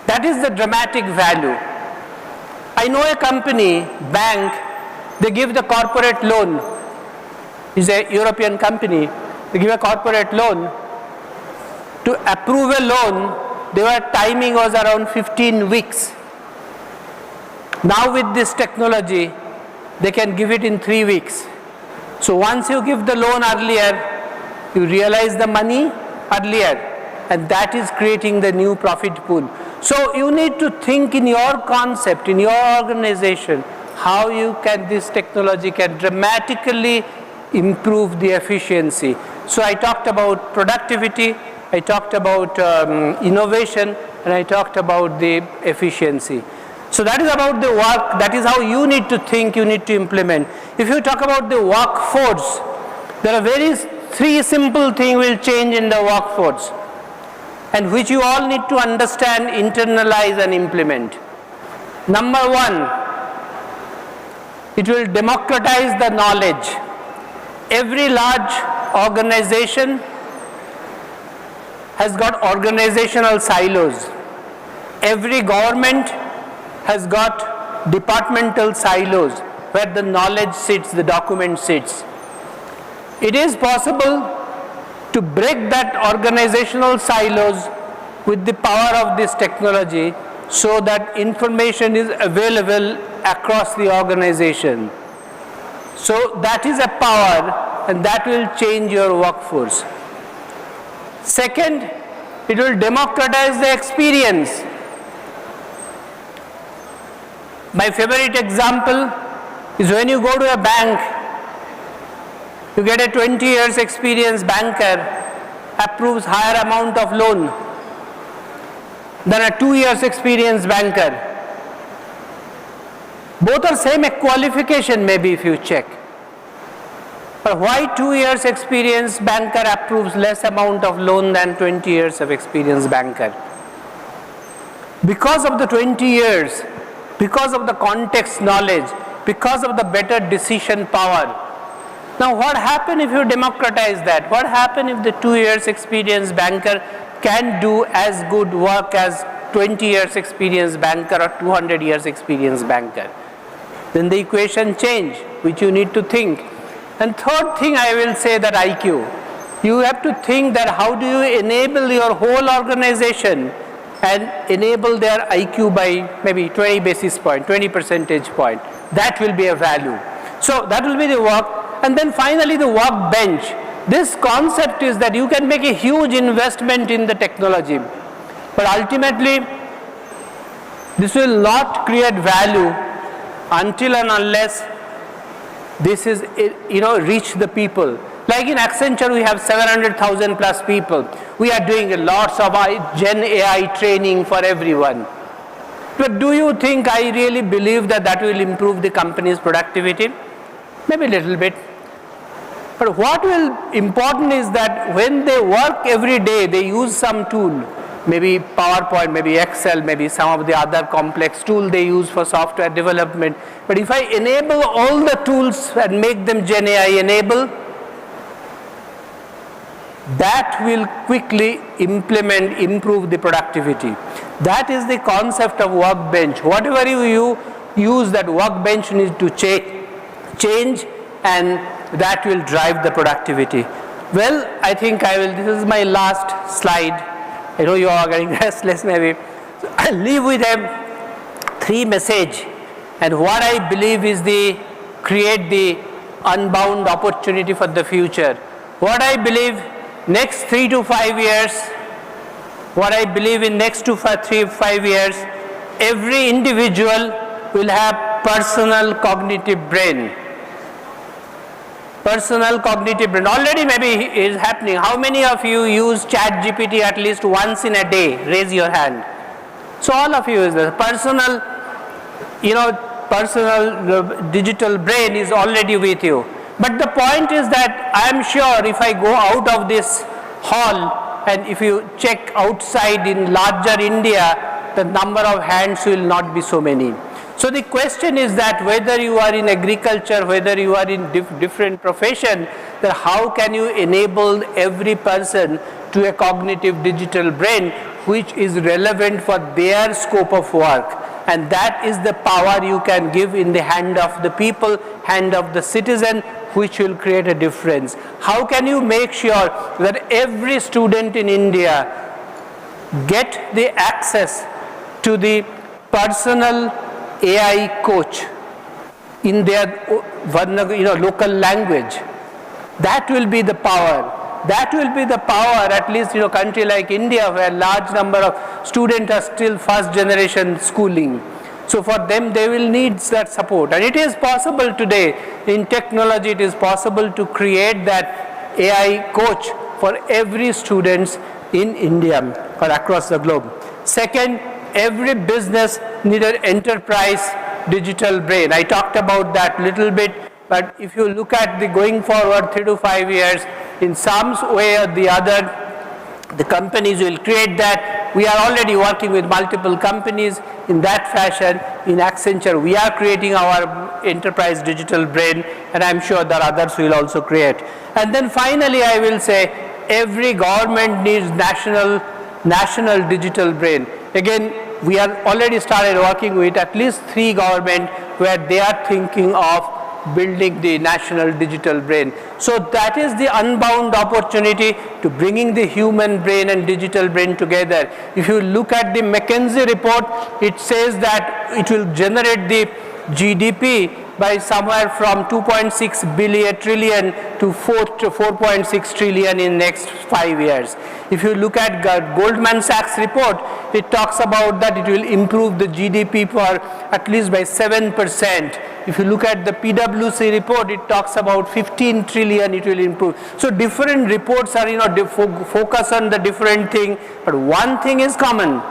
That is the dramatic value. I know a company, bank, they give the corporate loan. It's a European company. They give a corporate loan. To approve a loan, their timing was around 15 weeks. Now with this technology, they can give it in 3 weeks. So once you give the loan earlier, you realize the money earlier, and that is creating the new profit pool. So you need to think in your concept, in your organization, how this technology can dramatically improve the efficiency. So I talked about productivity, I talked about innovation, and I talked about the efficiency. So that is about the work, that is how you need to think, you need to implement. If you talk about the workforce, there are three simple things will change in the workforce, and which you all need to understand, internalize and implement. Number one, it will democratize the knowledge. Every large organization has got organizational silos. Every government has got departmental silos where the knowledge sits, the document sits. It is possible to break that organizational silos with the power of this technology so that information is available across the organization. So that is a power, and that will change your workforce. Second, it will democratize the experience. My favorite example, is when you go to a bank, you get a 20 years experienced banker approves higher amount of loan than a 2 years experienced banker. Both are same qualification maybe if you check. But why 2 years experienced banker approves less amount of loan than 20 years of experienced banker? Because of the 20 years, because of the context knowledge, because of the better decision power. Now what happens if you democratize that? What happens if the 2 years experienced banker can do as good work as 20 years experienced banker or 200 years experienced banker? Then the equation change, which you need to think. And third thing I will say that IQ. You have to think that how do you enable your whole organization and enable their IQ by maybe 20 basis point, 20 percentage point. That will be a value. So that will be the work. And then finally the workbench. This concept is that you can make a huge investment in the technology, but ultimately this will not create value until and unless this is, reach the people. Like in Accenture, we have 700,000 plus people. We are doing lots of Gen AI training for everyone. But do you think I really believe that that will improve the company's productivity? Maybe a little bit. But what will important is that when they work every day, they use some tool, maybe PowerPoint, maybe Excel, maybe some of the other complex tool they use for software development. But if I enable all the tools and make them Gen AI enable, that will quickly improve the productivity. That is the concept of workbench. Whatever you use, that workbench needs to change, and that will drive the productivity. Well, I think this is my last slide. I know you are getting restless maybe. So I'll leave with them 3 messages, and what I believe is create the unbound opportunity for the future. What I believe next 3 to 5 years, what I believe in next 3 to 5 years, every individual will have personal cognitive brain. Personal cognitive brain. Already maybe is happening. How many of you use ChatGPT at least once in a day? Raise your hand. So all of you is the personal digital brain is already with you. But the point is that I am sure if I go out of this hall and if you check outside in larger India, the number of hands will not be so many. So the question is that whether you are in agriculture, whether you are in different profession, that how can you enable every person to a cognitive digital brain which is relevant for their scope of work. And that is the power you can give in the hand of the people, hand of the citizen, which will create a difference. How can you make sure that every student in India get the access to the personal AI coach in their local language? That will be the power. That will be the power, at least in a country like India where large number of students are still first generation schooling. So for them, they will need that support. And it is possible today, in technology, it is possible to create that AI coach for every student in India or across the globe. Second, every business needs an enterprise digital brain. I talked about that little bit, but if you look at the going forward 3 to 5 years, in some way or the other, the companies will create that. We are already working with multiple companies in that fashion. In Accenture, we are creating our enterprise digital brain, and I'm sure that others will also create. And then finally, I will say, every government needs national digital brain. Again, we are already started working with at least 3 governments where they are thinking of building the national digital brain. So that is the unbound opportunity to bringing the human brain and digital brain together. If you look at the McKinsey report, it says that it will generate the GDP by somewhere from 2.6 trillion to 4.6 trillion in next 5 years. If you look at Goldman Sachs report, it talks about that it will improve the GDP for at least by 7%. If you look at the PwC report, it talks about 15 trillion it will improve. So different reports are, focus on the different thing, but one thing is common.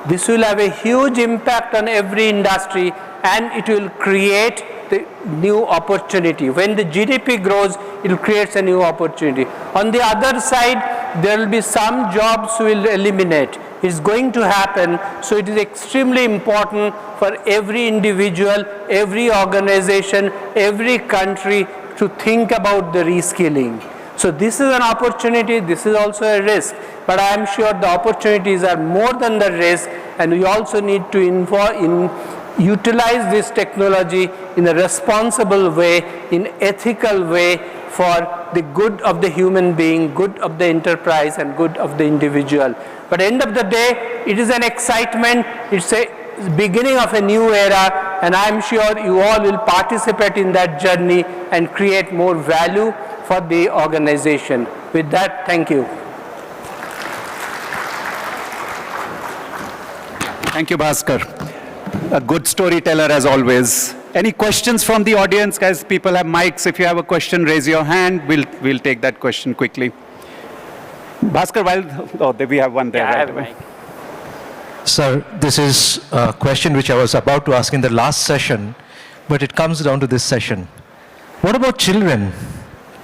This will have a huge impact on every industry, and it will create the new opportunity. When the GDP grows, it creates a new opportunity. On the other side, there will be some jobs will eliminate. It's going to happen, so it is extremely important for every individual, every organization, every country to think about the reskilling. So this is an opportunity, this is also a risk, but I am sure the opportunities are more than the risk, and we also need to utilize this technology in a responsible way, in ethical way, for the good of the human being, good of the enterprise, and good of the individual. But at the end of the day, it is an excitement, it's a beginning of a new era, and I am sure you all will participate in that journey and create more value for the organization. With that, thank you. Thank you, Bhaskar. A good storyteller as always. Any questions from the audience? Guys, people have mics. If you have a question, raise your hand. We'll take that question quickly. Bhaskar, we have one there. Yeah, right I have a mic. Sir, this is a question which I was about to ask in the last session, but it comes down to this session. What about children?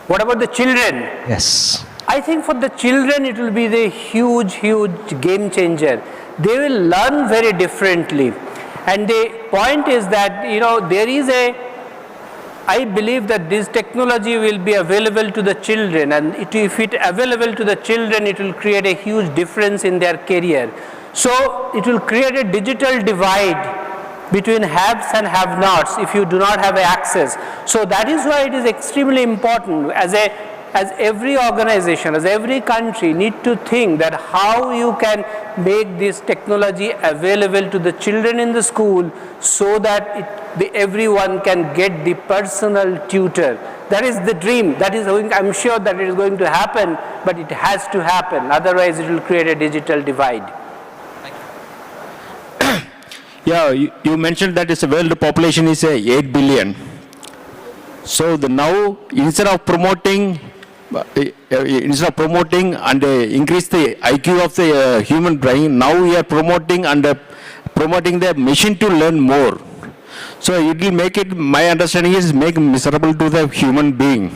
What about the children? Yes. I think for the children, it will be the huge game changer. They will learn very differently. And the point is that, there is I believe that this technology will be available to the children, and if it available to the children, it will create a huge difference in their career. So it will create a digital divide between haves and have-nots if you do not have access. So that is why it is extremely important as every organization, as every country need to think that how you can make this technology available to the children in the school so that everyone can get the personal tutor. That is the dream. That is, I'm sure that it is going to happen, but it has to happen. Otherwise, it will create a digital divide. Yeah, you mentioned that the world population is 8 billion. So now, instead of promoting and increase the IQ of the human brain, now we are promoting the machine to learn more. So it will make it, my understanding is, make miserable to the human being.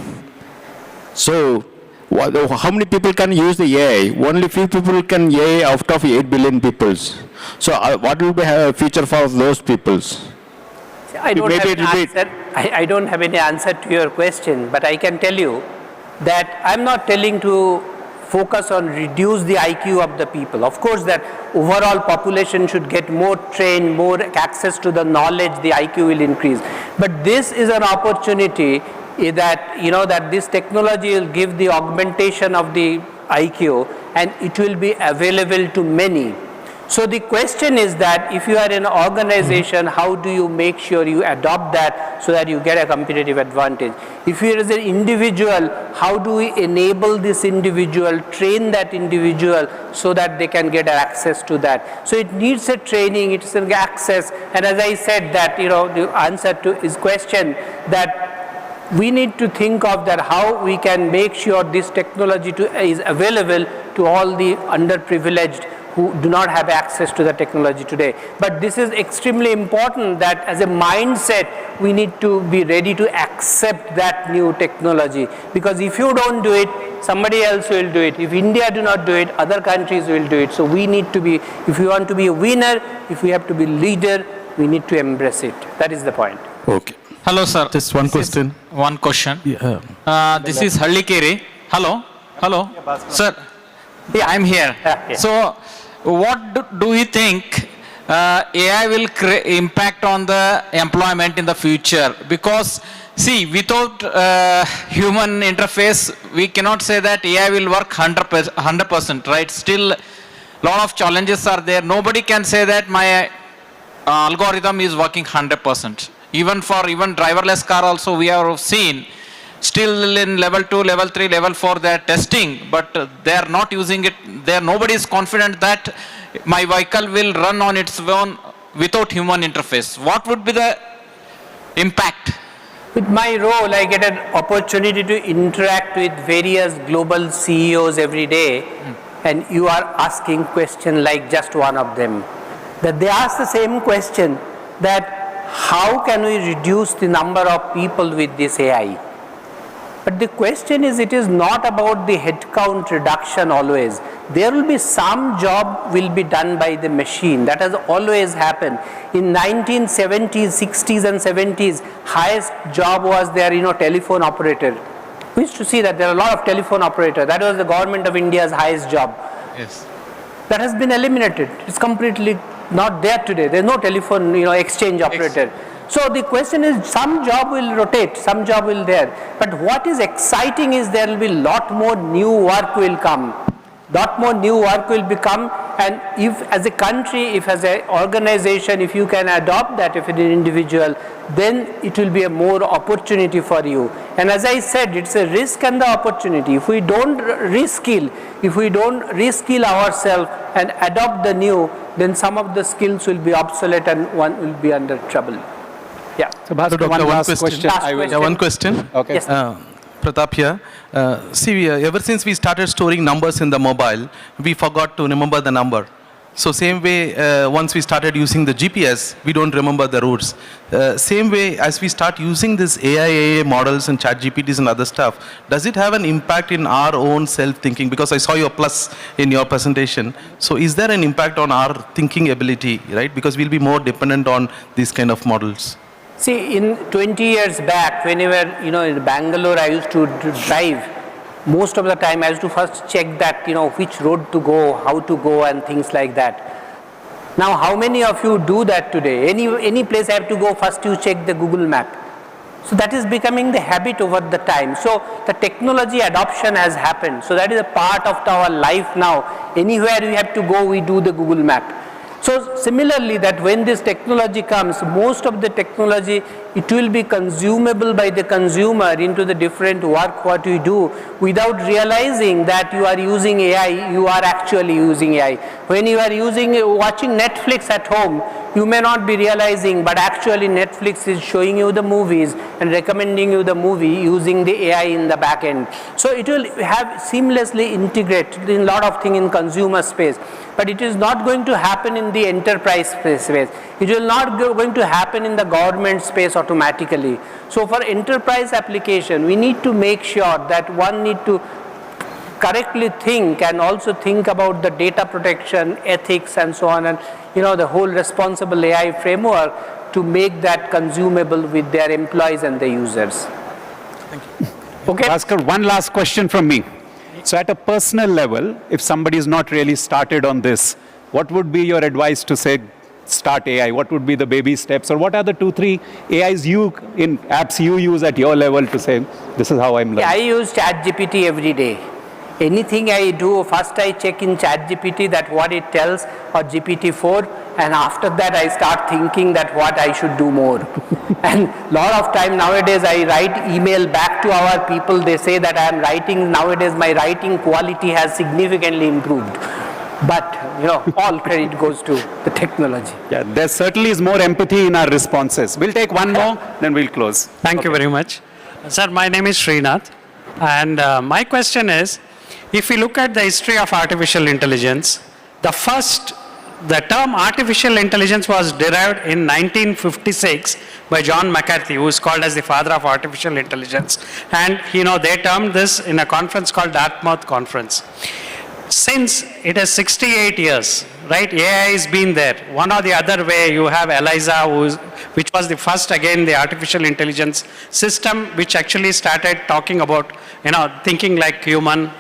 So how many people can use the AI? Only few people can AI out of 8 billion people. So what will be a future for those people? I don't have any answer to your question, but I can tell you that I'm not telling to focus on reduce the IQ of the people. Of course, that overall population should get more trained, more access to the knowledge, the IQ will increase. But this is an opportunity that, that this technology will give the augmentation of the IQ, and it will be available to many. So the question is that if you are in an organization, how do you make sure you adopt that so that you get a competitive advantage? If you are as an individual, how do we enable this individual, train that individual so that they can get access to that? So it needs a training, it's an access, and as I said that, the answer to his question, that we need to think of that how we can make sure this technology is available to all the underprivileged who do not have access to the technology today. But this is extremely important that as a mindset, we need to be ready to accept that new technology. Because if you don't do it, somebody else will do it. If India do not do it, other countries will do it. So we need to be, if we want to be a winner, if we have to be leader, we need to embrace it. That is the point. Okay. Hello, sir. Just one question. One question. Yeah. This is Hallikere. Hello. Sir. Yeah, I'm here. So, what do you think AI will impact on the employment in the future? Because, see, without human interface, we cannot say that AI will work 100%, right? Still, a lot of challenges are there. Nobody can say that my algorithm is working 100%. Even for driverless car also we have seen, still in level 2, level 3, level 4 they are testing, but they are not using it. Nobody is confident that my vehicle will run on its own without human interface. What would be the impact? With my role, I get an opportunity to interact with various global CEOs every day, and you are asking question like just one of them. That they ask the same question, that how can we reduce the number of people with this AI? But the question is, it is not about the headcount reduction always. There will be some job will be done by the machine. That has always happened. In 1970s, 60s and 70s, highest job was there, telephone operator. We used to see that there are a lot of telephone operators. That was the government of India's highest job. Yes. That has been eliminated. It's completely not there today. There's no telephone, exchange operator. So the question is, some job will rotate, some job will there. But what is exciting is there will be lot more new work will come. Lot more new work will become, and if as a country, if as an organization, if you can adopt that, if an individual, then it will be a more opportunity for you. And as I said, it's a risk and the opportunity. If we don't reskill, ourselves and adopt the new, then some of the skills will be obsolete and one will be under trouble. Yeah. So Bhaskar, one last question. One question. Okay. Yes. Pratap here. Ever since we started storing numbers in the mobile, we forgot to remember the number. So same way, once we started using the GPS, we don't remember the routes. Same way, as we start using this AI models and chat GPTs and other stuff, does it have an impact in our own self-thinking? Because I saw your plus in your presentation. So is there an impact on our thinking ability, right? Because we'll be more dependent on these kind of models. See, in 20 years back, whenever, in Bangalore, I used to drive, most of the time I used to first check that, which road to go, how to go and things like that. Now, how many of you do that today? Any place I have to go, first you check the Google map. So that is becoming the habit over the time. So the technology adoption has happened. So that is a part of our life now. Anywhere we have to go, we do the Google map. So similarly, that when this technology comes, most of the technology, it will be consumable by the consumer into the different work what you do without realizing that you are using AI, you are actually using AI. When you are watching Netflix at home, you may not be realizing, but actually Netflix is showing you the movies and recommending you the movie using the AI in the back end. So it will have seamlessly integrated in a lot of things in consumer space. But it is not going to happen in the enterprise space. It will not going to happen in the government space automatically. So for enterprise application, we need to make sure that one need to correctly think and also think about the data protection, ethics and so on, and the whole responsible AI framework to make that consumable with their employees and the users. Thank you. Okay. Bhaskar, one last question from me. So at a personal level, if somebody is not really started on this, what would be your advice to say, start AI? What would be the baby steps? Or what are the 2-3 AIs apps you use at your level to say, this is how I'm learning? Yeah, I use ChatGPT every day. Anything I do, first I check in ChatGPT that what it tells, or GPT-4, and after that I start thinking that what I should do more. And lot of time nowadays I write email back to our people, they say that I am writing, nowadays my writing quality has significantly improved. But, all credit goes to the technology. Yeah, there certainly is more empathy in our responses. We'll take one more, then we'll close. Thank you very much. Sir, my name is Srinath, and my question is, if we look at the history of artificial intelligence, the term artificial intelligence was derived in 1956 by John McCarthy, who is called as the father of artificial intelligence. And, they termed this in a conference called Dartmouth Conference. Since it is 68 years, right, AI has been there. One or the other way, you have ELIZA, which was the first, again, the artificial intelligence system, which actually started talking about, thinking like human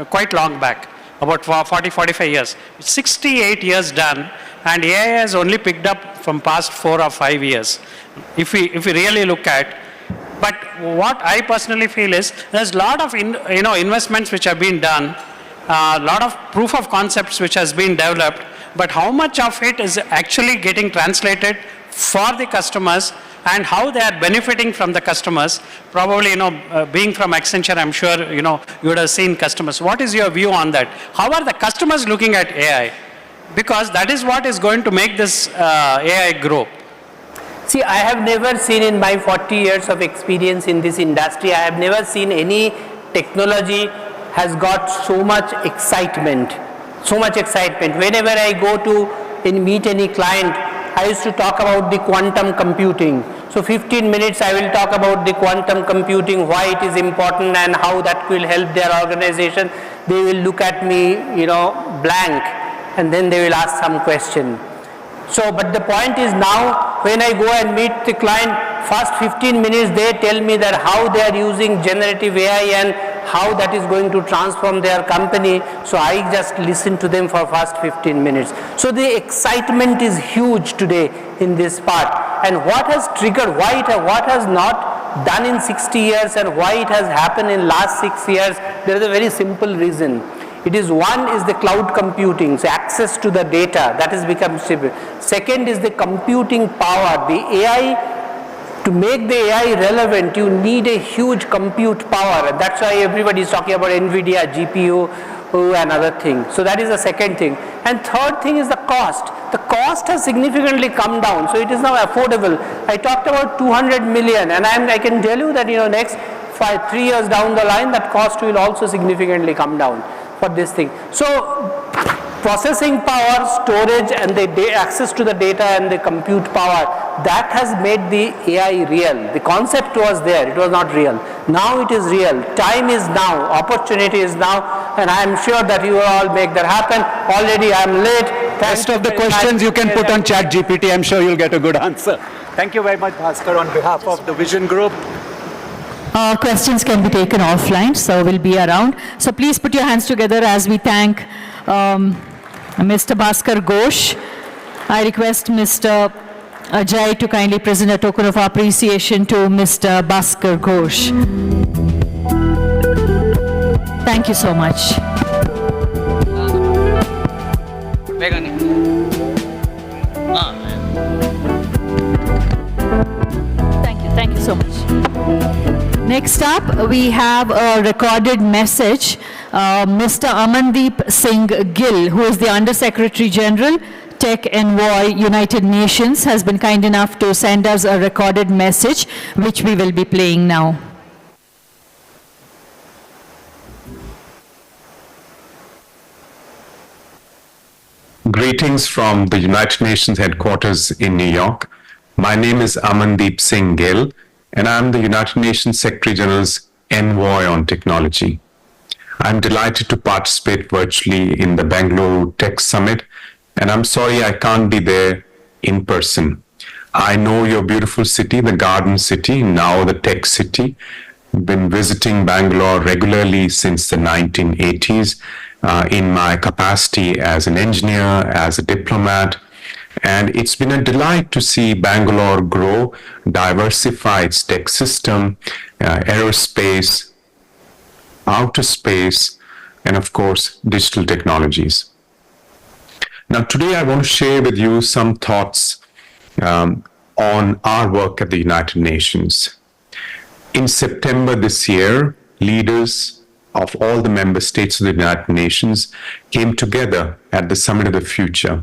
quite long back, about 40, 45 years. 68 years done, and AI has only picked up from past 4 or 5 years. If we really look at, but what I personally feel is, there's a lot of, investments which have been done, a lot of proof of concepts which has been developed, but how much of it is actually getting translated for the customers, and how they are benefiting from the customers. Probably, being from Accenture, I'm sure, you would have seen customers. What is your view on that? How are the customers looking at AI? Because that is what is going to make this AI grow. See, I have never seen in my 40 years of experience in this industry, I have never seen any technology has got so much excitement. So much excitement. Whenever I go to meet any client, I used to talk about the quantum computing. So 15 minutes I will talk about the quantum computing, why it is important and how that will help their organization. They will look at me, blank, and then they will ask some question. So, but the point is now, when I go and meet the client, first 15 minutes they tell me that how they are using generative AI and how that is going to transform their company. So I just listen to them for first 15 minutes. So the excitement is huge today in this part. And what has triggered, what has not done in 60 years and why it has happened in last 6 years, there is a very simple reason. It is one is the cloud computing, so access to the data, that has become simple. Second is the computing power. The AI, to make the AI relevant, you need a huge compute power. And that's why everybody is talking about NVIDIA, GPU, and other things. So that is the second thing. And third thing is the cost. The cost has significantly come down, so it is now affordable. I talked about 200 million, and I can tell you that next 3 years down the line, that cost will also significantly come down for this thing. So processing power, storage, and the access to the data and the compute power, that has made the AI real. The concept was there, it was not real. Now it is real. Time is now, opportunity is now, and I am sure that you will all make that happen. Already I am late. Rest of the questions you can put on ChatGPT. I'm sure you'll get a good answer. Thank you very much, Bhaskar, on behalf of the Vision Group. Questions can be taken offline, so we'll be around. So please put your hands together as we thank Mr. Bhaskar Ghosh. I request Mr. Ajay to kindly present a token of appreciation to Mr. Bhaskar Ghosh. Thank you so much. Thank you so much. Next up, we have a recorded message. Mr. Amandeep Singh Gill, who is the Under Secretary General, Tech Envoy, United Nations, has been kind enough to send us a recorded message, which we will be playing now. Greetings from the United Nations headquarters in New York. My name is Amandeep Singh Gill, and I'm the United Nations Secretary General's Envoy on Technology. I'm delighted to participate virtually in the Bengaluru Tech Summit, and I'm sorry I can't be there in person. I know your beautiful city, the Garden City, now the Tech City. I've been visiting Bangalore regularly since the 1980s in my capacity as an engineer, as a diplomat, and it's been a delight to see Bangalore grow, diversify its tech system, aerospace, outer space, and of course, digital technologies. Now, today I want to share with you some thoughts on our work at the United Nations. In September this year, leaders of all the member states of the United Nations came together at the Summit of the Future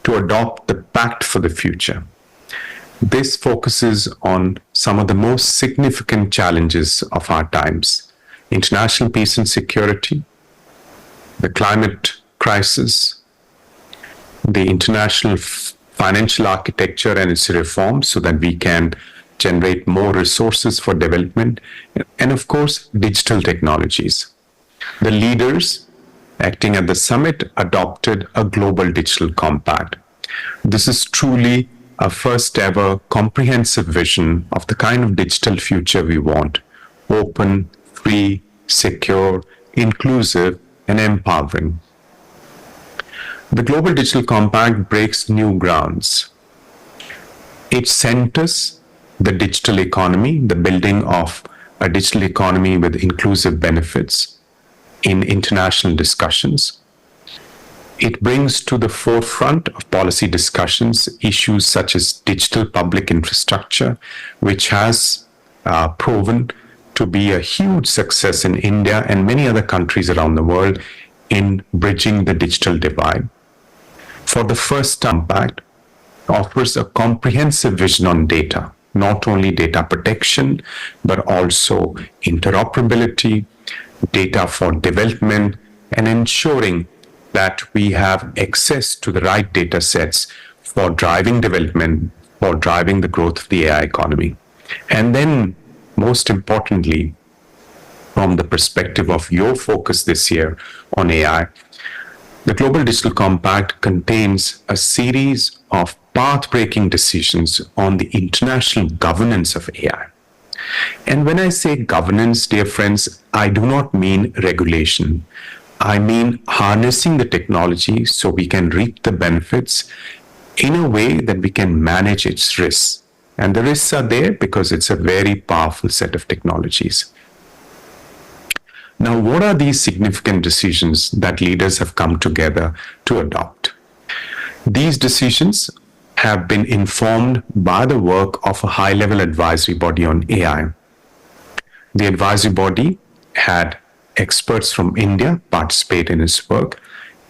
to adopt the Pact for the Future. This focuses on some of the most significant challenges of our times: international peace and security, the climate crisis, the international financial architecture and its reform so that we can generate more resources for development, and of course, digital technologies. The leaders acting at the summit adopted a global digital compact. This is truly a first ever comprehensive vision of the kind of digital future we want: open, free, secure, inclusive, and empowering. The Global Digital Compact breaks new grounds. It centers the digital economy, the building of a digital economy with inclusive benefits in international discussions. It brings to the forefront of policy discussions issues such as digital public infrastructure, which has proven to be a huge success in India and many other countries around the world in bridging the digital divide. For the first time, Compact offers a comprehensive vision on data, not only data protection, but also interoperability, data for development, and ensuring that we have access to the right data sets for driving development, for driving the growth of the AI economy. And then, most importantly, from the perspective of your focus this year on AI, the Global Digital Compact contains a series of path-breaking decisions on the international governance of AI. And when I say governance, dear friends, I do not mean regulation. I mean harnessing the technology so we can reap the benefits in a way that we can manage its risks. And the risks are there because it's a very powerful set of technologies. Now, what are these significant decisions that leaders have come together to adopt? These decisions have been informed by the work of a high-level advisory body on AI. The advisory body had experts from India participate in its work,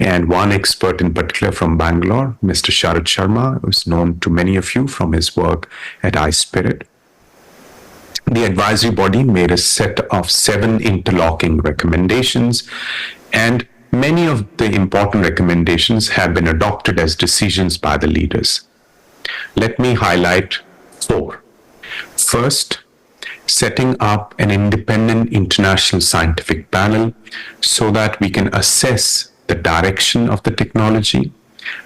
and one expert in particular from Bangalore, Mr. Sharad Sharma, who is known to many of you from his work at iSpirit. The advisory body made a set of 7 interlocking recommendations, and many of the important recommendations have been adopted as decisions by the leaders. Let me highlight 4. First, setting up an independent international scientific panel so that we can assess the direction of the technology,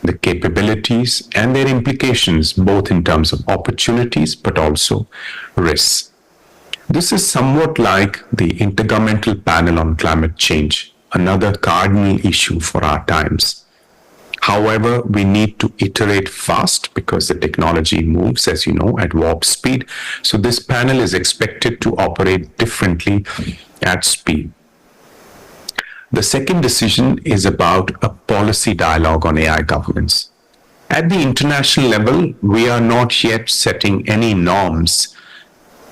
the capabilities, and their implications, both in terms of opportunities but also risks. This is somewhat like the Intergovernmental Panel on Climate Change, another cardinal issue for our times. However, we need to iterate fast because the technology moves, as you know, at warp speed. So this panel is expected to operate differently at speed. The second decision is about a policy dialogue on AI governance. At the international level, we are not yet setting any norms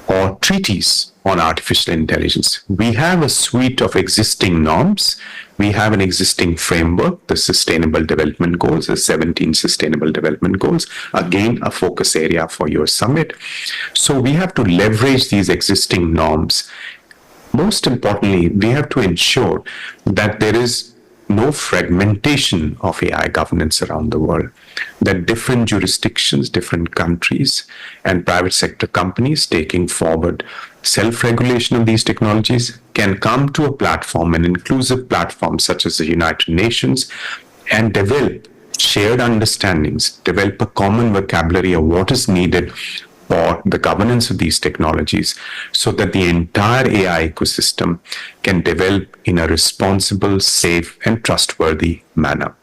or treaties on artificial intelligence. We have a suite of existing norms. We have an existing framework, the Sustainable Development Goals, the 17 Sustainable Development Goals, again, a focus area for your summit. So we have to leverage these existing norms. Most importantly, we have to ensure that there is no fragmentation of AI governance around the world, that different jurisdictions, different countries, and private sector companies taking forward self-regulation of these technologies can come to a platform, an inclusive platform such as the United Nations, and develop shared understandings, develop a common vocabulary of what is needed for the governance of these technologies so that the entire AI ecosystem can develop in a responsible, safe, and trustworthy manner.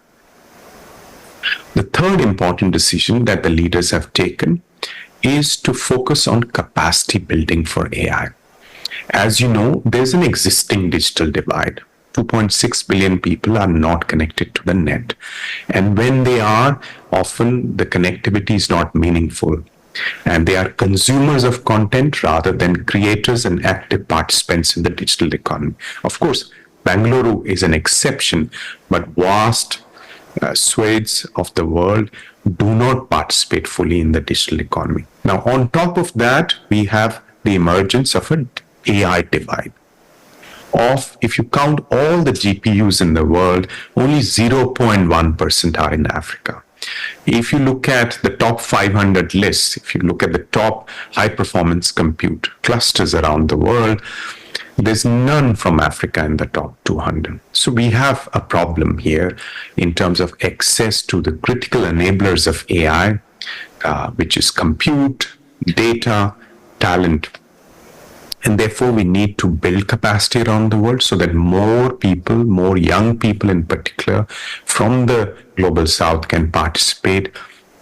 The third important decision that the leaders have taken is to focus on capacity building for AI. As you know, there's an existing digital divide. 2.6 billion people are not connected to the net. And when they are, often the connectivity is not meaningful. And they are consumers of content rather than creators and active participants in the digital economy. Of course, Bengaluru is an exception, but vast swathes of the world do not participate fully in the digital economy. Now, on top of that, we have the emergence of an AI divide. If you count all the GPUs in the world, only 0.1% are in Africa. If you look at the top 500 lists, if you look at the top high-performance compute clusters around the world, there's none from Africa in the top 200. So we have a problem here in terms of access to the critical enablers of AI, which is compute, data, talent. And therefore, we need to build capacity around the world so that more people, more young people in particular, from the Global South can participate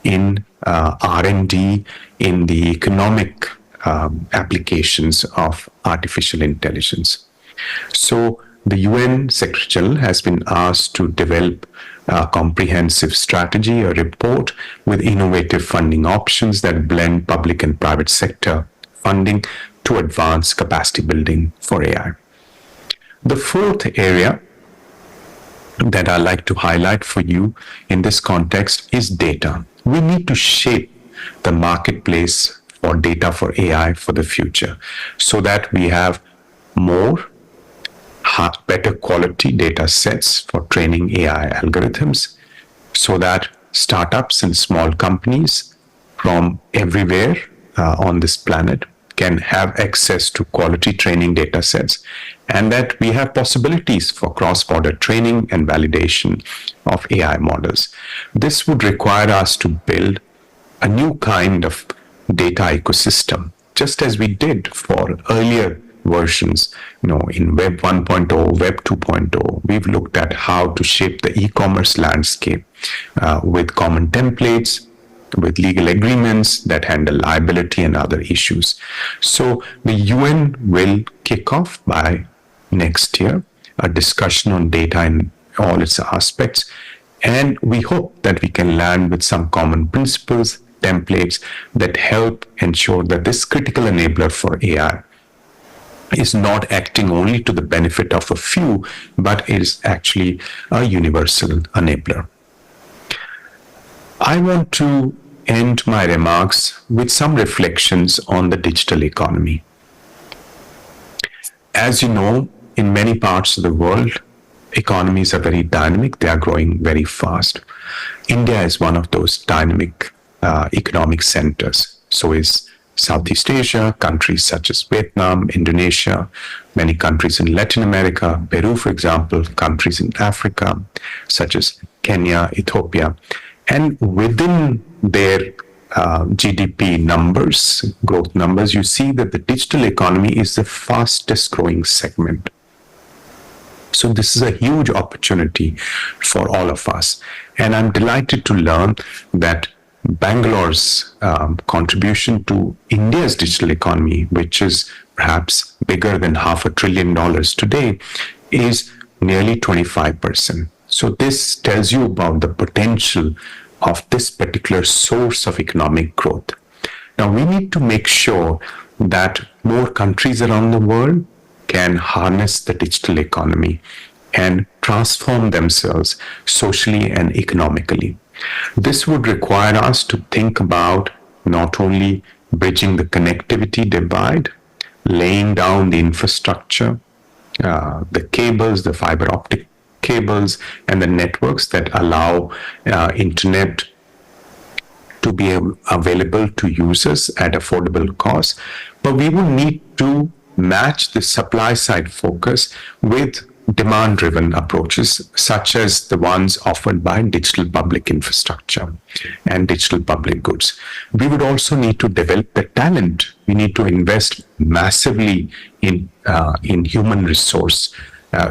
in R&D, in the economic applications of artificial intelligence. So the UN Secretary General has been asked to develop a comprehensive strategy, a report with innovative funding options that blend public and private sector funding to advance capacity building for AI. The fourth area that I'd like to highlight for you in this context is data. We need to shape the marketplace for data for AI for the future so that we have more better quality data sets for training AI algorithms, so that startups and small companies from everywhere on this planet can have access to quality training data sets, and that we have possibilities for cross-border training and validation of AI models. This would require us to build a new kind of data ecosystem, just as we did for earlier versions, in Web 1.0, Web 2.0. We've looked at how to shape the e-commerce landscape with common templates, with legal agreements that handle liability and other issues. So the UN will kick off by next year a discussion on data in all its aspects, and we hope that we can land with some common principles, templates that help ensure that this critical enabler for AI is not acting only to the benefit of a few, but is actually a universal enabler. I want to end my remarks with some reflections on the digital economy. As you know, in many parts of the world, economies are very dynamic. They are growing very fast. India is one of those dynamic economic centers. So is Southeast Asia, countries such as Vietnam, Indonesia, many countries in Latin America, Peru, for example, countries in Africa, such as Kenya, Ethiopia. And within their GDP numbers, growth numbers, you see that the digital economy is the fastest growing segment. So this is a huge opportunity for all of us. And I'm delighted to learn that Bangalore's contribution to India's digital economy, which is perhaps bigger than $500 billion today, is nearly 25%. So this tells you about the potential of this particular source of economic growth. Now we need to make sure that more countries around the world can harness the digital economy and transform themselves socially and economically. This would require us to think about not only bridging the connectivity divide, laying down the infrastructure, the cables, the fiber optic cables, and the networks that allow internet to be available to users at affordable costs, but we will need to match the supply side focus with demand-driven approaches, such as the ones offered by digital public infrastructure and digital public goods. We would also need to develop the talent. We need to invest massively in human resource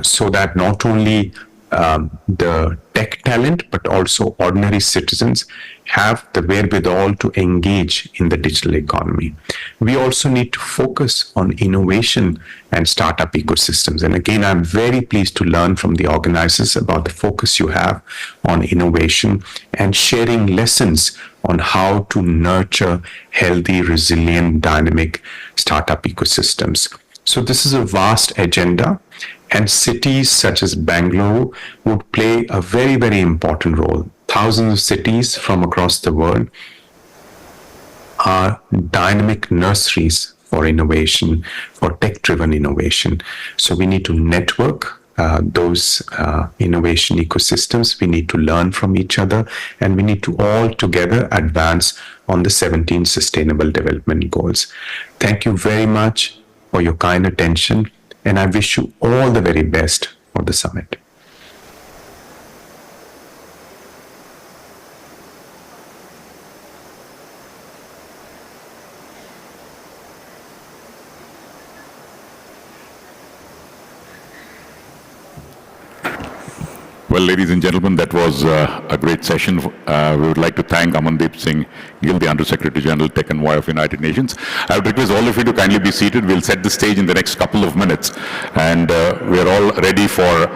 so that not only the tech talent, but also ordinary citizens have the wherewithal to engage in the digital economy. We also need to focus on innovation and startup ecosystems. And again, I'm very pleased to learn from the organizers about the focus you have on innovation and sharing lessons on how to nurture healthy, resilient, dynamic startup ecosystems. So this is a vast agenda, and cities such as Bengaluru would play a very, very important role. Thousands of cities from across the world are dynamic nurseries for innovation, for tech-driven innovation. So we need to network those innovation ecosystems. We need to learn from each other, and we need to all together advance on the 17 Sustainable Development Goals. Thank you very much for your kind attention, and I wish you all the very best for the summit. Well, ladies and gentlemen, that was a great session. We would like to thank Amandeep Singh Gill, the Under-Secretary General, Tech and AI of United Nations. I would request all of you to kindly be seated. We'll set the stage in the next couple of minutes. And we are all ready for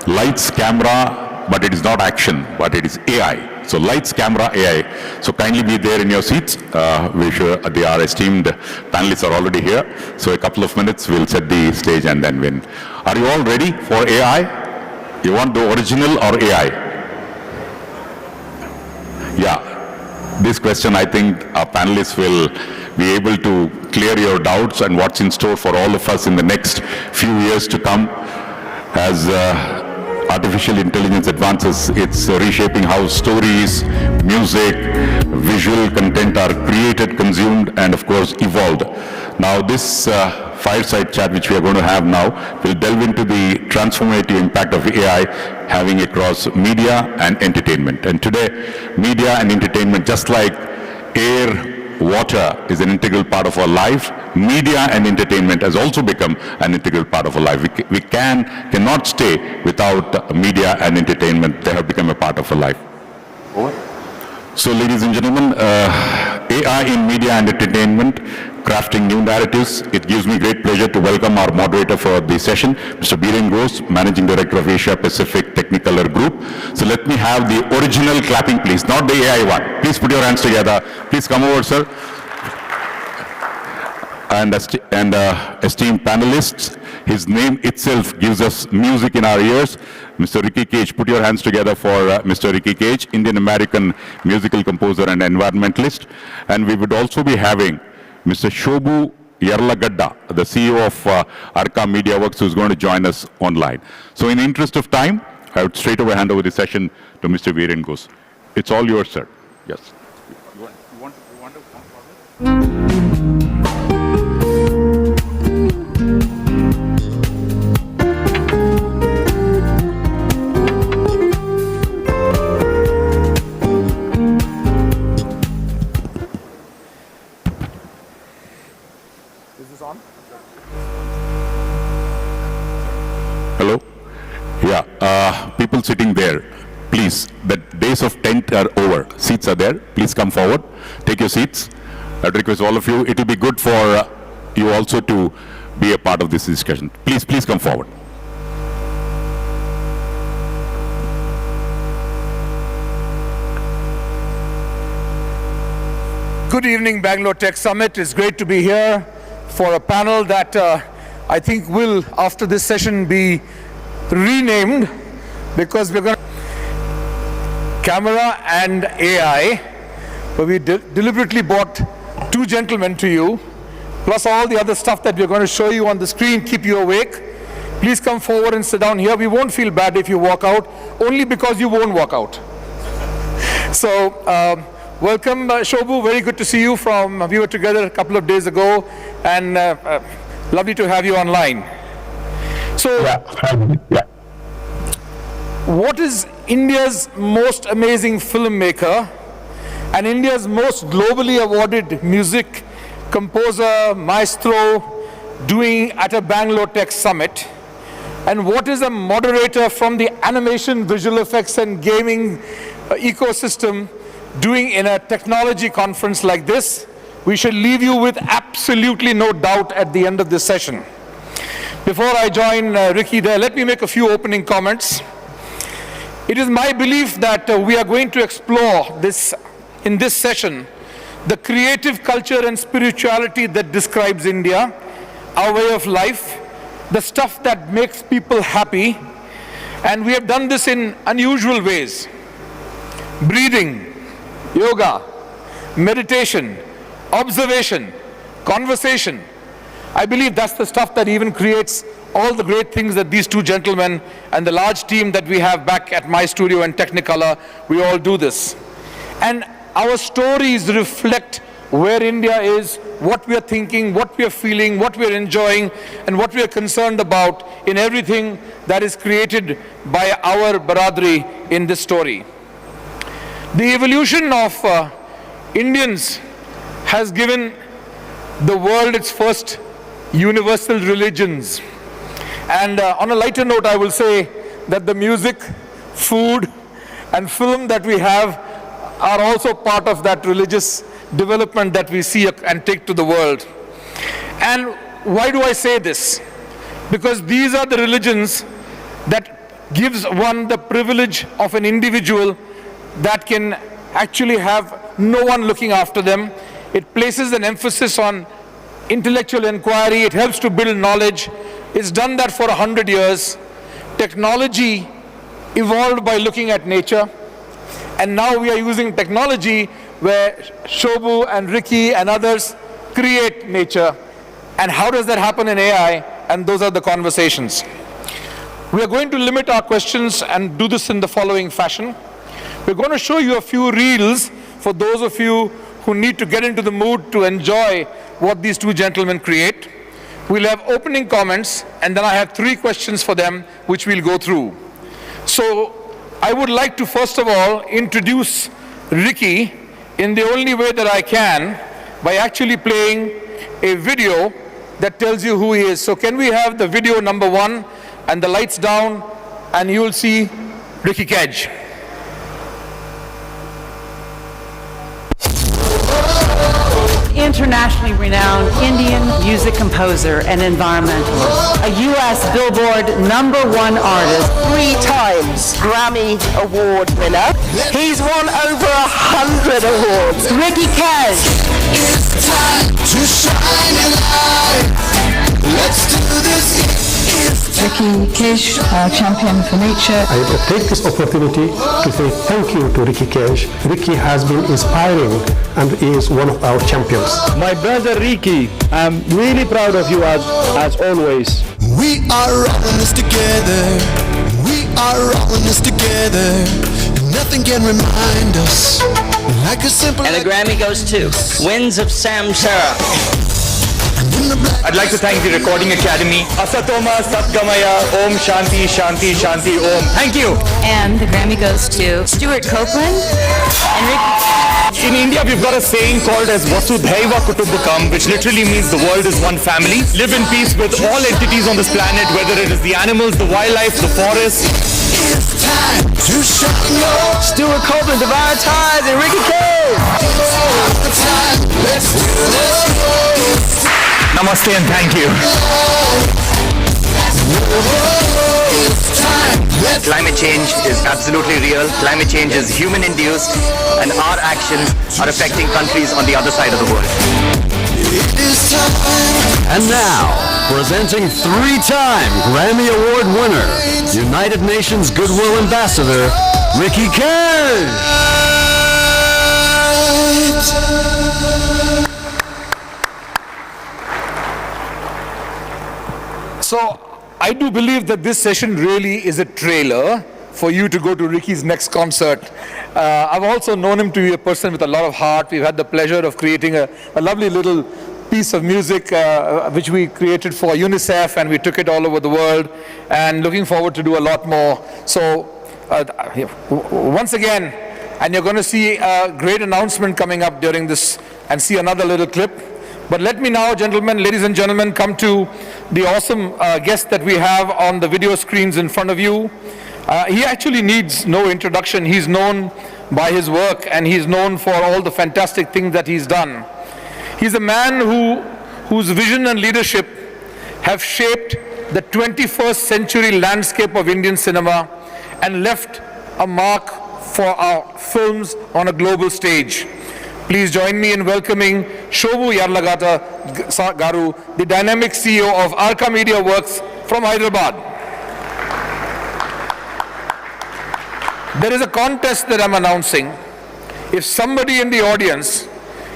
lights, camera, but it is not action, but it is AI. So lights, camera, AI. So kindly be there in your seats. We're sure our esteemed panelists are already here. So a couple of minutes, we'll set the stage and then win. Are you all ready for AI? You want the original or AI? Yeah. This question, I think our panelists will be able to clear your doubts and what's in store for all of us in the next few years to come as artificial intelligence advances. It's reshaping how stories, music, visual content are created, consumed, and of course evolved. Now this fireside chat which we are going to have now will delve into the transformative impact of AI having across media and entertainment. And today, media and entertainment, just like air, water is an integral part of our life, media and entertainment has also become an integral part of our life. We cannot stay without media and entertainment. They have become a part of our life. So ladies and gentlemen, AI in media and entertainment, crafting new narratives. It gives me great pleasure to welcome our moderator for the session, Mr. Biren Ghosh, Managing Director of Asia Pacific Technicolor Group. So let me have the original clapping, please, not the AI one. Please put your hands together. Please come over, sir. And esteemed panelists, his name itself gives us music in our ears. Mr. Ricky Cage, put your hands together for Mr. Ricky Cage, Indian-American musical composer and environmentalist. And we would also be having Mr. Shobu Yarlagadda, the CEO of Arca Media Works, who is going to join us online. So in the interest of time, I would straight away hand over the session to Mr. Biren Ghosh. It's all yours, sir. Yes. You want to come forward? Hello? Yeah, people sitting there, please, the days of tent are over. Seats are there. Please come forward. Take your seats. I'd request all of you. It will be good for you also to be a part of this discussion. Please come forward. Good evening, Bengaluru Tech Summit. It's great to be here for a panel that I think will, after this session, be renamed because we're going to camera and AI, but we deliberately brought two gentlemen to you, plus all the other stuff that we're going to show you on the screen, keep you awake. Please come forward and sit down here. We won't feel bad if you walk out, only because you won't walk out. So, welcome, Shobu. Very good to see you. We were together a couple of days ago, and lovely to have you online. So, what is India's most amazing filmmaker and India's most globally awarded music composer, maestro, doing at a Bengaluru Tech Summit? And what is a moderator from the animation, visual effects, and gaming ecosystem doing in a technology conference like this? We should leave you with absolutely no doubt at the end of this session. Before I join Ricky there, let me make a few opening comments. It is my belief that we are going to explore this in this session, the creative culture and spirituality that describes India, our way of life, the stuff that makes people happy, and we have done this in unusual ways. Breathing, yoga, meditation, observation, conversation. I believe that's the stuff that even creates all the great things that these two gentlemen and the large team that we have back at my studio and Technicolor, we all do this. And our stories reflect where India is, what we are thinking, what we are feeling, what we are enjoying, and what we are concerned about in everything that is created by our Baradri in this story. The evolution of Indians has given the world its first universal religions. And on a lighter note, I will say that the music, food, and film that we have are also part of that religious development that we see and take to the world. And why do I say this? Because these are the religions that gives one the privilege of an individual that can actually have no one looking after them. It places an emphasis on intellectual inquiry. It helps to build knowledge. It's done that for 100 years. Technology evolved by looking at nature. And now we are using technology where Shobhu and Ricky and others create nature. And how does that happen in AI? And those are the conversations. We are going to limit our questions and do this in the following fashion. We're going to show you a few reels for those of you who need to get into the mood to enjoy what these two gentlemen create. We'll have opening comments, and then I have 3 questions for them, which we'll go through. So I would like to first of all introduce Ricky in the only way that I can, by actually playing a video that tells you who he is. So can we have the video number 1 and the lights down, and you will see Ricky Kaj. Internationally renowned Indian music composer and environmentalist, a U.S. Billboard #1 artist, 3 times Grammy Award winner. He's won over 100 awards. Ricky Kaj. It's time to shine a light. Let's do this. Ricky Kaj, champion for nature. I take this opportunity to say thank you to Ricky Kaj. Ricky has been inspiring and is one of our champions. My brother Ricky, I'm really proud of you as always. We are all in this together. We are all in this together. Nothing can remind us like a simple. And the Grammy goes to Winds of Samsara. I'd like to thank the Recording Academy. Asatoma Satgamaya Om Shanti Shanti Shanti Om. Thank you. And the Grammy goes to Stuart Copeland and Rick. In India, we've got a saying called as Vasudhaiva Kutumbakam, which literally means the world is one family. Live in peace with all entities on this planet, whether it is the animals, the wildlife, the forest. It's time to shine your Stuart Copeland, Divine Ties, and Ricky Kaj. Let's do this. Namaste and thank you. Climate change is absolutely real. Climate change is human-induced, and our actions are affecting countries on the other side of the world. And now, presenting 3-time Grammy Award winner, United Nations Goodwill Ambassador, Ricky Kaj. So I do believe that this session really is a trailer for you to go to Ricky's next concert. I've also known him to be a person with a lot of heart. We've had the pleasure of creating a lovely little piece of music which we created for UNICEF, and we took it all over the world, and looking forward to do a lot more. So once again, and you're going to see a great announcement coming up during this and see another little clip. But let me now, ladies and gentlemen, come to the awesome guest that we have on the video screens in front of you. He actually needs no introduction. He's known by his work, and he's known for all the fantastic things that he's done. He's a man whose vision and leadership have shaped the 21st century landscape of Indian cinema and left a mark for our films on a global stage. Please join me in welcoming Shobhu Yarlagata Garu, the dynamic CEO of Arca Media Works from Hyderabad. There is a contest that I'm announcing. If somebody in the audience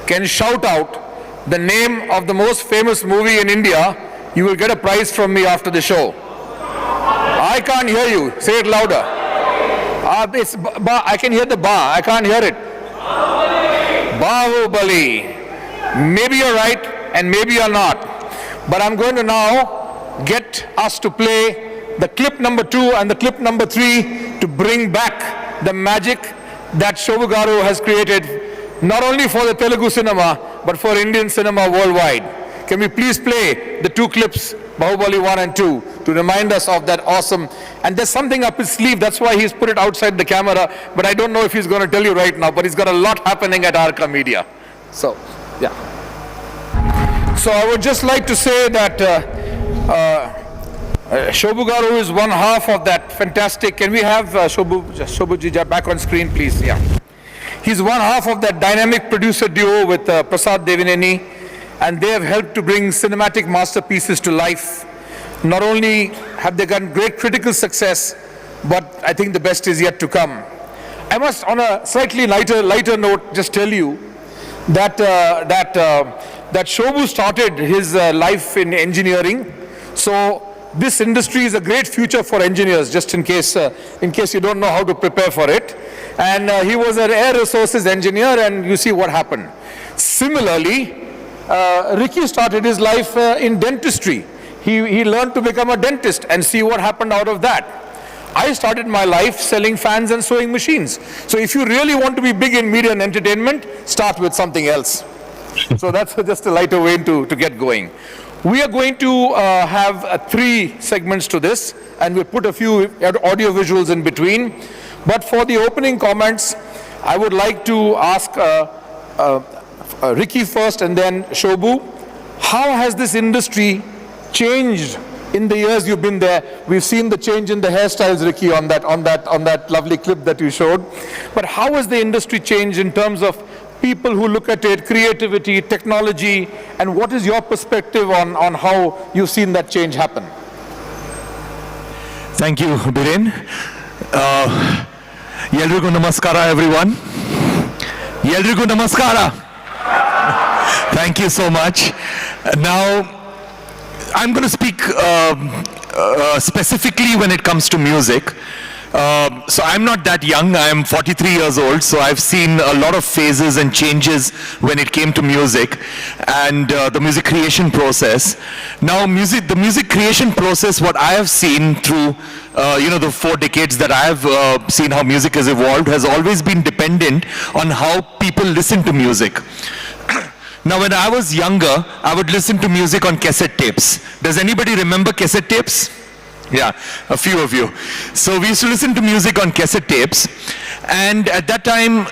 can shout out the name of the most famous movie in India, you will get a prize from me after the show. I can't hear you. Say it louder. I can hear the ba. I can't hear it. Bahubali. Maybe you're right and maybe you're not. But I'm going to now get us to play the clip number 2 and the clip number 3 to bring back the magic that Shobhu Garu has created, not only for the Telugu cinema, but for Indian cinema worldwide. Can we please play the 2 clips, Bahubali 1 and 2? to remind us of that awesome, and there's something up his sleeve, that's why he's put it outside the camera, but I don't know if he's going to tell you right now, but he's got a lot happening at Arca Media. So, yeah. So I would just like to say that Shobhu Garu is one half of that fantastic, can we have Shobhuji back on screen please? Yeah. He's one half of that dynamic producer duo with Prasad Devineni, and they have helped to bring cinematic masterpieces to life. Not only have they gotten great critical success, but I think the best is yet to come. I must, on a slightly lighter note, just tell you that that Shobhu started his life in engineering. So this industry is a great future for engineers, just in case you don't know how to prepare for it. And he was an air resources engineer, and you see what happened. Similarly, Ricky started his life in dentistry. He learned to become a dentist, and see what happened out of that. I started my life selling fans and sewing machines. So if you really want to be big in media and entertainment, start with something else. So that's just a lighter way to get going. We are going to have 3 segments to this, and we'll put a few audio visuals in between. But for the opening comments, I would like to ask Ricky first and then Shobhu. How has this industry changed in the years you've been there? We've seen the change in the hairstyles, Ricky, on that lovely clip that you showed. But how has the industry changed in terms of people who look at it, creativity, technology, and what is your perspective on how you've seen that change happen? Thank you, Biren. Yeldrigu namaskara, everyone. Yeldrigu namaskara. Thank you so much. Now, I'm going to speak specifically when it comes to music. So I'm not that young, I am 43 years old, so I've seen a lot of phases and changes when it came to music and the music creation process. Now the music creation process, what I have seen through the 4 decades that I have seen how music has evolved, has always been dependent on how people listen to music. Now when I was younger, I would listen to music on cassette tapes. Does anybody remember cassette tapes? Yeah, a few of you. So we used to listen to music on cassette tapes, and at that time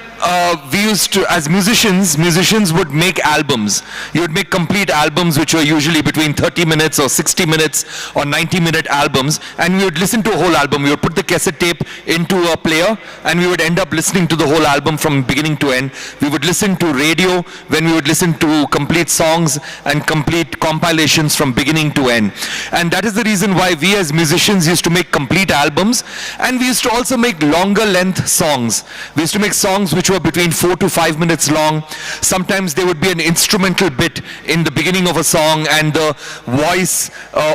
we used to, as musicians would make albums. You would make complete albums which were usually between 30 minutes or 60 minutes or 90-minute albums, and we would listen to a whole album. We would put the cassette tape into a player, and we would end up listening to the whole album from beginning to end. We would listen to radio when we would listen to complete songs and complete compilations from beginning to end. And that is the reason why we as musicians used to make complete albums, and we used to also make longer length songs. We used to make songs which were between 4 to 5 minutes long. Sometimes there would be an instrumental bit in the beginning of a song, and the voice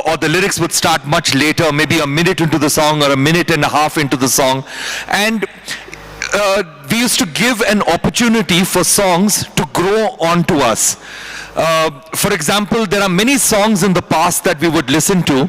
or the lyrics would start much later, maybe a minute into the song or a minute and a half into the song. And we used to give an opportunity for songs to grow onto us. For example, there are many songs in the past that we would listen to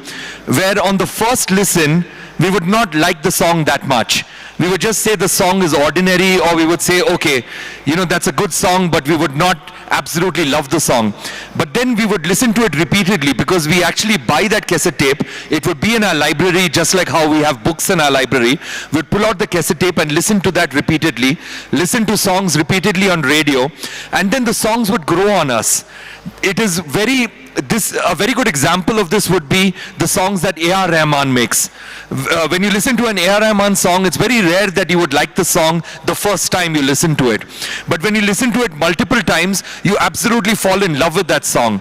where on the first listen we would not like the song that much. We would just say the song is ordinary, or we would say, okay, that's a good song, but we would not absolutely love the song. But then we would listen to it repeatedly because we actually buy that cassette tape. It would be in our library, just like how we have books in our library. We'd pull out the cassette tape and listen to that repeatedly, listen to songs repeatedly on radio, and then the songs would grow on us. It is a very good example of this would be the songs that A.R. Rahman makes. When you listen to an A.R. Rahman song, it's very rare that you would like the song the first time you listen to it. But when you listen to it multiple times, you absolutely fall in love with that song.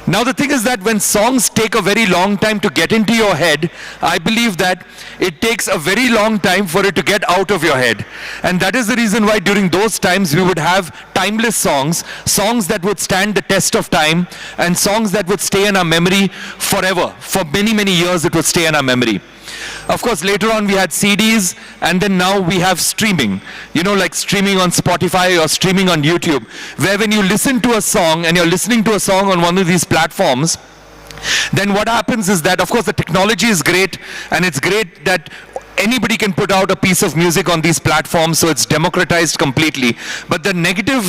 Now the thing is that when songs take a very long time to get into your head, I believe that it takes a very long time for it to get out of your head. And that is the reason why during those times we would have timeless songs, songs that would stand the test of time, and songs that would stay in our memory forever. For many, many years it would stay in our memory. Of course, later on we had CDs, and then now we have streaming. Like streaming on Spotify or streaming on YouTube, where when you listen to a song and you're listening to a song on one of these platforms, then what happens is that, of course, the technology is great, and it's great that anybody can put out a piece of music on these platforms, so it's democratized completely. But the negative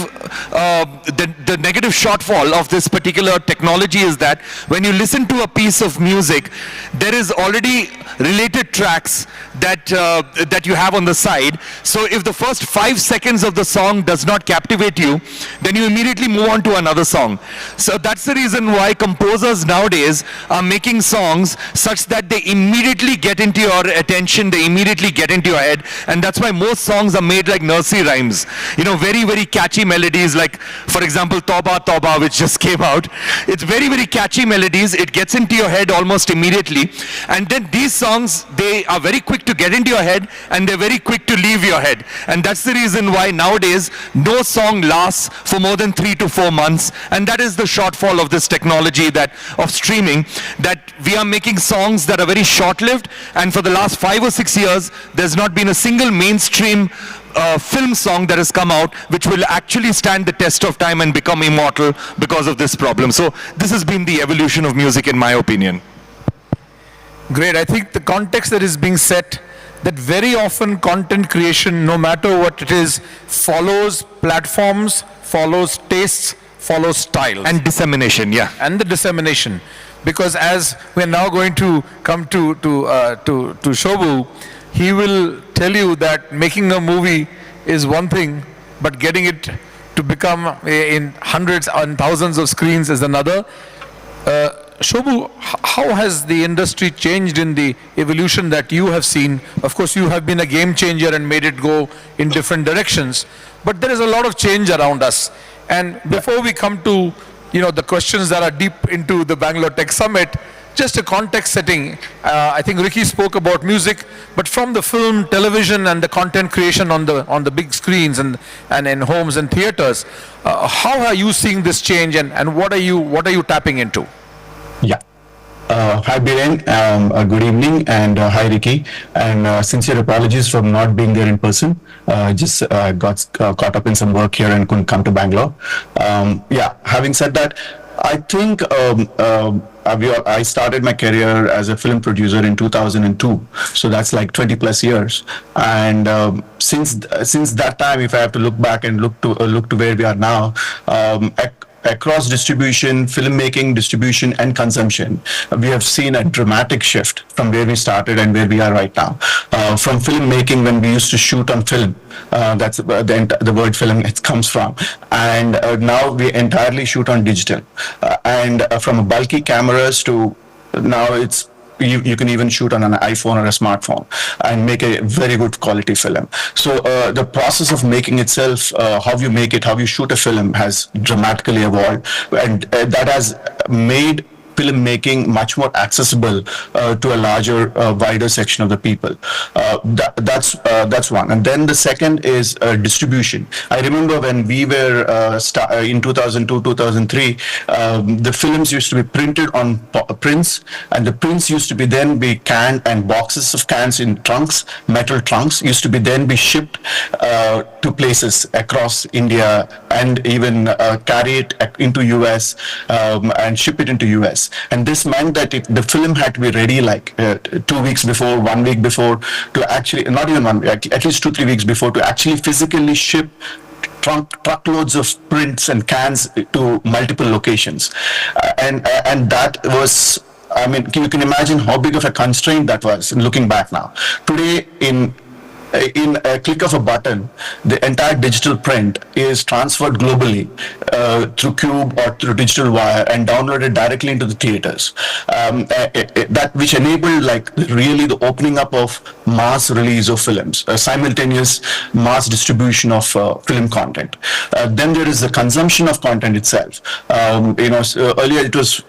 shortfall of this particular technology is that when you listen to a piece of music, there is already related tracks that you have on the side. So if the first 5 seconds of the song does not captivate you, then you immediately move on to another song. So that's the reason why composers nowadays are making songs such that they immediately get into your attention, they immediately get into your head, and that's why most songs are made like nursery rhymes. You know, very, very catchy melodies, like, for example, Toba Toba, which just came out. It's very, very catchy melodies. It gets into your head almost immediately. And then these songs, they are very quick to get into your head, and they're very quick to leave your head. And that's the reason why nowadays no song lasts for more than 3 to 4 months. And that is the shortfall of this technology of streaming, that we are making songs that are very short-lived, and for the last 5 or 6 years, there's not been a single mainstream film song that has come out which will actually stand the test of time and become immortal because of this problem. So this has been the evolution of music, in my opinion. Great. I think the context that is being set, that very often content creation, no matter what it is, follows platforms, follows tastes, follows styles. And dissemination, yeah. And the dissemination. Because as we're now going to come to Shobhu, he will tell you that making a movie is one thing, but getting it to become in hundreds and thousands of screens is another. Shobhu, how has the industry changed in the evolution that you have seen? Of course, you have been a game changer and made it go in different directions, but there is a lot of change around us. And before we come to the questions that are deep into the Bengaluru Tech Summit, just a context setting. I think Ricky spoke about music, but from the film, television, and the content creation on the big screens and in homes and theaters, how are you seeing this change, and what are you tapping into? Yeah. Hi Biren, good evening, and hi Ricky, and sincere apologies for not being there in person. Just got caught up in some work here and couldn't come to Bangalore. Yeah, having said that, I think I started my career as a film producer in 2002, so that's like 20 plus years. And since that time, if I have to look back and look to where we are now, across distribution, filmmaking, distribution, and consumption, we have seen a dramatic shift from where we started and where we are right now. From filmmaking, when we used to shoot on film, that's the word film it comes from, and now we entirely shoot on digital. And from bulky cameras to now it's you can even shoot on an iPhone or a smartphone and make a very good quality film. So the process of making itself, how you make it, how you shoot a film has dramatically evolved, and that has made filmmaking much more accessible to a larger, wider section of the people. That's one. And then the second is distribution. I remember when we were in 2002, 2003, the films used to be printed on prints, and the prints used to be then be canned, and boxes of cans in trunks, metal trunks, used to be then be shipped to places across India, and even carry it into US and ship it into US. And this meant that the film had to be ready like 2 weeks before, 1 week before, to actually, not even 1 week, at least 2-3 weeks before, to actually physically ship truckloads of prints and cans to multiple locations. And that was, I mean, you can imagine how big of a constraint that was looking back now. Today, in a click of a button, the entire digital print is transferred globally through Cube or through digital wire and downloaded directly into the theaters. That which enabled like really the opening up of mass release of films, simultaneous mass distribution of film content. Then there is the consumption of content itself. Earlier it was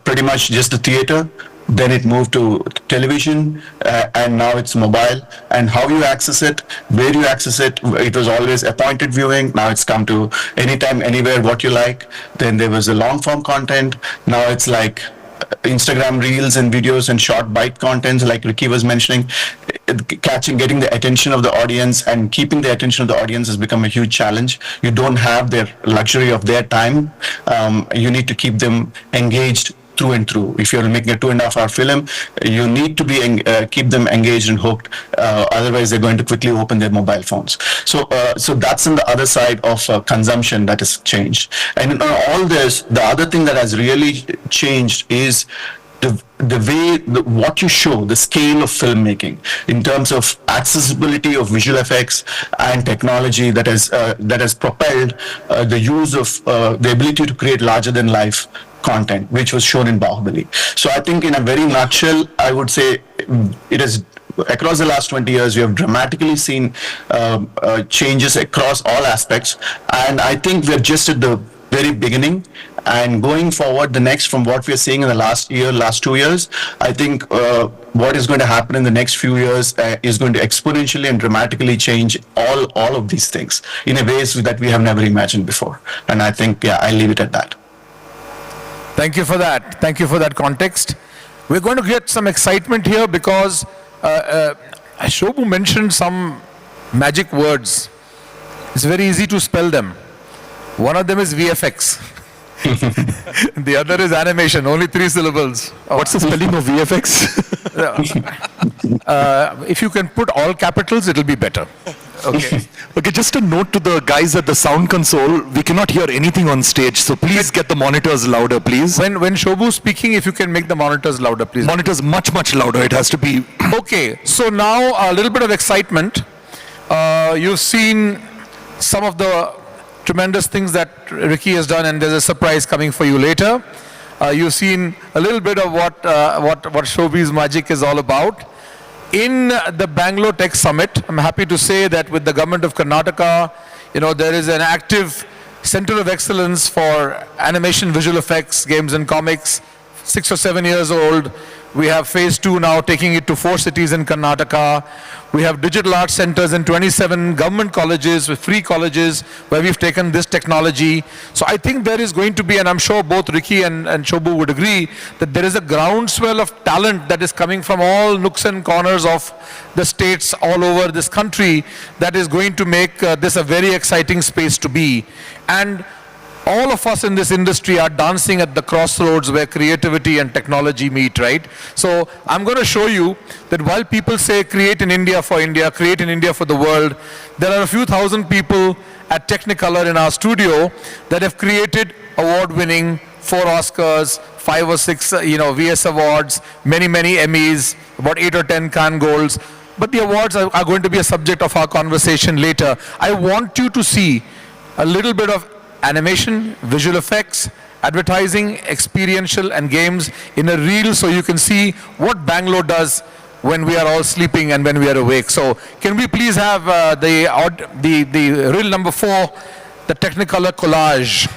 pretty much just the theater. Then it moved to television, and now it's mobile. And how you access it, where you access it, it was always appointed viewing. Now it's come to anytime, anywhere, what you like. Then there was the long form content. Now it's like Instagram reels and videos and short bite contents, like Ricky was mentioning. Getting the attention of the audience and keeping the attention of the audience has become a huge challenge. You don't have their luxury of their time. You need to keep them engaged through and through. If you're making a 2.5-hour film, you need to be keep them engaged and hooked. Otherwise, they're going to quickly open their mobile phones. So that's on the other side of consumption that has changed. And in all this, the other thing that has really changed is the way, what you show, the scale of filmmaking in terms of accessibility of visual effects and technology that has propelled the use of the ability to create larger than life content, which was shown in Bahubali. So I think in a very nutshell, I would say it is across the last 20 years, we have dramatically seen changes across all aspects. And I think we're just at the very beginning, and going forward, the next, from what we're seeing in the last 2 years, I think what is going to happen in the next few years is going to exponentially and dramatically change all of these things in a ways that we have never imagined before. And I think, yeah, I'll leave it at that. Thank you for that. Thank you for that context. We're going to get some excitement here because Shobhu mentioned some magic words. It's very easy to spell them. One of them is VFX. The other is animation, only 3 syllables. What's the spelling of VFX? If you can put all capitals, it'll be better. Okay. Okay, just a note to the guys at the sound console, we cannot hear anything on stage, so please get the monitors louder, please. When Shobhu's speaking, if you can make the monitors louder, please. Monitors much louder, it has to be. Okay, so now a little bit of excitement. You've seen some of the tremendous things that Ricky has done, and there's a surprise coming for you later. You've seen a little bit of what Shobhu's magic is all about. In the Bengaluru Tech Summit, I'm happy to say that with the government of Karnataka, there is an active center of excellence for animation, visual effects, games and comics, 6 or 7 years old. We have phase 2 now, taking it to 4 cities in Karnataka. We have digital arts centers in 27 government colleges, with free colleges, where we've taken this technology. So I think there is going to be, and I'm sure both Ricky and Shobhu would agree, that there is a groundswell of talent that is coming from all nooks and corners of the states all over this country that is going to make this a very exciting space to be. And all of us in this industry are dancing at the crossroads where creativity and technology meet, right? So I'm going to show you that while people say create in India, create in India for the world, there are a few thousand people at Technicolor in our studio that have created award-winning 4 Oscars, 5 or 6 VS awards, many Emmys, about 8 or 10 Cannes Golds. But the awards are going to be a subject of our conversation later. I want you to see a little bit of animation, visual effects, advertising, experiential and games in a reel, so you can see what Bangalore does when we are all sleeping and when we are awake. So can we please have the reel number 4, the Technicolor collage.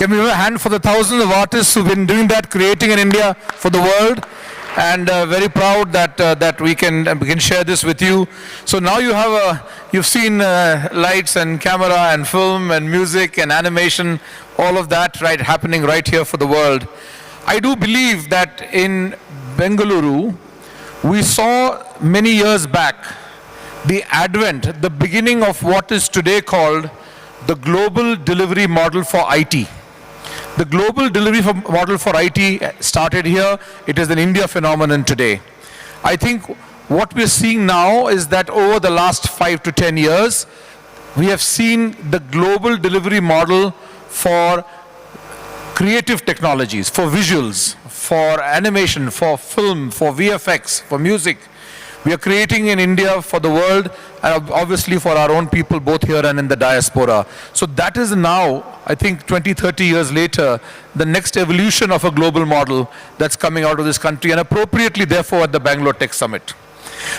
Can we have a hand for the thousands of artists who've been doing that, creating in India for the world? And very proud that we can share this with you. So now you've seen lights and camera and film and music and animation, all of that happening right here for the world. I do believe that in Bengaluru, we saw many years back the advent, the beginning of what is today called the global delivery model for IT. The global delivery model for IT started here. It is an India phenomenon today. I think what we're seeing now is that over the last 5 to 10 years, we have seen the global delivery model for creative technologies, for visuals, for animation, for film, for VFX, for music. We are creating in India for the world and obviously for our own people both here and in the diaspora. So that is now, I think 20, 30 years later, the next evolution of a global model that's coming out of this country and appropriately therefore at the Bengaluru Tech Summit.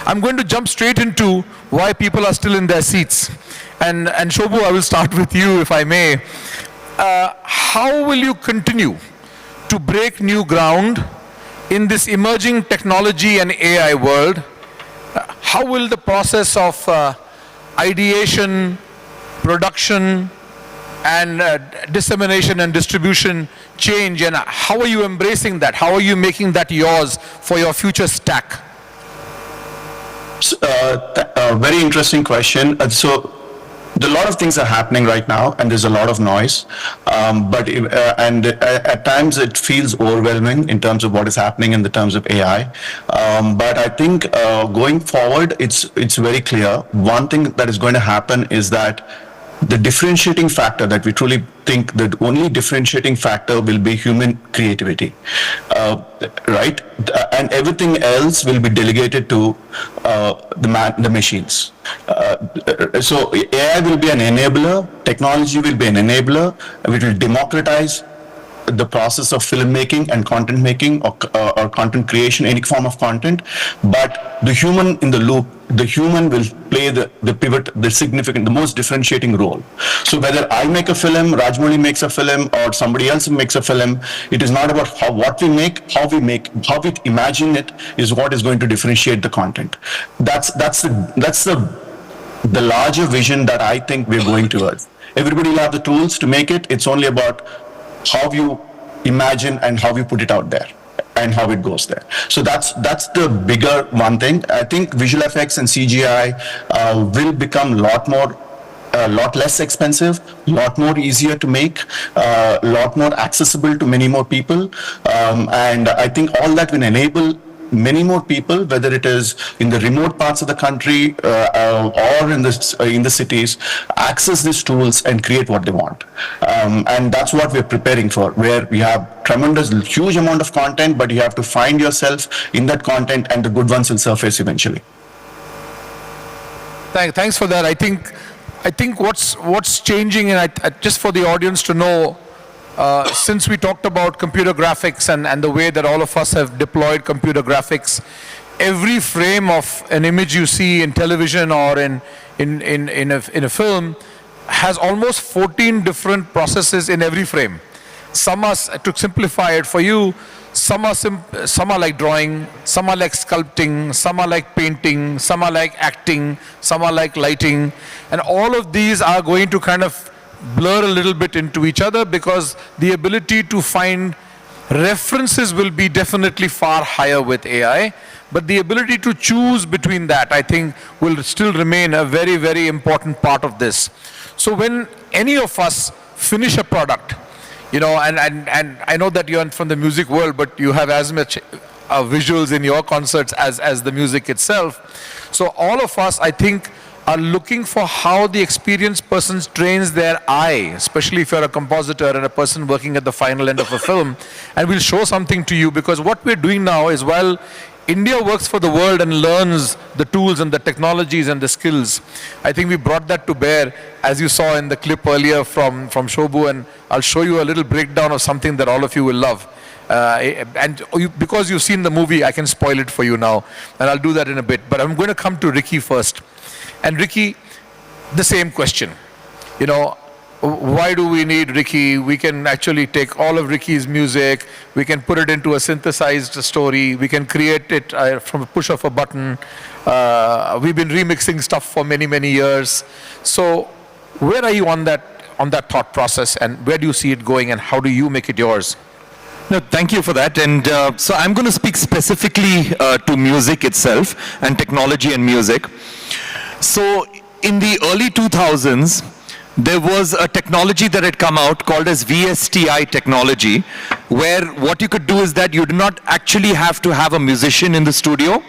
I'm going to jump straight into why people are still in their seats. And Shobhu, I will start with you if I may. How will you continue to break new ground in this emerging technology and AI world? How will the process of ideation, production, and dissemination and distribution change, and how are you embracing that? How are you making that yours for your future stack? Very interesting question. A lot of things are happening right now, and there's a lot of noise. At times it feels overwhelming in terms of what is happening in the terms of AI. But I think going forward, it's very clear. One thing that is going to happen is that the differentiating factor that we truly think the only differentiating factor will be human creativity, right? And everything else will be delegated to the machines. So AI will be an enabler, technology will be an enabler, which will democratize the process of filmmaking and content making or content creation, any form of content. But the human in the loop, the human will play the pivot, the significant, the most differentiating role. So whether I make a film, Rajmouli makes a film, or somebody else makes a film, it is not about what we make, how we imagine it is what is going to differentiate the content. That's the larger vision that I think we're going towards. Everybody will have the tools to make it. It's only about how you imagine and how you put it out there and how it goes there. So that's the bigger one thing. I think visual effects and CGI will become a lot less expensive, a lot more easier to make, a lot more accessible to many more people. And I think all that will enable many more people, whether it is in the remote parts of the country or in the cities, access these tools and create what they want. And that's what we're preparing for, where we have huge amount of content, but you have to find yourself in that content, and the good ones will surface eventually. Thanks for that. I think what's changing, and just for the audience to know, since we talked about computer graphics and the way that all of us have deployed computer graphics, every frame of an image you see in television or in a film has almost 14 different processes in every frame. Some are, to simplify it for you, some are like drawing, some are like sculpting, some are like painting, some are like acting, some are like lighting, and all of these are going to kind of blur a little bit into each other, because the ability to find references will be definitely far higher with AI, but the ability to choose between that, I think, will still remain a very, very important part of this. So when any of us finish a product, you know, and I know that you're from the music world, but you have as much visuals in your concerts as the music itself. So all of us, I think, are looking for how the experienced person trains their eye, especially if you're a compositor and a person working at the final end of a film. And we'll show something to you, because what we're doing now is, while India works for the world and learns the tools and the technologies and the skills, I think we brought that to bear, as you saw in the clip earlier from Shobhu, and I'll show you a little breakdown of something that all of you will love. Because you've seen the movie, I can spoil it for you now, and I'll do that in a bit. But I'm going to come to Ricky first. And Ricky, the same question. You know, why do we need Ricky? We can actually take all of Ricky's music, we can put it into a synthesized story, we can create it from a push of a button. We've been remixing stuff for many, many years. So where are you on that thought process, and where do you see it going, and how do you make it yours? No, thank you for that. And so I'm going to speak specifically to music itself and technology and music. So in the early 2000s, there was a technology that had come out called as VSTI technology, where what you could do is that you do not actually have to have a musician in the studio.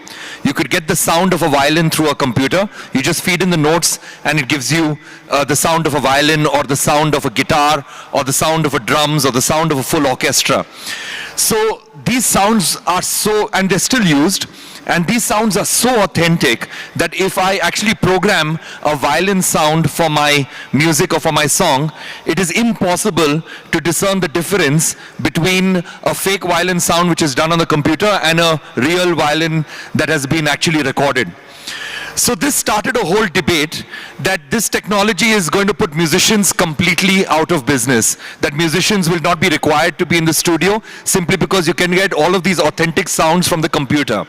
You could get the sound of a violin through a computer. You just feed in the notes and it gives you the sound of a violin, or the sound of a guitar, or the sound of a drums, or the sound of a full orchestra. So these sounds are and they're still used. And these sounds are so authentic that if I actually program a violin sound for my music or for my song, it is impossible to discern the difference between a fake violin sound which is done on the computer and a real violin that has been actually recorded. So this started a whole debate that this technology is going to put musicians completely out of business, that musicians will not be required to be in the studio simply because you can get all of these authentic sounds from the computer.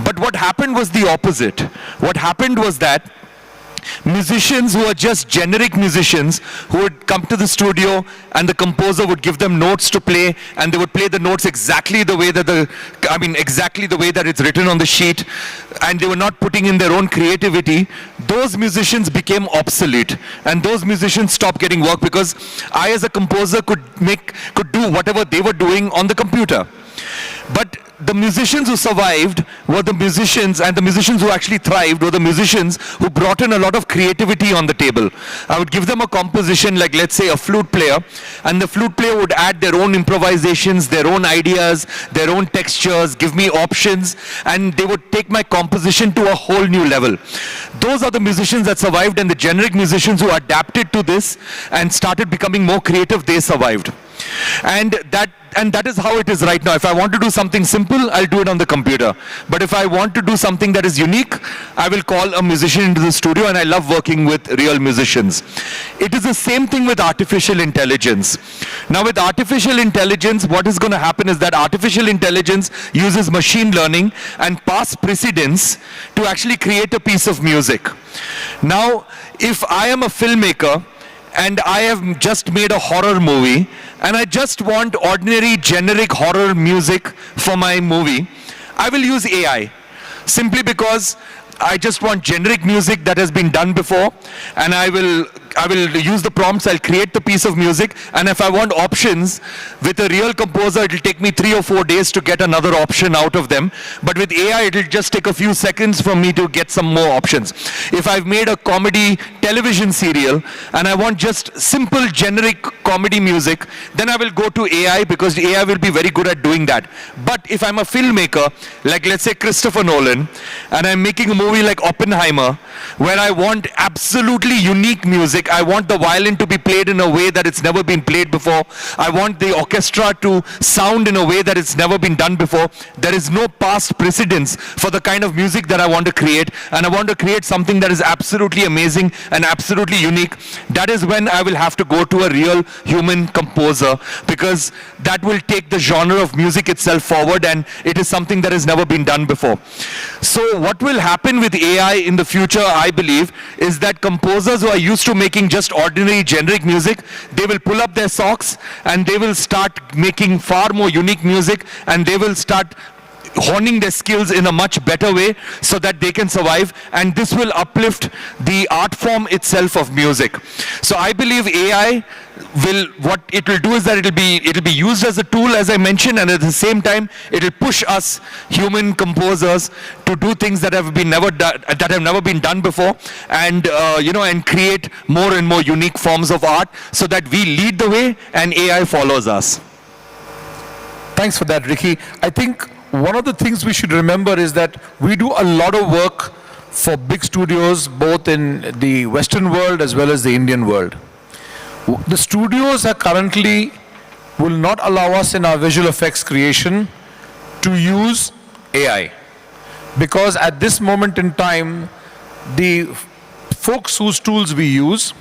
But what happened was the opposite. What happened was that musicians who are just generic musicians who would come to the studio and the composer would give them notes to play, and they would play the notes exactly the way that exactly the way that it's written on the sheet, and they were not putting in their own creativity. Those musicians became obsolete, and those musicians stopped getting work because I as a composer could do whatever they were doing on the computer. But the musicians who survived were the musicians, and the musicians who actually thrived were the musicians who brought in a lot of creativity on the table. I would give them a composition like, let's say, a flute player, and the flute player would add their own improvisations, their own ideas, their own textures, give me options, and they would take my composition to a whole new level. Those are the musicians that survived, and the generic musicians who adapted to this and started becoming more creative, they survived. And that is how it is right now. If I want to do something simple, I'll do it on the computer. But if I want to do something that is unique, I will call a musician into the studio, and I love working with real musicians. It is the same thing with artificial intelligence. Now with artificial intelligence, what is going to happen is that artificial intelligence uses machine learning and past precedents to actually create a piece of music. Now, if I am a filmmaker, and I have just made a horror movie, and I just want ordinary generic horror music for my movie, I will use AI, simply because I just want generic music that has been done before, and I will use the prompts, I'll create the piece of music, and if I want options, with a real composer, it'll take me 3 or 4 days to get another option out of them. But with AI, it'll just take a few seconds for me to get some more options. If I've made a comedy television serial, and I want just simple generic comedy music, then I will go to AI, because AI will be very good at doing that. But if I'm a filmmaker, like let's say Christopher Nolan, and I'm making a movie like Oppenheimer, where I want absolutely unique music, I want the violin to be played in a way that it's never been played before, I want the orchestra to sound in a way that it's never been done before. There is no past precedence for the kind of music that I want to create, and I want to create something that is absolutely amazing and absolutely unique. That is when I will have to go to a real human composer, because that will take the genre of music itself forward, and it is something that has never been done before. So what will happen with AI in the future, I believe, is that composers who are used to making just ordinary generic music, they will pull up their socks and they will start making far more unique music, and they will start honing their skills in a much better way so that they can survive, and this will uplift the art form itself of music. So I believe AI what it will do is that it'll be used as a tool, as I mentioned, and at the same time it'll push us human composers to do things that have never been done before, and and create more and more unique forms of art, so that we lead the way and AI follows us. Thanks for that, Ricky. I think one of the things we should remember is that we do a lot of work for big studios, both in the Western world as well as the Indian world. The studios are currently will not allow us in our visual effects creation to use AI, because at this moment in time, the folks whose tools we use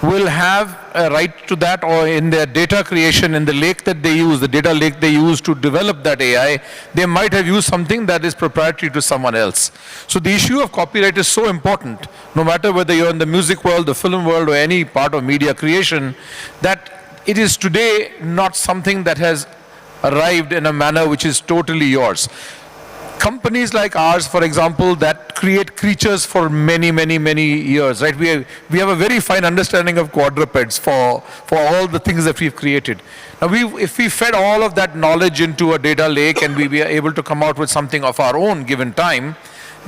will have a right to that, or in their data creation, in the lake that they use, the data lake they use to develop that AI, they might have used something that is proprietary to someone else. So the issue of copyright is so important, no matter whether you're in the music world, the film world, or any part of media creation, that it is today not something that has arrived in a manner which is totally yours. Companies like ours, for example, that create creatures for many, many, many years, right? We have a very fine understanding of quadrupeds for all the things that we've created. Now, if we fed all of that knowledge into a data lake and we were able to come out with something of our own given time,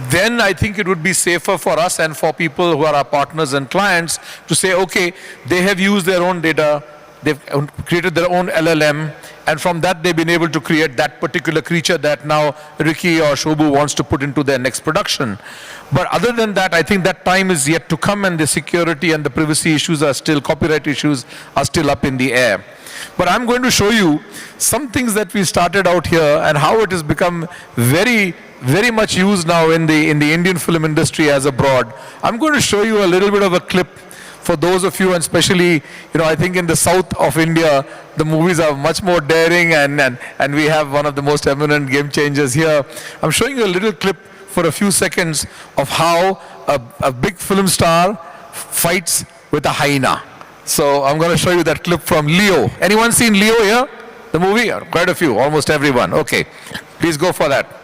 then I think it would be safer for us and for people who are our partners and clients to say, okay, they have used their own data, they've created their own LLM, and from that they've been able to create that particular creature that now Ricky or Shobu wants to put into their next production. But other than that, I think that time is yet to come, and the security and the privacy issues are still, copyright issues are still up in the air. But I'm going to show you some things that we started out here and how it has become very, very much used now in the Indian film industry as abroad. I'm going to show you a little bit of a clip for those of you, and especially, I think in the south of India, the movies are much more daring, and we have one of the most eminent game changers here. I'm showing you a little clip for a few seconds of how a big film star fights with a hyena. So I'm going to show you that clip from Leo. Anyone seen Leo here? The movie? Quite a few, almost everyone. Okay, please go for that.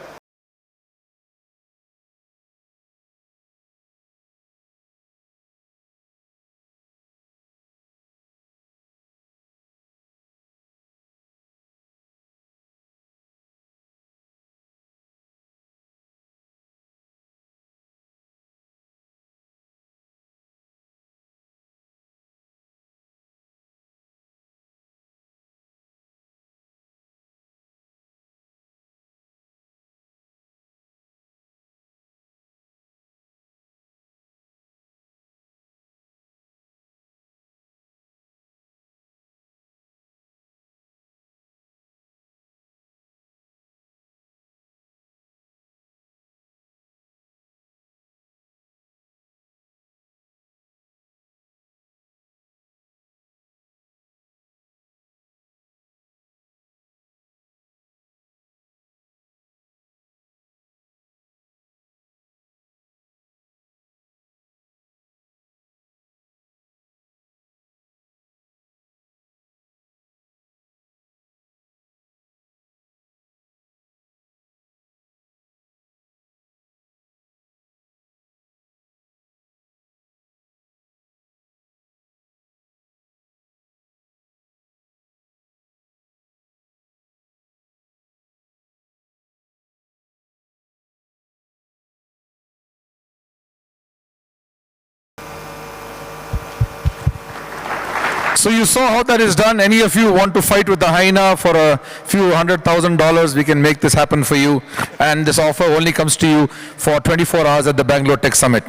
So you saw how that is done. Any of you want to fight with the hyena for a few $100,000, we can make this happen for you. And this offer only comes to you for 24 hours at the Bengaluru Tech Summit.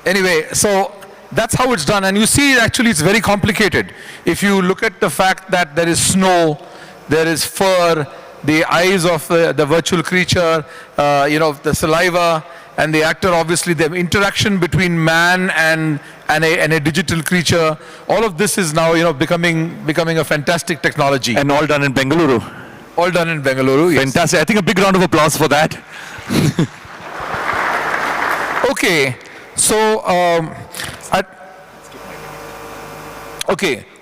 Anyway, so that's how it's done. And you see, actually, it's very complicated. If you look at the fact that there is snow, there is fur, the eyes of the virtual creature, the saliva, and the actor, obviously, the interaction between man and a digital creature, all of this is now, becoming a fantastic technology. And all done in Bengaluru. All done in Bengaluru, yes. Fantastic. I think a big round of applause for that. Okay, so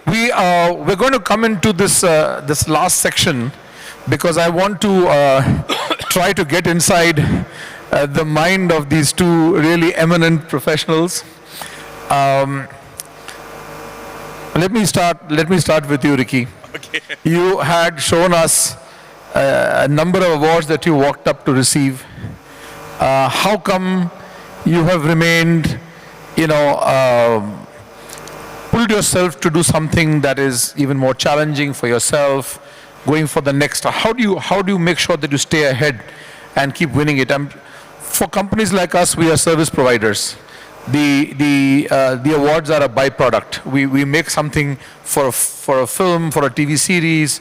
we're going to come into this last section because I want to try to get inside the mind of these two really eminent professionals. Let me start with you, Ricky. Okay. You had shown us a number of awards that you walked up to receive. How come you have remained, pulled yourself to do something that is even more challenging for yourself, going for the next? How do you make sure that you stay ahead and keep winning it? For companies like us, we are service providers. The awards are a byproduct. We make something for a film, for a TV series,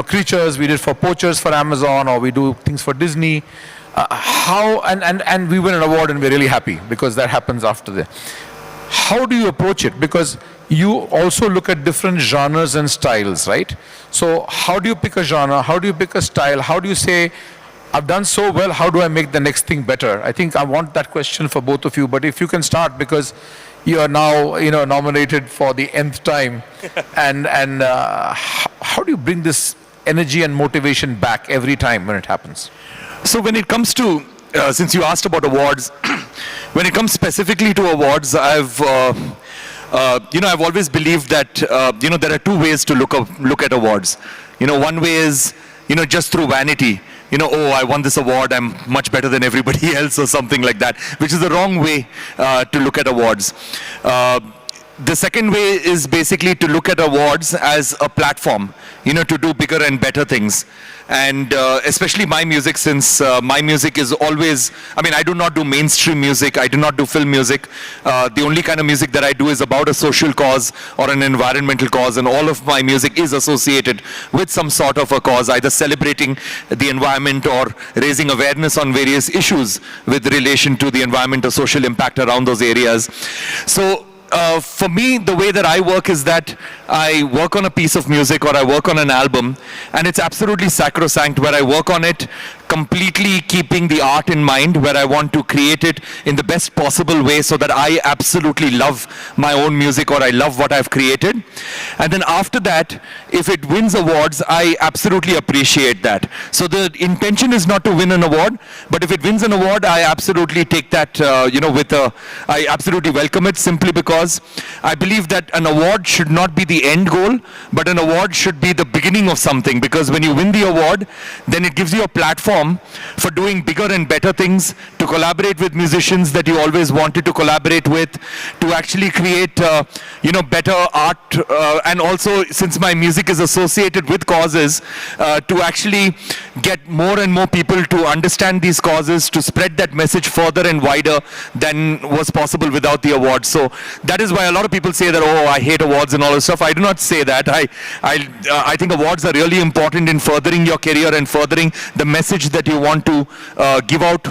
creatures. We did for Poachers for Amazon, or we do things for Disney. And we win an award and we're really happy because that happens after that. how do you approach it? Because you also look at different genres and styles, right? So how do you pick a genre? How do you pick a style? How do you say, I've done so well, how do I make the next thing better? I think I want that question for both of you, but if you can start, because you are now, nominated for the nth time, and how do you bring this energy and motivation back every time when it happens? So when it comes to, since you asked about awards, when it comes specifically to awards, I've always believed that, there are two ways to look at awards. One way is, just through vanity. Oh, I won this award, I'm much better than everybody else, or something like that, which is the wrong way to look at awards. The second way is basically to look at awards as a platform, to do bigger and better things. And especially my music, since my music is always, I do not do mainstream music, I do not do film music. The only kind of music that I do is about a social cause or an environmental cause, and all of my music is associated with some sort of a cause, either celebrating the environment or raising awareness on various issues with relation to the environment or social impact around those areas. So for me, the way that I work is that I work on a piece of music or I work on an album, and it's absolutely sacrosanct, where I work on it completely keeping the art in mind, where I want to create it in the best possible way so that I absolutely love my own music or I love what I've created. And then after that, if it wins awards, I absolutely appreciate that. So the intention is not to win an award, but if it wins an award, I absolutely take that, I absolutely welcome it, simply because I believe that an award should not be the end goal, but an award should be the beginning of something. Because when you win the award, then it gives you a platform for doing bigger and better things, to collaborate with musicians that you always wanted to collaborate with, to actually create, better art, and also, since my music is associated with causes, to actually get more and more people to understand these causes, to spread that message further and wider than was possible without the awards. So that is why a lot of people say that, oh, I hate awards and all this stuff. I do not say that. I think awards are really important in furthering your career and furthering the message that you want to give out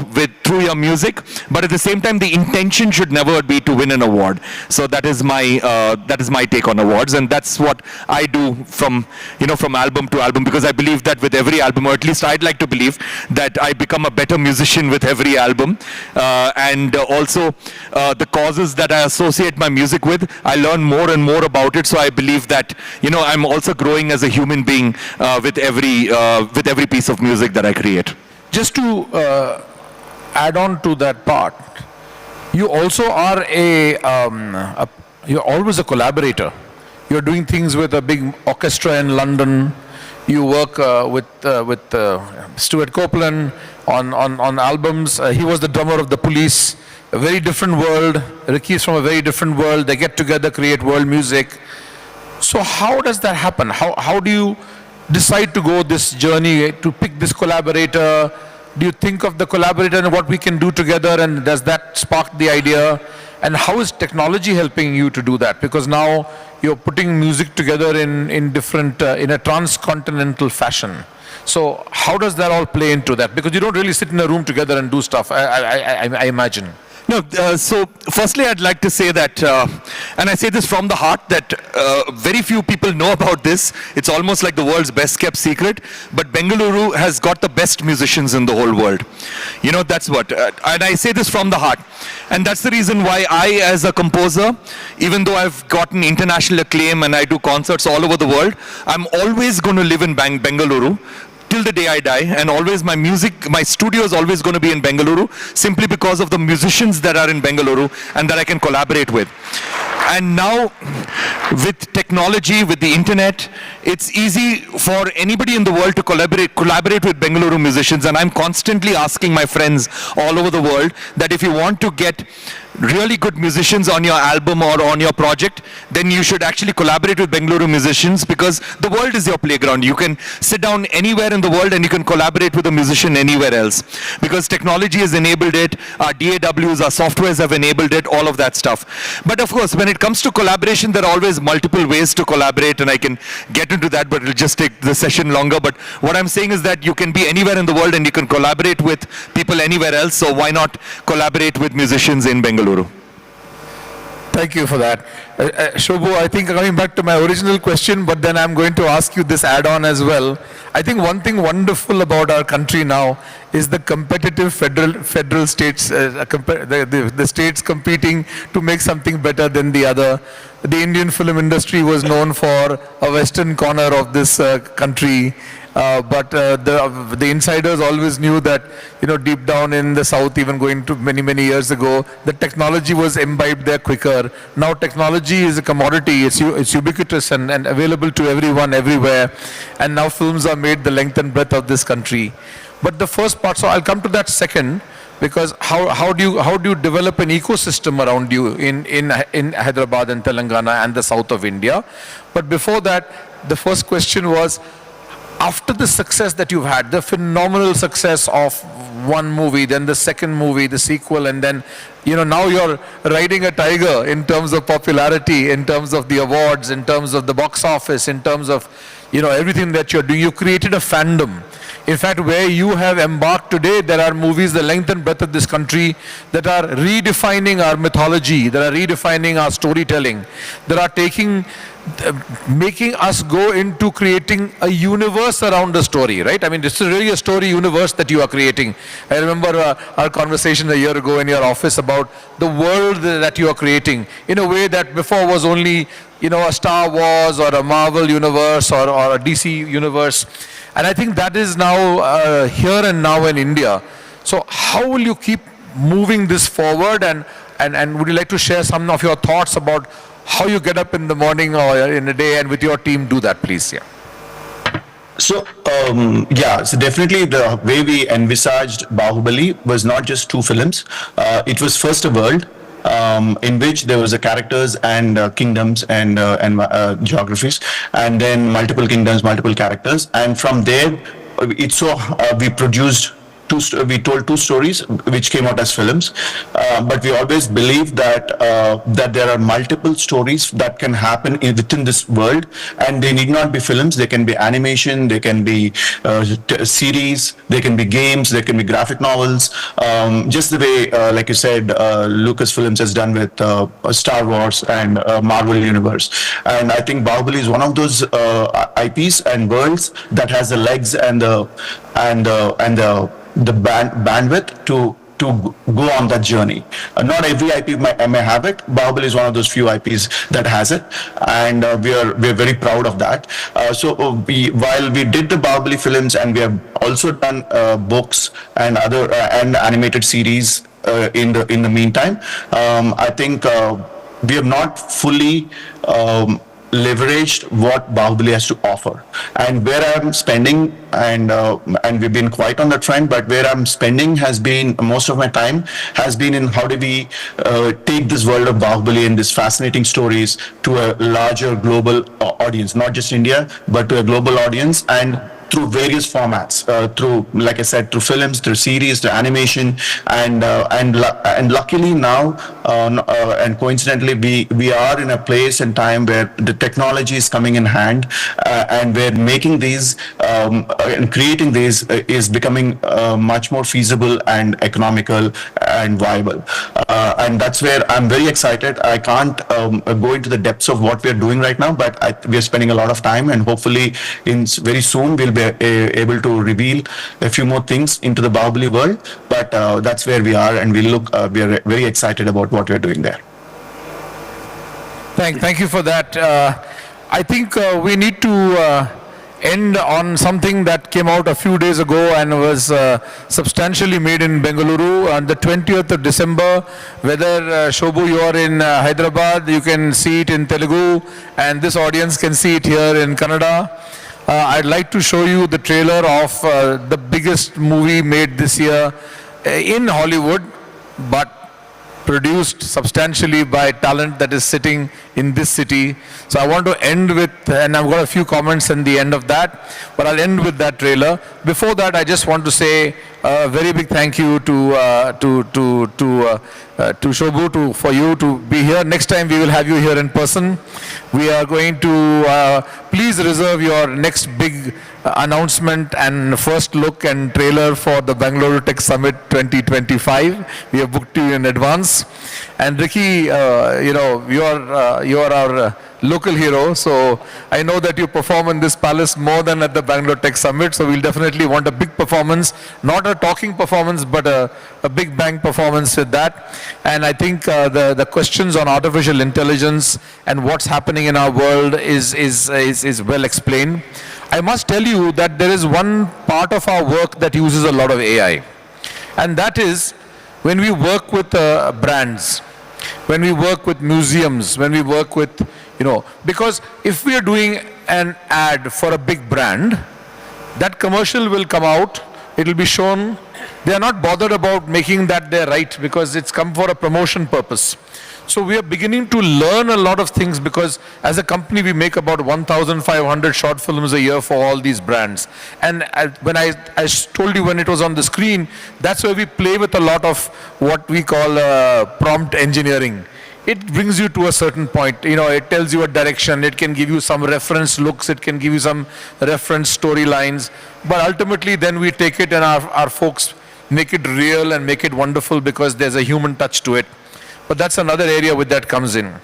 through your music. But at the same time, the intention should never be to win an award. So that is my take on awards, and that's what I do from album to album, because I believe that with every album, or at least I'd like to believe that I become a better musician with every album, and also the causes that I associate my music with, I learn more and more about it. So I believe that I'm also growing as a human being with every piece of music that I create. Just to add on to that part, you also are you're always a collaborator. You're doing things with a big orchestra in London. You work with Stuart Copeland on albums. He was the drummer of the Police. A very different world. Ricky is from a very different world. They get together, create world music. So how does that happen? How do you decide to go this journey, to pick this collaborator? Do you think of the collaborator and what we can do together, and does that spark the idea? And how is technology helping you to do that? Because now you're putting music together in different, in a transcontinental fashion. So how does that all play into that? Because you don't really sit in a room together and do stuff, I imagine. No, so firstly, I'd like to say that, and I say this from the heart, that very few people know about this. It's almost like the world's best kept secret, but Bengaluru has got the best musicians in the whole world. That's what, and I say this from the heart. And that's the reason why I, as a composer, even though I've gotten international acclaim and I do concerts all over the world, I'm always going to live in Bengaluru till the day I die, and always my studio is always going to be in Bengaluru, simply because of the musicians that are in Bengaluru and that I can collaborate with. And now, with technology, with the internet, it's easy for anybody in the world to collaborate with Bengaluru musicians, and I'm constantly asking my friends all over the world that if you want to get really good musicians on your album or on your project, then you should actually collaborate with Bengaluru musicians, because the world is your playground. You can sit down anywhere in the world and you can collaborate with a musician anywhere else, because technology has enabled it, our DAWs, our softwares have enabled it, all of that stuff. But of course, when it comes to collaboration, there are always multiple ways to collaborate, and I can get into that, but it'll just take the session longer. But what I'm saying is that you can be anywhere in the world and you can collaborate with people anywhere else, so why not collaborate with musicians in Bengaluru? Thank you for that. Shobhu, I think coming back to my original question, but then I'm going to ask you this add-on as well. I think one thing wonderful about our country now is the competitive federal states, the states competing to make something better than the other. The Indian film industry was known for a western corner of this country. But the insiders always knew that, deep down in the south, even going to many years ago, the technology was imbibed there quicker. Now technology is a commodity, it's ubiquitous and available to everyone, everywhere. And now films are made the length and breadth of this country. But the first part, so I'll come to that second, because how do you develop an ecosystem around you in Hyderabad and Telangana and the south of India? But before that, the first question was, after the success that you've had, the phenomenal success of one movie, then the second movie, the sequel, and then, now you're riding a tiger in terms of popularity, in terms of the awards, in terms of the box office, in terms of, everything that you're doing. You created a fandom. In fact, where you have embarked today, there are movies the length and breadth of this country that are redefining our mythology, that are redefining our storytelling, that are making us go into creating a universe around the story, right? I mean, this is really a story universe that you are creating. I remember our conversation a year ago in your office about the world that you are creating in a way that before was only, a Star Wars or a Marvel universe or a DC universe. And I think that is now here and now in India. So how will you keep moving this forward? And would you like to share some of your thoughts about how you get up in the morning or in a day and with your team do that, please? Yeah. So, so definitely the way we envisaged Bahubali was not just two films. It was first a world in which there was a characters and kingdoms and geographies, and then multiple kingdoms, multiple characters. And from there, we produced we told two stories which came out as films, but we always believed that there are multiple stories that can happen within this world, and they need not be films. They can be animation, they can be series, they can be games, they can be graphic novels, just the way like you said, Lucasfilms has done with Star Wars and Marvel Universe. And I think Bahubali is one of those IPs and worlds that has the legs and the bandwidth to go on that journey. Not every IP may have it. Bahubali is one of those few IPs that has it, and we're very proud of that. While we did the Bahubali films, and we have also done books and other and animated series in the meantime, I think we have not fully leveraged what Bahubali has to offer. And where I'm spending, and we've been quite on the trend, but where I'm spending has been, most of my time has been in how do we take this world of Bahubali and these fascinating stories to a larger global audience, not just India, but to a global audience, and through various formats, through, like I said, through films, through series, through animation, and luckily now, and coincidentally, we are in a place and time where the technology is coming in hand, and where making these and creating these is becoming much more feasible and economical and viable, and that's where I'm very excited. I can't go into the depths of what we are doing right now, but we are spending a lot of time, and hopefully, very soon we'll be able to reveal a few more things into the Bahubali world, but that's where we are, and we are very excited about what we're doing there. Thank you for that. I think we need to end on something that came out a few days ago and was substantially made in Bengaluru on the 20th of December. Whether Shobhu, you are in Hyderabad, you can see it in Telugu, and this audience can see it here in Kannada. I'd like to show you the trailer of the biggest movie made this year in Hollywood, but produced substantially by talent that is sitting in this city. So I want to end with, and I've got a few comments in the end of that, but I'll end with that trailer. Before that, I just want to say a very big thank you to Shobhu for you to be here. Next time we will have you here in person. We are going to please reserve your next big announcement and first look and trailer for the Bengaluru Tech Summit 2025. We have booked you in advance. And Ricky, you are our local hero, so I know that you perform in this palace more than at the Bengaluru Tech Summit, so we'll definitely want a big performance, not a talking performance, but a big bang performance with that. And I think the questions on artificial intelligence and what's happening in our world is well explained. I must tell you that there is one part of our work that uses a lot of AI, and that is when we work with brands, when we work with museums, when we work with, because if we are doing an ad for a big brand, that commercial will come out, it will be shown. They are not bothered about making that they're right because it's come for a promotion purpose. So we are beginning to learn a lot of things because as a company we make about 1,500 short films a year for all these brands. And when I told you when it was on the screen, that's where we play with a lot of what we call prompt engineering. It brings you to a certain point. It tells you a direction. It can give you some reference looks. It can give you some reference storylines. But ultimately, then we take it and our folks make it real and make it wonderful because there's a human touch to it. But that's another area where that comes in.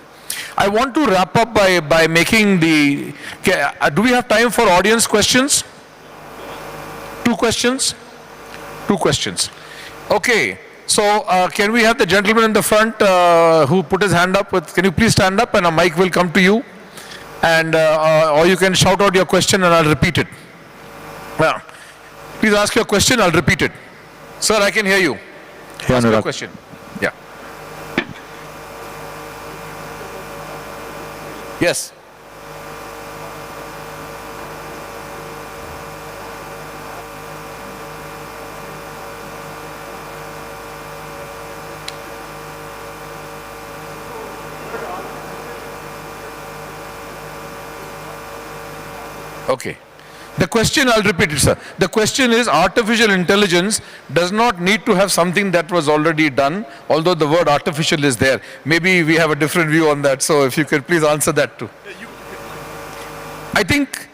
I want to wrap up by making the... do we have time for audience questions? 2 questions? 2 questions. Okay. So can we have the gentleman in the front who put his hand up? Can you please stand up and a mic will come to you? And or you can shout out your question and I'll repeat it. Yeah. Please ask your question, I'll repeat it. Sir, I can hear you. Ask your question. Yeah. Yes. Okay. The question, I'll repeat it, sir. The question is, artificial intelligence does not need to have something that was already done, although the word artificial is there. Maybe we have a different view on that, so if you could please answer that too. I think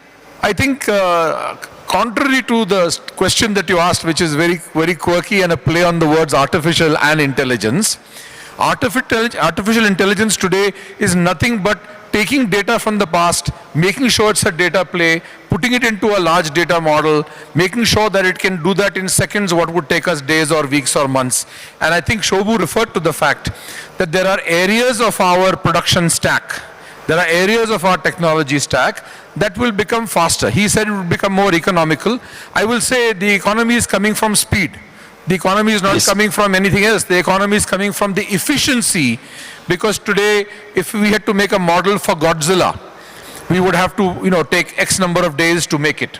contrary to the question that you asked, which is very, very quirky and a play on the words artificial and intelligence, artificial intelligence today is nothing but taking data from the past, making sure it's a data play, putting it into a large data model, making sure that it can do that in seconds what would take us days or weeks or months. And I think Shobhu referred to the fact that there are areas of our production stack, there are areas of our technology stack that will become faster. He said it will become more economical. I will say the economy is coming from speed. The economy is not coming from anything else. The economy is coming from the efficiency, because today, if we had to make a model for Godzilla, we would have to, take X number of days to make it.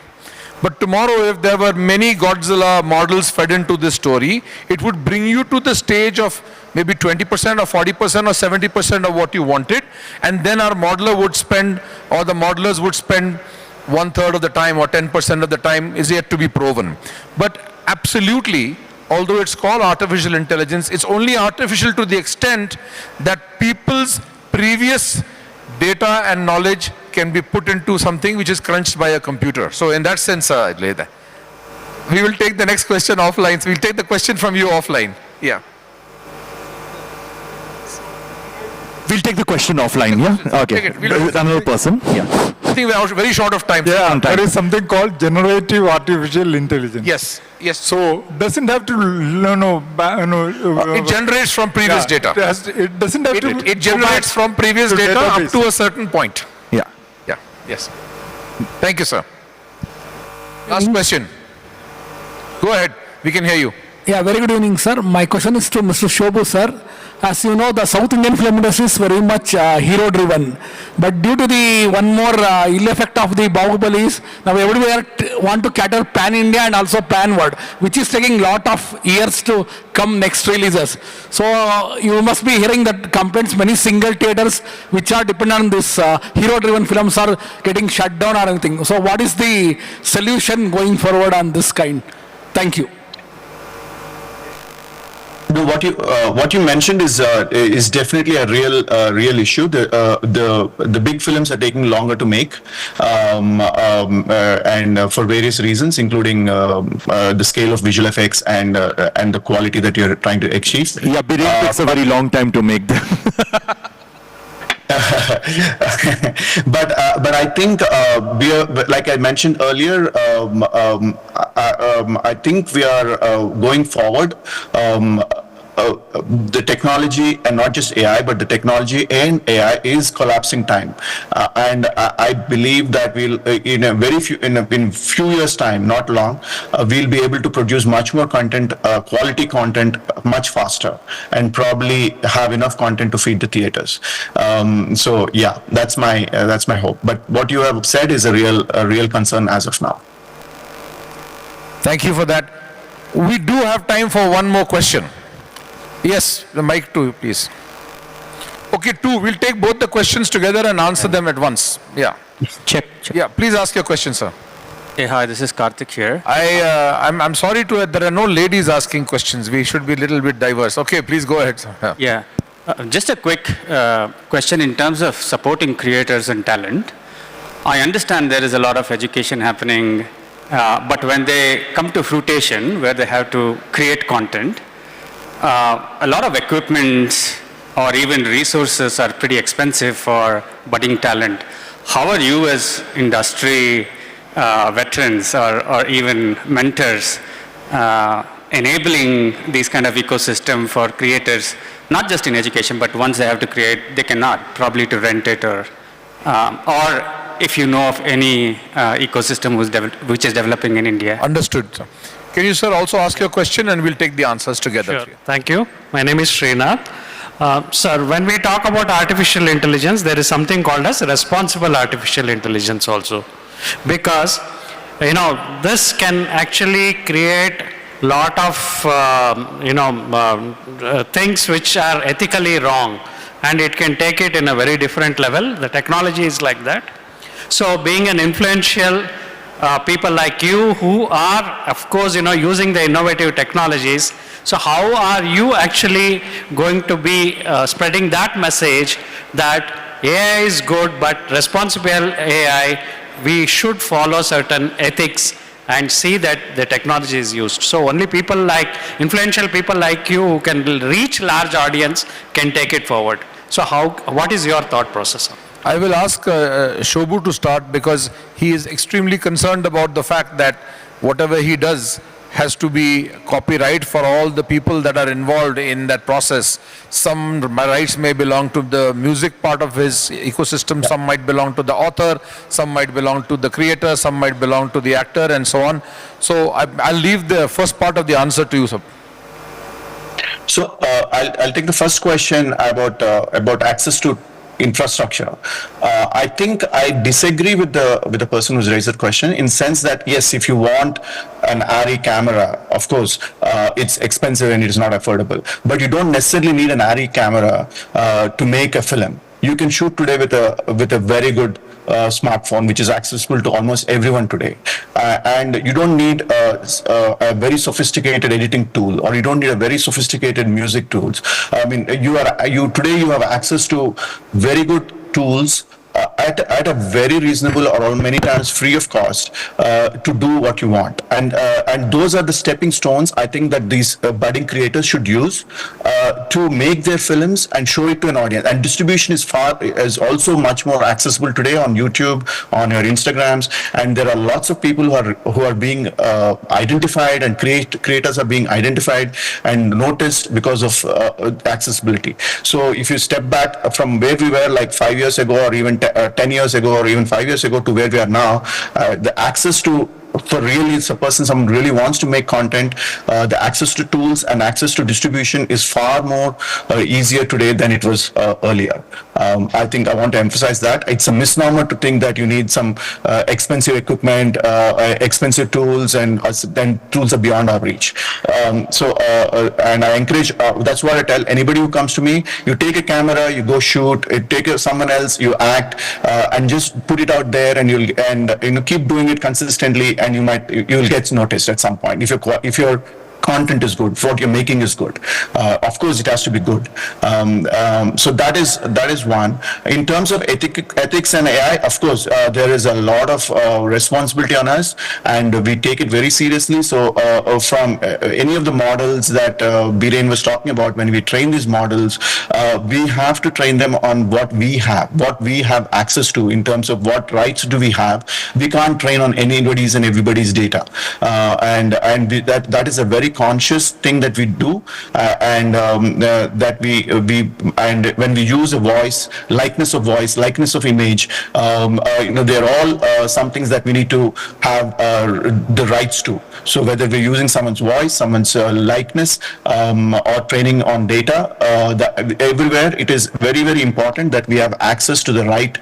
But tomorrow, if there were many Godzilla models fed into this story, it would bring you to the stage of maybe 20% or 40% or 70% of what you wanted, and then our modeler would spend, or the modelers would spend 1/3 of the time or 10% of the time is yet to be proven. But absolutely, although it's called artificial intelligence, it's only artificial to the extent that people's previous data and knowledge can be put into something which is crunched by a computer. So in that sense, we will take the next question offline. So we'll take the question from you offline. Yeah. We'll take the question offline, yeah? Okay. Another person. Yeah. I think we are very short of time. Yeah, there is something called generative artificial intelligence. Yes. Yes. So doesn't have to, it generates from previous data. It doesn't have to. It generates from previous data up to a certain point. Yeah. Yeah. Yes. Thank you, sir. Last question. Go ahead. We can hear you. Yeah, very good evening, sir. My question is to Mr. Shobhu, sir. As you know, the South Indian film industry is very much hero-driven. But due to the one more ill effect of the Bahubalis, now everywhere want to cater pan-India and also pan-world, which is taking lot of years to come next releases. So you must be hearing that complaints, many single theaters which are dependent on this hero-driven films are getting shut down or anything. So what is the solution going forward on this kind? Thank you. No, what you mentioned is definitely a real issue. The big films are taking longer to make, and for various reasons, including the scale of visual effects and the quality that you're trying to achieve. Yeah, Biren takes a very long time to make them. But I think we are, like I mentioned earlier, I think we are going forward. The technology, and not just AI, but the technology and AI is collapsing time, and I believe that we'll in few years' time, not long, we'll be able to produce much more content, quality content, much faster, and probably have enough content to feed the theaters. So yeah, that's my hope. But what you have said is a real concern as of now. Thank you for that. We do have time for one more question. Yes, the mic too, please. Okay, two. We'll take both the questions together and answer them at once. Yeah. Check. Yeah, please ask your question, sir. Hey, hi, this is Karthik here. I'm sorry to there are no ladies asking questions. We should be a little bit diverse. Okay, please go ahead, sir. Yeah. Just a quick question in terms of supporting creators and talent. I understand there is a lot of education happening, but when they come to fruition, where they have to create content, a lot of equipment or even resources are pretty expensive for budding talent. How are you as industry veterans or even mentors enabling these kind of ecosystem for creators, not just in education, but once they have to create, they cannot, probably to rent it or if you know of any ecosystem which is developing in India. Understood, sir. Can you, sir, also ask your question and we'll take the answers together? Sure. Thank you. My name is Srinath. Sir, when we talk about artificial intelligence, there is something called as responsible artificial intelligence also. Because, this can actually create lot of, things which are ethically wrong, and it can take it in a very different level. The technology is like that. So being an influential people like you who are, of course, using the innovative technologies. So how are you actually going to be spreading that message that AI is good, but responsible AI, we should follow certain ethics and see that the technology is used. So only people like, influential people like you who can reach large audience can take it forward. So what is your thought process? I will ask Shobhu to start because he is extremely concerned about the fact that whatever he does has to be copyright for all the people that are involved in that process. Some rights may belong to the music part of his ecosystem, some might belong to the author, some might belong to the creator, some might belong to the actor, and so on. So I'll leave the first part of the answer to you, sir. So I'll take the first question about access to infrastructure. I think I disagree with the person who's raised that question in sense that yes, if you want an ARRI camera, of course, it's expensive and it is not affordable. But you don't necessarily need an ARRI camera to make a film. You can shoot today with a very good smartphone, which is accessible to almost everyone today, and you don't need a very sophisticated editing tool, or you don't need a very sophisticated music tools. I mean, today you have access to very good tools at a very reasonable or many times free of cost to do what you want, and those are the stepping stones I think that these budding creators should use to make their films and show it to an audience. And distribution is also much more accessible today on YouTube, on your Instagrams, and there are lots of people who are being identified, and creators are being identified and noticed because of accessibility. So if you step back from where we were like 5 years ago, or even 10 years ago, or even 5 years ago, to where we are now, the access to, for really someone really wants to make content, the access to tools and access to distribution is far more easier today than it was earlier. I think I want to emphasize that. It's a misnomer to think that you need some expensive equipment, expensive tools, and then tools are beyond our reach. And I encourage, that's what I tell anybody who comes to me, you take a camera, you go shoot, take someone else, you act, and just put it out there, and you'll keep doing it consistently, and you'll get noticed at some point. If you're content is good, what you're making is good. Of course, it has to be good. So that is one. In terms of ethics and AI, of course, there is a lot of responsibility on us, and we take it very seriously. So from any of the models that Biren was talking about, when we train these models, we have to train them on what we have access to in terms of what rights do we have. We can't train on anybody's and everybody's data, and that is a very conscious thing that we do, and that we and when we use a voice, likeness of image, they're all some things that we need to have the rights to. So whether we're using someone's voice, someone's likeness, or training on data, everywhere it is very, very important that we have access to the right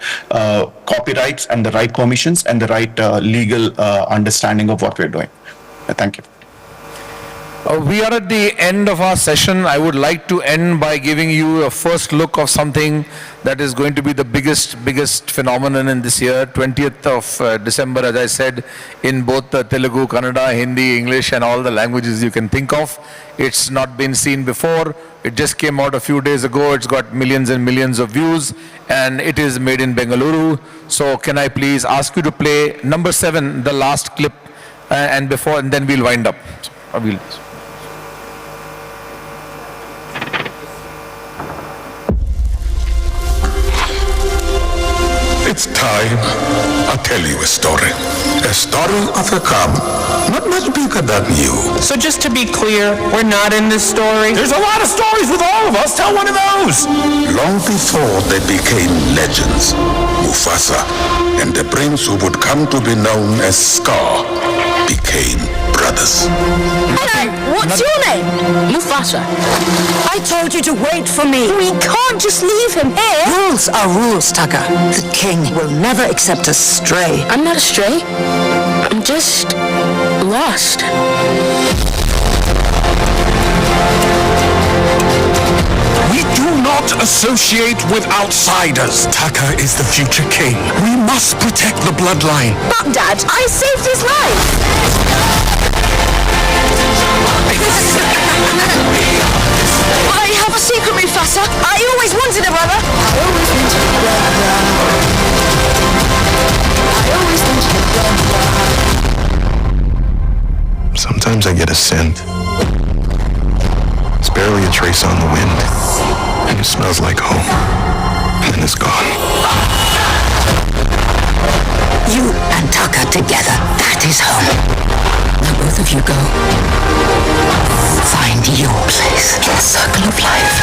copyrights and the right permissions and the right legal understanding of what we're doing. Thank you. We are at the end of our session. I would like to end by giving you a first look of something that is going to be the biggest phenomenon in this year. 20th of December, as I said, in both Telugu, Kannada, Hindi, English, and all the languages you can think of. It's not been seen before. It just came out a few days ago. It's got millions and millions of views, and it is made in Bengaluru. So can I please ask you to play number 7, the last clip, and then we'll wind up. It's time I tell you a story. A story of a cub, not much bigger than you. So just to be clear, we're not in this story? There's a lot of stories with all of us. Tell one of those. Long before they became legends, Mufasa and the prince who would come to be known as Scar became brothers. Hello, what's your name? Mufasa. I told you to wait for me. We can't just leave him here. Rules are rules, Tucker. The king will never accept a stray. I'm not a stray. I'm just lost. We do not associate with outsiders. Tucker is the future king. We must protect the bloodline. But, Dad, I saved his life. I have a secret, Mufasa. I always wanted a brother. Sometimes I get a scent. It's barely a trace on the wind, and it smells like home, and then it's gone. You and Tucker together, that is home. Now both of you go. Find your place in the circle of life.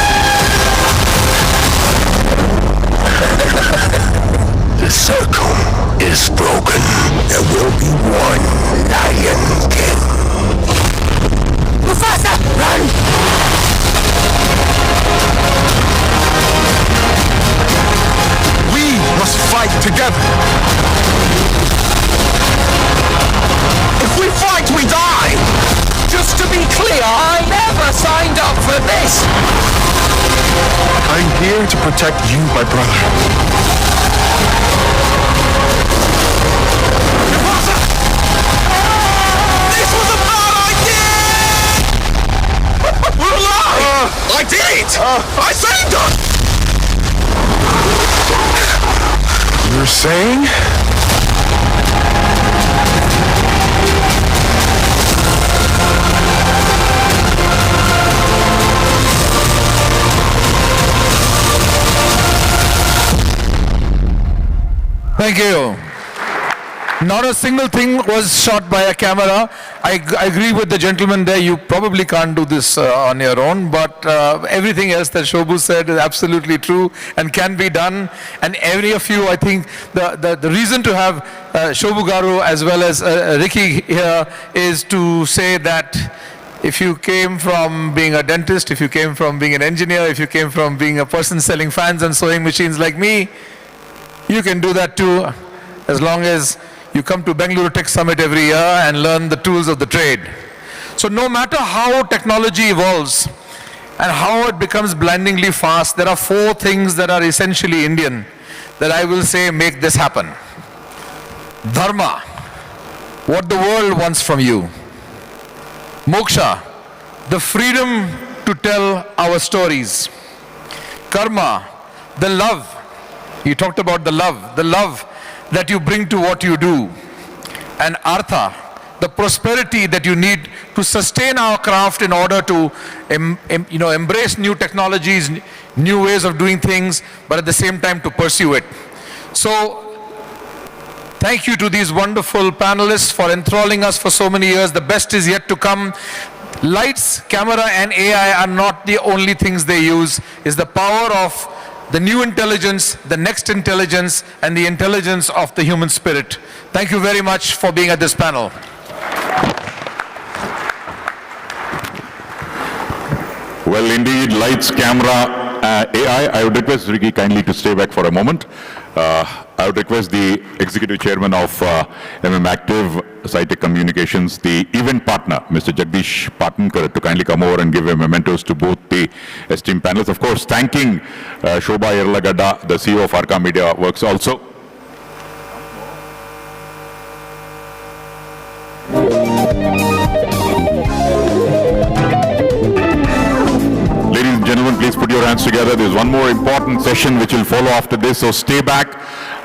The circle is broken. There will be one Lion King. Mufasa, run! We must fight together. If we fight, we die. Just to be clear, I never signed up for this. I'm here to protect you, my brother. Mufasa! This was a bad idea! We're alive! I did it! I saved us! You're saying? Thank you. Not a single thing was shot by a camera. I agree with the gentleman there. You probably can't do this on your own, but everything else that Shobhu said is absolutely true and can be done. And every of you, I think the reason to have Shobhu Garu as well as Ricky here is to say that if you came from being a dentist, if you came from being an engineer, if you came from being a person selling fans and sewing machines like me, you can do that too, as long as you come to Bengaluru Tech Summit every year and learn the tools of the trade. So no matter how technology evolves and how it becomes blindingly fast, there are 4 things that are essentially Indian that I will say make this happen. Dharma, what the world wants from you. Moksha, the freedom to tell our stories. Karma, the love. You talked about the love that you bring to what you do. And Artha, the prosperity that you need to sustain our craft in order to embrace new technologies, new ways of doing things, but at the same time to pursue it. So thank you to these wonderful panelists for enthralling us for so many years. The best is yet to come. Lights, camera, and AI are not the only things they use. It's the power of the new intelligence, the next intelligence, and the intelligence of the human spirit. Thank you very much for being at this panel. Well, indeed, lights, camera, AI. I would request Ricky kindly to stay back for a moment. I would request the Executive Chairman of Active Sci-Tech Communications, the event partner, Mr. Jagdish Patankar, to kindly come over and give a mementos to both the esteemed panelists. Of course, thanking Shobha Yerlagadda, the CEO of Arca Media Works also. Ladies and gentlemen, please put your hands together. There's one more important session which will follow after this, so stay back.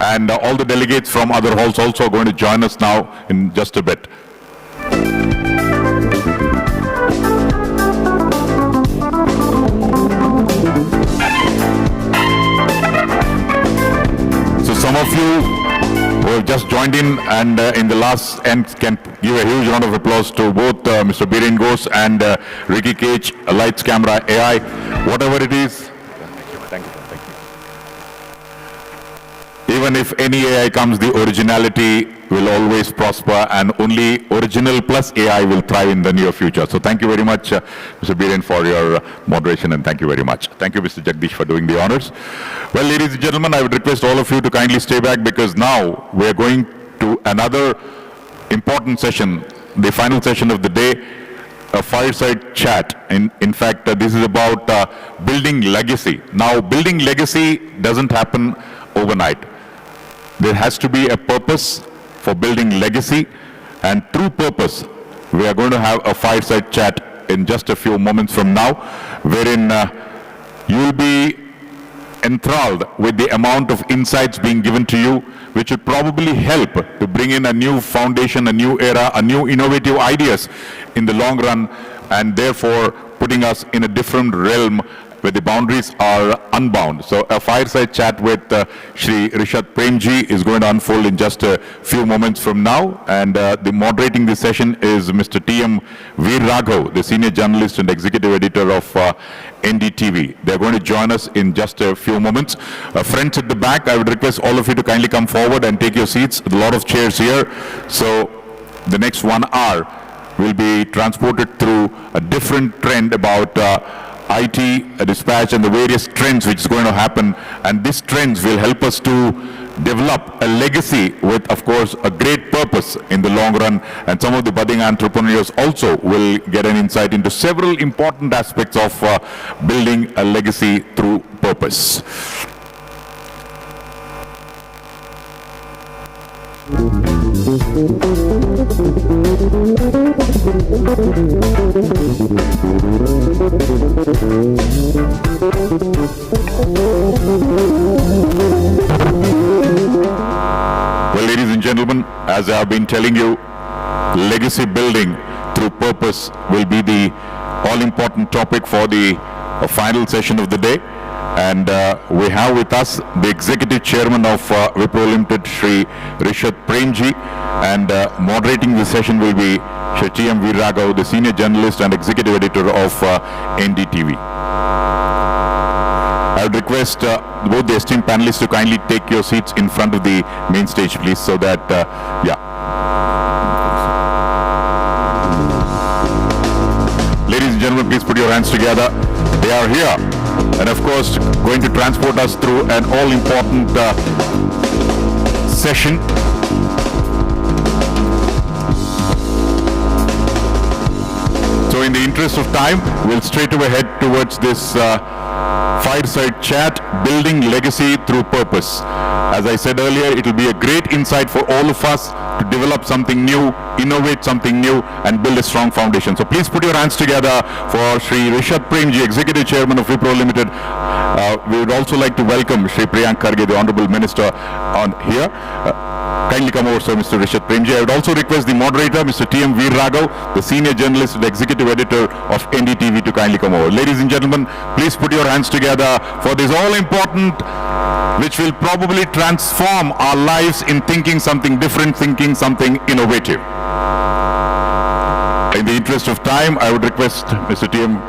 And all the delegates from other halls also are going to join us now in just a bit. So some of you who have just joined in and in the last end can give a huge round of applause to both Mr. Biren Ghosh and Ricky Cage, Lights, Camera, AI, whatever it is. Thank you. Even if any AI comes, the originality will always prosper, and only original plus AI will thrive in the near future. So thank you very much, Mr. Biren, for your moderation, and thank you very much. Thank you, Mr. Jagdish, for doing the honors. Well, ladies and gentlemen, I would request all of you to kindly stay back, because now we are going to another important session, the final session of the day, a fireside chat. In fact, this is about building legacy. Now, building legacy doesn't happen overnight. There has to be a purpose for building legacy, and through purpose, we are going to have a fireside chat in just a few moments from now, wherein you will be enthralled with the amount of insights being given to you, which would probably help to bring in a new foundation, a new era, a new innovative ideas in the long run, and therefore putting us in a different realm where the boundaries are unbound. So a fireside chat with Shri Rishabh Premji is going to unfold in just a few moments from now, and the moderating this session is Mr. T.M. Veer Raghav, the senior journalist and executive editor of NDTV. They're going to join us in just a few moments. Friends at the back, I would request all of you to kindly come forward and take your seats. A lot of chairs here. So the next 1 hour will be transported through a different trend about IT, dispatch, and the various trends which is going to happen, and these trends will help us to develop a legacy with, of course, a great purpose in the long run, and some of the budding entrepreneurs also will get an insight into several important aspects of building a legacy through purpose. Well, ladies and gentlemen, as I have been telling you, legacy building through purpose will be the all-important topic for the final session of the day. And we have with us the Executive Chairman of Wipro Limited, Shri Rishabh Premji, and moderating the session will be Shri T.M. Veer Raghav, the Senior Journalist and Executive Editor of NDTV. I would request both the esteemed panelists to kindly take your seats in front of the main stage, please, so that, Ladies and gentlemen, please put your hands together. They are here, and of course, going to transport us through an all-important session. So in the interest of time, we'll straight away head towards this fireside chat, building legacy through purpose. As I said earlier, it will be a great insight for all of us to to develop something new, innovate something new, and build a strong foundation. So please put your hands together for Shri Rishabh Premji, Executive Chairman of Wipro Limited. We would also like to welcome Shri Priyank Kharge, the Honorable Minister, on here. Kindly come over, sir, Mr. Rishabh Premji. I would also request the moderator, Mr. T.M. Veer Raghav, the Senior Journalist and Executive Editor of NDTV, to kindly come over. Ladies and gentlemen, please put your hands together for this all-important, which will probably transform our lives in thinking something different, thinking something innovative. In the interest of time, I would request Mr. T.M.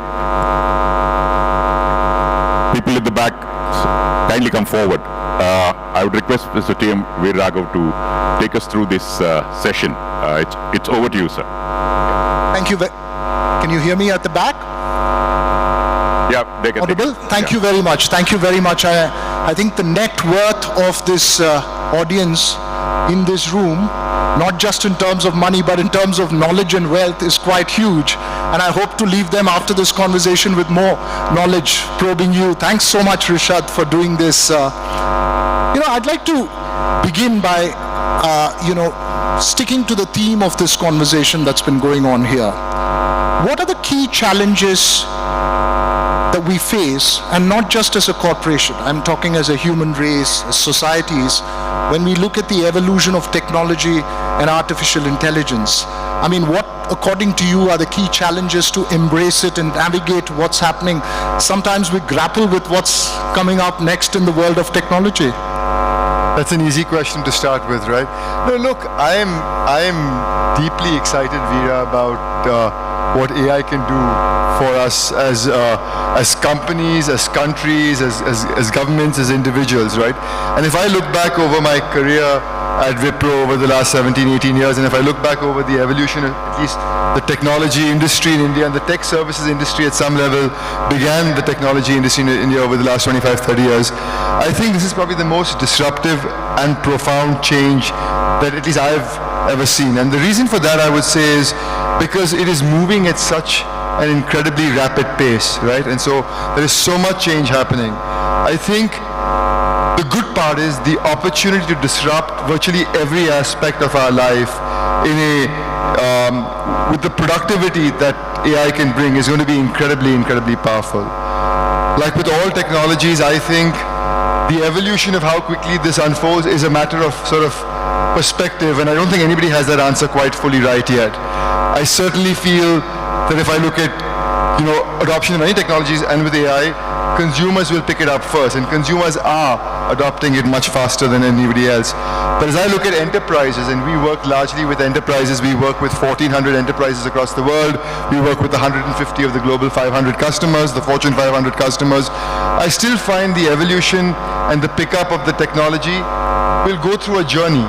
People at the back, kindly come forward. I would request Mr. T.M. Veer Raghav to take us through this session. It's over to you, sir. Thank you. Can you hear me at the back? Yeah, they can. Audible? Thank you very much. Thank you very much. I think the net worth of this audience in this room, not just in terms of money, but in terms of knowledge and wealth, is quite huge. And I hope to leave them after this conversation with more knowledge, probing you. Thanks so much, Rishad, for doing this. I'd like to begin by, sticking to the theme of this conversation that's been going on here. What are the key challenges that we face, and not just as a corporation, I'm talking as a human race, as societies, when we look at the evolution of technology and artificial intelligence? I mean, what, according to you, are the key challenges to embrace it and navigate what's happening? Sometimes we grapple with what's coming up next in the world of technology. That's an easy question to start with, right? No, look, I am deeply excited, Veera, about what AI can do for us as companies, as countries, as governments, as individuals, right? And if I look back over my career at Wipro over the last 17, 18 years, and if I look back over the evolution of at least the technology industry in India, and the tech services industry at some level began the technology industry in India over the last 25, 30 years, I think this is probably the most disruptive and profound change that at least I've ever seen. And the reason for that, I would say, is because it is moving at such an incredibly rapid pace, right? And so there is so much change happening. I think the good part is the opportunity to disrupt virtually every aspect of our life in with the productivity that AI can bring is going to be incredibly, incredibly powerful. Like with all technologies, I think the evolution of how quickly this unfolds is a matter of sort of perspective, and I don't think anybody has that answer quite fully right yet. I certainly feel that if I look at, adoption of any technologies and with AI, consumers will pick it up first, and consumers are adopting it much faster than anybody else. But as I look at enterprises, and we work largely with enterprises, we work with 1,400 enterprises across the world, we work with 150 of the global 500 customers, the Fortune 500 customers, I still find the evolution and the pickup of the technology will go through a journey.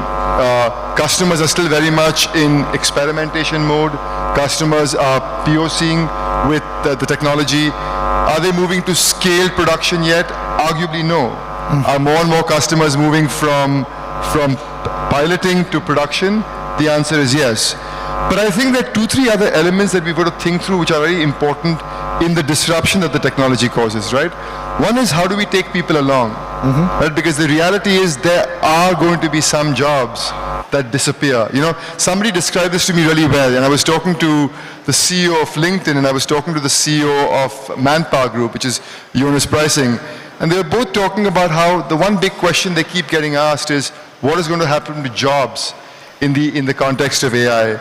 Customers are still very much in experimentation mode. Customers are POCing with the technology. Are they moving to scale production yet? Arguably no. Are more and more customers moving from piloting to production? The answer is yes. But I think there are 2-3 other elements that we've got to think through which are very important in the disruption that the technology causes, right? One is, how do we take people along? Right? Because the reality is there are going to be some jobs that disappear. Somebody described this to me really well, and I was talking to the CEO of LinkedIn, and I was talking to the CEO of Manpower Group, which is Jonas Pricing, and they were both talking about how the one big question they keep getting asked is, what is going to happen to jobs in the context of AI?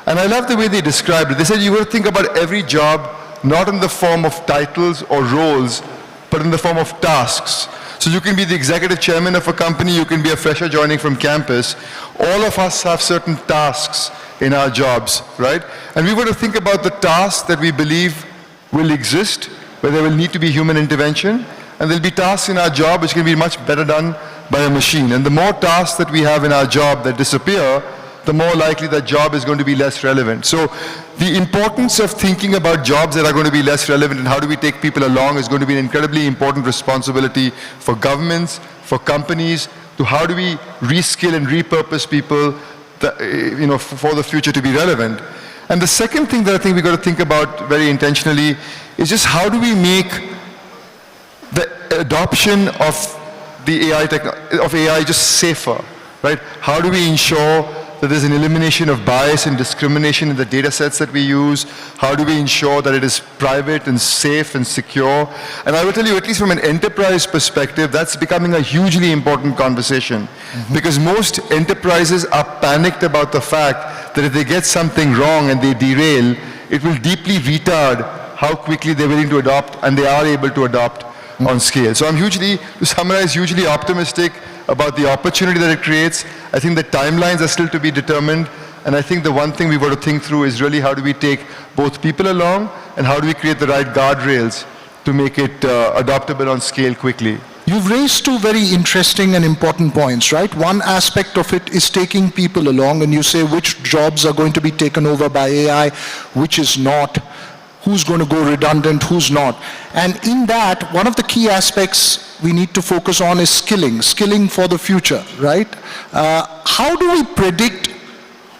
And I love the way they described it. They said you got to think about every job not in the form of titles or roles, but in the form of tasks. So you can be the executive chairman of a company, you can be a fresher joining from campus. All of us have certain tasks in our jobs, right? And we've got to think about the tasks that we believe will exist, where there will need to be human intervention, and there'll be tasks in our job which can be much better done by a machine. And the more tasks that we have in our job that disappear, the more likely that job is going to be less relevant. So the importance of thinking about jobs that are going to be less relevant and how do we take people along is going to be an incredibly important responsibility for governments, for companies, to how do we reskill and repurpose people for the future to be relevant. And the second thing that I think we've got to think about very intentionally is just how do we make the adoption of the AI just safer, right? How do we ensure that there's an elimination of bias and discrimination in the data sets that we use? How do we ensure that it is private and safe and secure? And I will tell you, at least from an enterprise perspective, that's becoming a hugely important conversation. Because most enterprises are panicked about the fact that if they get something wrong and they derail, it will deeply retard how quickly they're willing to adopt, and they are able to adopt on scale. So I'm hugely, to summarize, hugely optimistic about the opportunity that it creates. I think the timelines are still to be determined, and I think the one thing we've got to think through is really how do we take both people along, and how do we create the right guardrails to make it adoptable on scale quickly. You've raised two very interesting and important points, right? One aspect of it is taking people along, and you say which jobs are going to be taken over by AI, which is not, who's going to go redundant, who's not. And in that, one of the key aspects we need to focus on is skilling for the future, right? How do we predict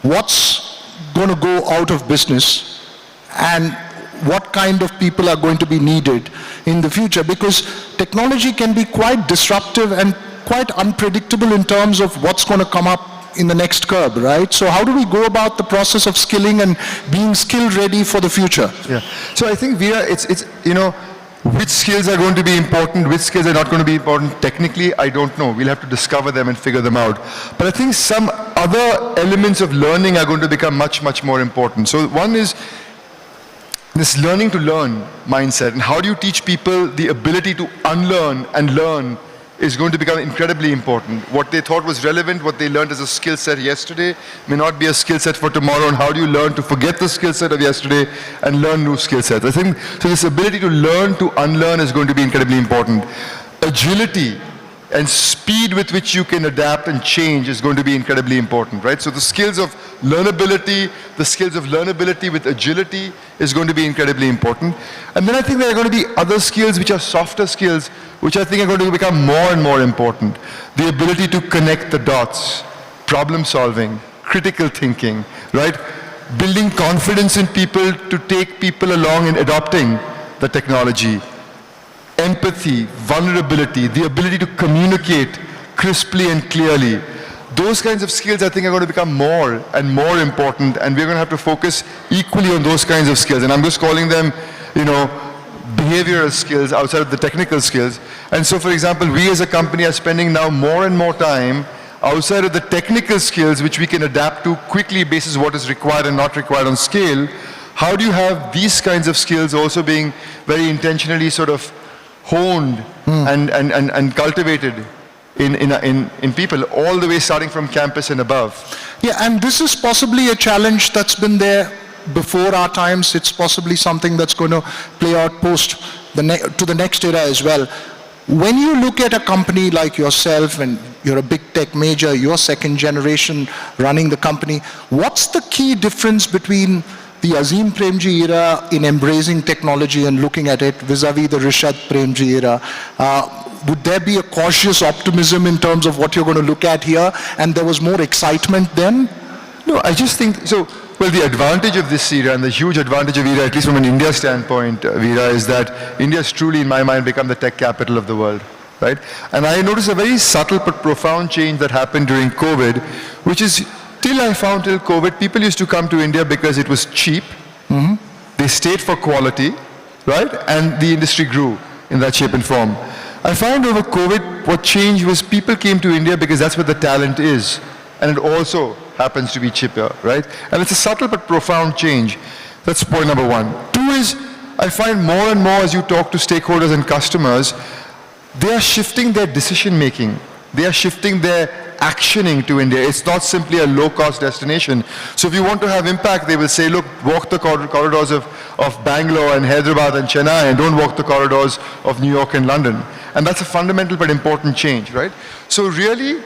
what's going to go out of business and what kind of people are going to be needed in the future? Because technology can be quite disruptive and quite unpredictable in terms of what's going to come up in the next curve, right? So how do we go about the process of skilling and being skill ready for the future? Yeah. So I think, Veera, it's you know, which skills are going to be important, which skills are not going to be important, technically, I don't know. We'll have to discover them and figure them out. But I think some other elements of learning are going to become much, much more important. So one is this learning to learn mindset, and how do you teach people the ability to unlearn and learn is going to become incredibly important. What they thought was relevant, what they learned as a skill set yesterday, may not be a skill set for tomorrow, and how do you learn to forget the skill set of yesterday and learn new skill sets? I think, so this ability to learn to unlearn is going to be incredibly important. Agility and speed with which you can adapt and change is going to be incredibly important, right? So the skills of learnability with agility is going to be incredibly important. And then I think there are going to be other skills which are softer skills, which I think are going to become more and more important. The ability to connect the dots, problem solving, critical thinking, right? Building confidence in people to take people along in adopting the technology. Empathy, vulnerability, the ability to communicate crisply and clearly. Those kinds of skills I think are going to become more and more important, and we're going to have to focus equally on those kinds of skills. And I'm just calling them, you know, behavioral skills outside of the technical skills. And so, for example, we as a company are spending now more and more time outside of the technical skills which we can adapt to quickly basis what is required and not required on scale. How do you have these kinds of skills also being very intentionally sort of honed and cultivated in people, all the way starting from campus and above? Yeah, and this is possibly a challenge that's been there before our times. It's possibly something that's going to play out post to the next era as well. When you look at a company like yourself, and you're a big tech major, you're second generation running the company, what's the key difference between the Azim Premji era in embracing technology and looking at it vis-a-vis the Rishad Premji era? Would there be a cautious optimism in terms of what you're going to look at here, and there was more excitement then? No, I just think, so, well, the advantage of this era and the huge advantage of era, at least from an India standpoint, Veera, is that India has truly, in my mind, become the tech capital of the world, right? And I noticed a very subtle but profound change that happened during COVID, which is, till COVID, people used to come to India because it was cheap. They stayed for quality, right? And the industry grew in that shape and form. I found over COVID, what changed was people came to India because that's where the talent is. And it also happens to be cheaper, right? And it's a subtle but profound change. That's point number one. Two is, I find more and more as you talk to stakeholders and customers, they are shifting their decision making. They are shifting their actioning to India. It's not simply a low-cost destination. So if you want to have impact, they will say, look, walk the corridors of Bangalore and Hyderabad and Chennai, and don't walk the corridors of New York and London. And that's a fundamental but important change, right? So really,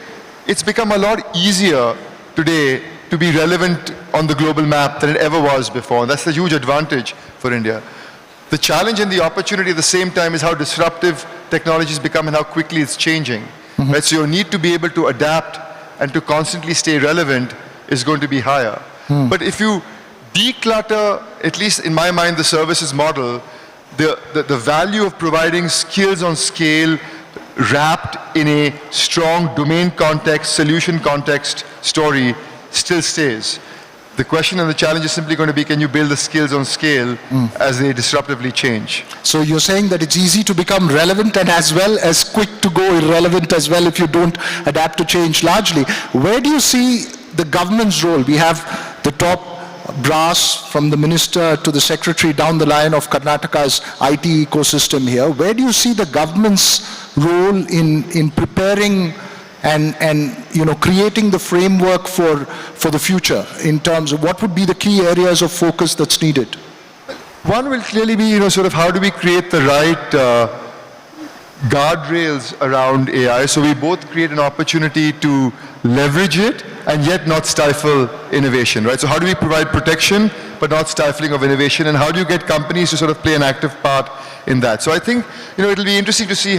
it's become a lot easier today to be relevant on the global map than it ever was before. And that's the huge advantage for India. The challenge and the opportunity at the same time is how disruptive technologies become and how quickly it's changing. Right? So your need to be able to adapt and to constantly stay relevant is going to be higher. But if you declutter, at least in my mind, the services model, the value of providing skills on scale wrapped in a strong domain context, solution context story still stays. The question and the challenge is simply going to be, can you build the skills on scale as they disruptively change? So you're saying that it's easy to become relevant and as well as quick to go irrelevant as well if you don't adapt to change largely. Where do you see the government's role? We have the top brass from the minister to the secretary down the line of Karnataka's IT ecosystem here. Where do you see the government's role in preparing and creating the framework for the future in terms of what would be the key areas of focus that's needed? One will clearly be, sort of how do we create the right guardrails around AI so we both create an opportunity to leverage it and yet not stifle innovation, right? So how do we provide protection but not stifling of innovation, and how do you get companies to sort of play an active part in that? So I think, it'll be interesting to see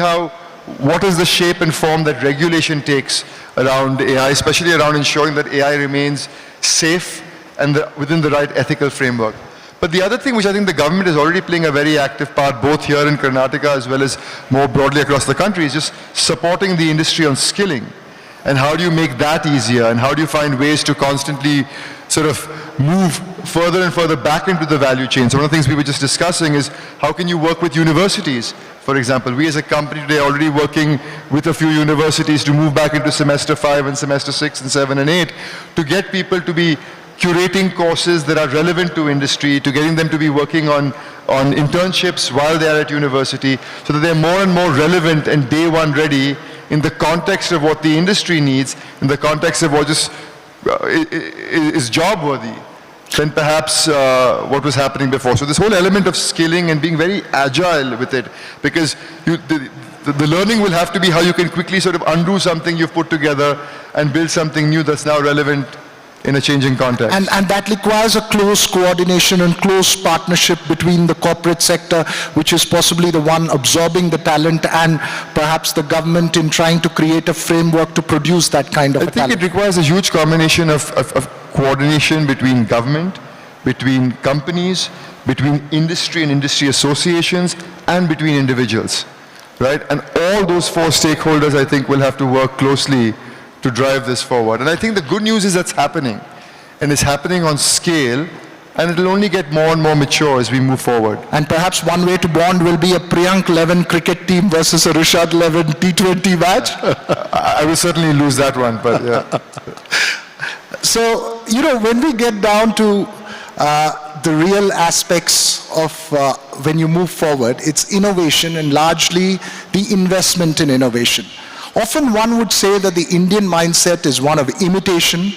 what is the shape and form that regulation takes around AI, especially around ensuring that AI remains safe and within the right ethical framework. But the other thing which I think the government is already playing a very active part, both here in Karnataka as well as more broadly across the country, is just supporting the industry on skilling. And how do you make that easier? And how do you find ways to constantly sort of move further and further back into the value chain? So one of the things we were just discussing is how can you work with universities? For example, we as a company today are already working with a few universities to move back into semester 5 and semester 6 and 7 and 8 to get people to be curating courses that are relevant to industry, to getting them to be working on internships while they are at university, so that they're more and more relevant and day one ready in the context of what the industry needs, in the context of what just is job worthy, than perhaps what was happening before. So this whole element of skilling and being very agile with it, because the learning will have to be how you can quickly sort of undo something you've put together and build something new that's now relevant in a changing context. And that requires a close coordination and close partnership between the corporate sector, which is possibly the one absorbing the talent, and perhaps the government in trying to create a framework to produce that kind of talent. I think it requires a huge combination of coordination between government, between companies, between industry and industry associations, and between individuals, right? And all those four stakeholders, I think, will have to work closely to drive this forward. And I think the good news is that's happening. And it's happening on scale, and it'll only get more and more mature as we move forward. And perhaps one way to bond will be a Priyank 11 cricket team versus a Rishad 11 T20 match. I will certainly lose that one, but yeah. So, when we get down to the real aspects of when you move forward, it's innovation and largely the investment in innovation. Often one would say that the Indian mindset is one of imitation,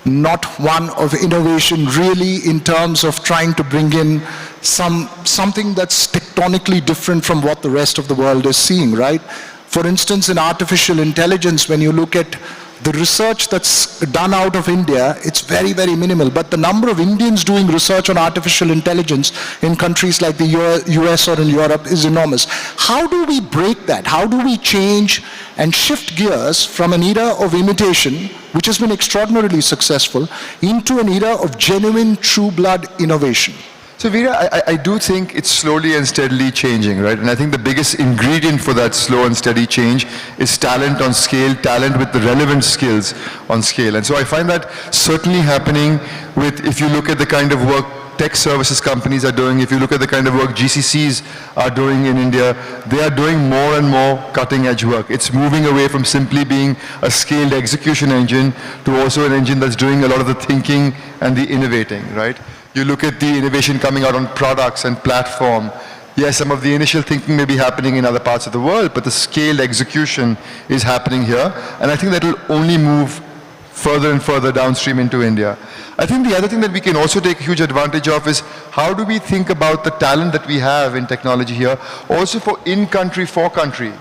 not one of innovation, really, in terms of trying to bring in something that's tectonically different from what the rest of the world is seeing, right? For instance, in artificial intelligence, when you look at the research that's done out of India, it's very, very minimal. But the number of Indians doing research on artificial intelligence in countries like the US or in Europe is enormous. How do we break that? How do we change and shift gears from an era of imitation, which has been extraordinarily successful, into an era of genuine, true-blood innovation? So Veera, I do think it's slowly and steadily changing, right? And I think the biggest ingredient for that slow and steady change is talent on scale, talent with the relevant skills on scale. And so I find that certainly happening with, if you look at the kind of work tech services companies are doing, if you look at the kind of work GCCs are doing in India, they are doing more and more cutting edge work. It's moving away from simply being a scaled execution engine to also an engine that's doing a lot of the thinking and the innovating, right? You look at the innovation coming out on products and platform. Yes, some of the initial thinking may be happening in other parts of the world, but the scaled execution is happening here. And I think that will only move further and further downstream into India. I think the other thing that we can also take huge advantage of is how do we think about the talent that we have in technology here, also for in-country, for-country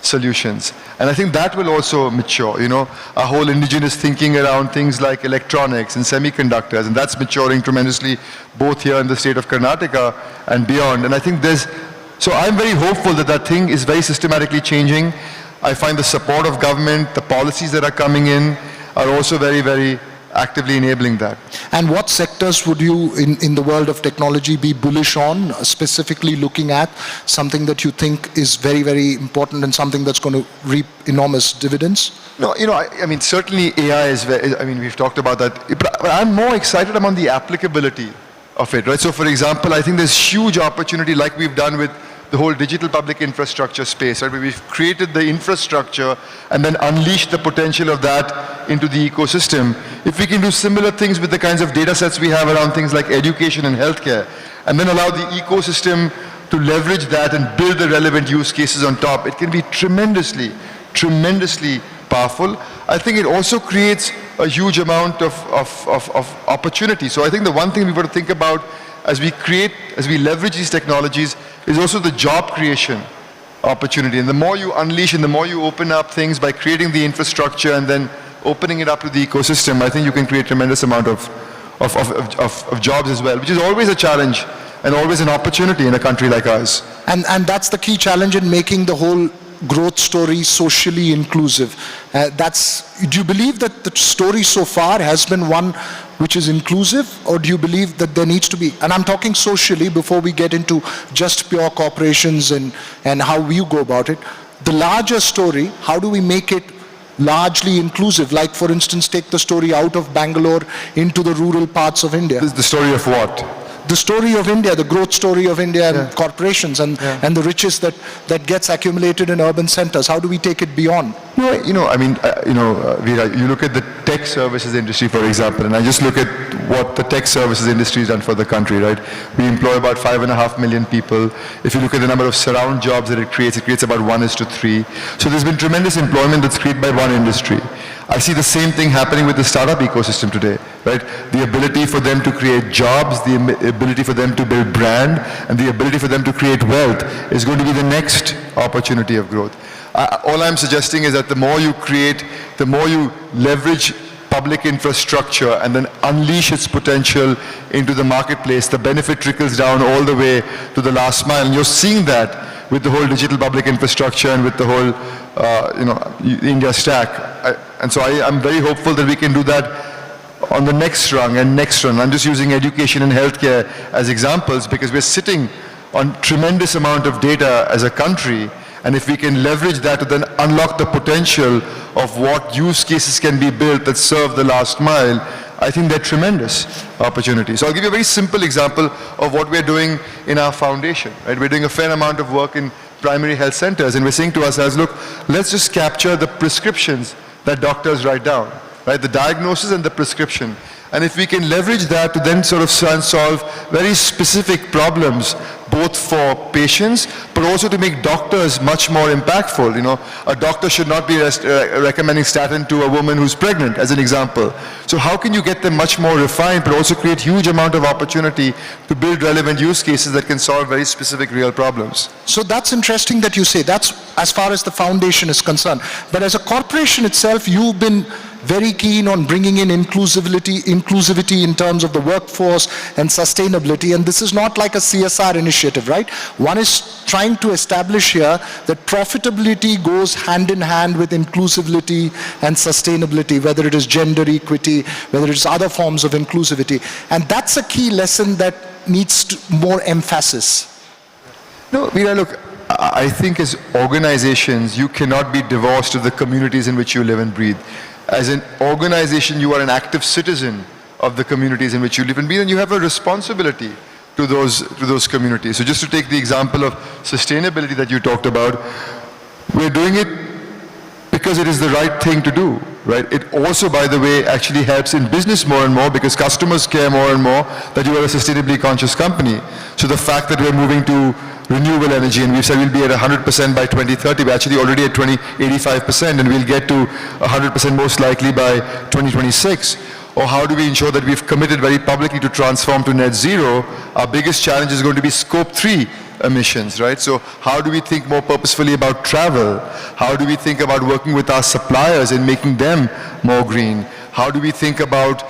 solutions. And I think that will also mature, a whole indigenous thinking around things like electronics and semiconductors, and that's maturing tremendously both here in the state of Karnataka and beyond. And I think so I'm very hopeful that thing is very systematically changing. I find the support of government, the policies that are coming in are also very, very actively enabling that. And what sectors would you, in the world of technology, be bullish on, specifically looking at something that you think is very, very important and something that's going to reap enormous dividends? No, I mean, certainly AI is, we've talked about that, but I'm more excited about the applicability of it, right? So for example, I think there's huge opportunity like we've done with the whole digital public infrastructure space, right? Where we've created the infrastructure and then unleashed the potential of that into the ecosystem. If we can do similar things with the kinds of data sets we have around things like education and healthcare, and then allow the ecosystem to leverage that and build the relevant use cases on top, it can be tremendously powerful. I think it also creates a huge amount of opportunity. So I think the one thing we've got to think about as we leverage these technologies is also the job creation opportunity. And the more you unleash and the more you open up things by creating the infrastructure and then opening it up to the ecosystem, I think you can create tremendous amount of jobs as well, which is always a challenge and always an opportunity in a country like ours. And that's the key challenge in making the whole growth story socially inclusive. Do you believe that the story so far has been one which is inclusive, or do you believe that there needs to be, and I'm talking socially before we get into just pure corporations and how we go about it, the larger story, how do we make it largely inclusive? Like for instance, take the story out of Bangalore into the rural parts of India. This is the story of what? The story of India, the growth story of India and corporations and the riches that gets accumulated in urban centers. How do we take it beyond? Veera, you look at the tech services industry, for example, and I just look at what the tech services industry has done for the country, right? We employ about 5.5 million people. If you look at the number of surround jobs that it creates about 1:3. So there's been tremendous employment that's created by one industry. I see the same thing happening with the startup ecosystem today, right? The ability for them to create jobs, the ability for them to build brand, and the ability for them to create wealth is going to be the next opportunity of growth. All I'm suggesting is that the more you create, the more you leverage public infrastructure and then unleash its potential into the marketplace, the benefit trickles down all the way to the last mile. And you're seeing that with the whole digital public infrastructure and with the whole India stack. So I'm very hopeful that we can do that on the next rung and next rung. I'm just using education and healthcare as examples because we're sitting on tremendous amount of data as a country, and if we can leverage that to then unlock the potential of what use cases can be built that serve the last mile, I think they're tremendous opportunities. So I'll give you a very simple example of what we're doing in our foundation. Right? We're doing a fair amount of work in primary health centers, and we're saying to ourselves, look, let's just capture the prescriptions that doctors write down, right? The diagnosis and the prescription. And if we can leverage that to then sort of solve very specific problems, both for patients, but also to make doctors much more impactful. A doctor should not be recommending statin to a woman who's pregnant, as an example. So how can you get them much more refined, but also create huge amount of opportunity to build relevant use cases that can solve very specific real problems? So that's interesting that you say. That's as far as the foundation is concerned. But as a corporation itself, you've been very keen on bringing in inclusivity in terms of the workforce and sustainability. And this is not like a CSR initiative, right? One is trying to establish here that profitability goes hand in hand with inclusivity and sustainability, whether it is gender equity, whether it is other forms of inclusivity. And that's a key lesson that needs more emphasis. No, Veera, look, I think as organizations, you cannot be divorced of the communities in which you live and breathe. As an organization, you are an active citizen of the communities in which you live and breathe, and you have a responsibility to those communities. So just to take the example of sustainability that you talked about, we're doing it because it is the right thing to do, right? It also, by the way, actually helps in business more and more because customers care more and more that you are a sustainably conscious company. So the fact that we're moving to renewable energy, and we've said we'll be at 100% by 2030, we're actually already at 85%, and we'll get to 100% most likely by 2026. Or how do we ensure that we've committed very publicly to transform to net zero? Our biggest challenge is going to be scope 3 emissions, right? So how do we think more purposefully about travel? How do we think about working with our suppliers and making them more green? How do we think about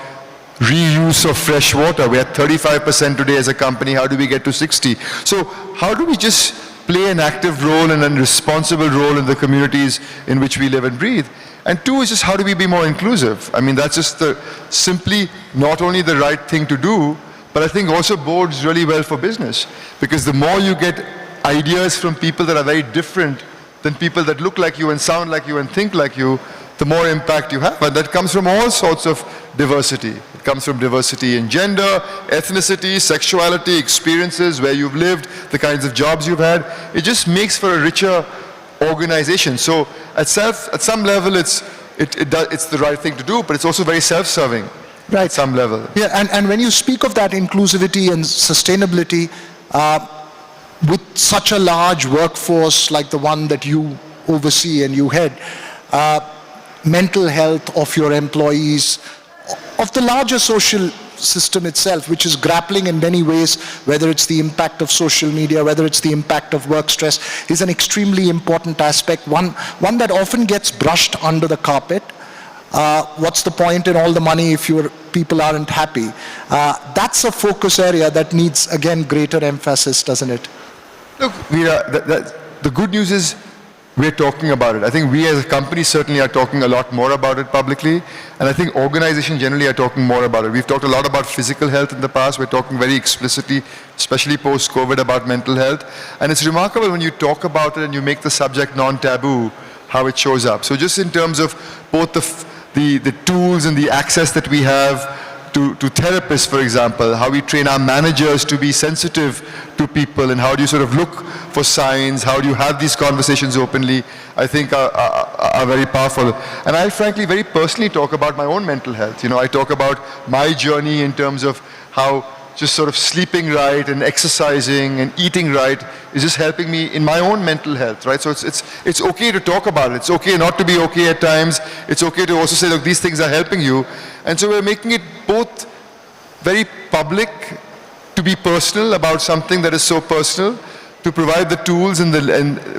reuse of fresh water? We're at 35% today as a company. How do we get to 60? So how do we just play an active role and a responsible role in the communities in which we live and breathe? And two is just how do we be more inclusive? I mean, that's just simply not only the right thing to do, but I think also bodes really well for business. Because the more you get ideas from people that are very different than people that look like you and sound like you and think like you, the more impact you have. And that comes from all sorts of diversity. It comes from diversity in gender, ethnicity, sexuality, experiences, where you've lived, the kinds of jobs you've had. It just makes for a richer organization. So at some level, it's the right thing to do, but it's also very self-serving. Right. At some level. Yeah, and when you speak of that inclusivity and sustainability, with such a large workforce like the one that you oversee and you head, mental health of your employees, of the larger social system itself, which is grappling in many ways, whether it's the impact of social media, whether it's the impact of work stress, is an extremely important aspect, one that often gets brushed under the carpet. What's the point in all the money if your people aren't happy? That's a focus area that needs, again, greater emphasis, doesn't it? Look, Veera, the good news is we're talking about it. I think we as a company certainly are talking a lot more about it publicly, and I think organizations generally are talking more about it. We've talked a lot about physical health in the past. We're talking very explicitly, especially post-COVID, about mental health. And it's remarkable when you talk about it and you make the subject non-taboo, how it shows up. So just in terms of both the tools and the access that we have to therapists, for example, how we train our managers to be sensitive to people, and how do you sort of look for signs, how do you have these conversations openly, I think are very powerful. And I frankly very personally talk about my own mental health. You know, I talk about my journey in terms of how just sort of sleeping right and exercising and eating right is just helping me in my own mental health, right? So it's okay to talk about it. It's okay not to be okay at times. It's okay to also say, look, these things are helping you. And so we're making it both very public, to be personal about something that is so personal, to provide the tools and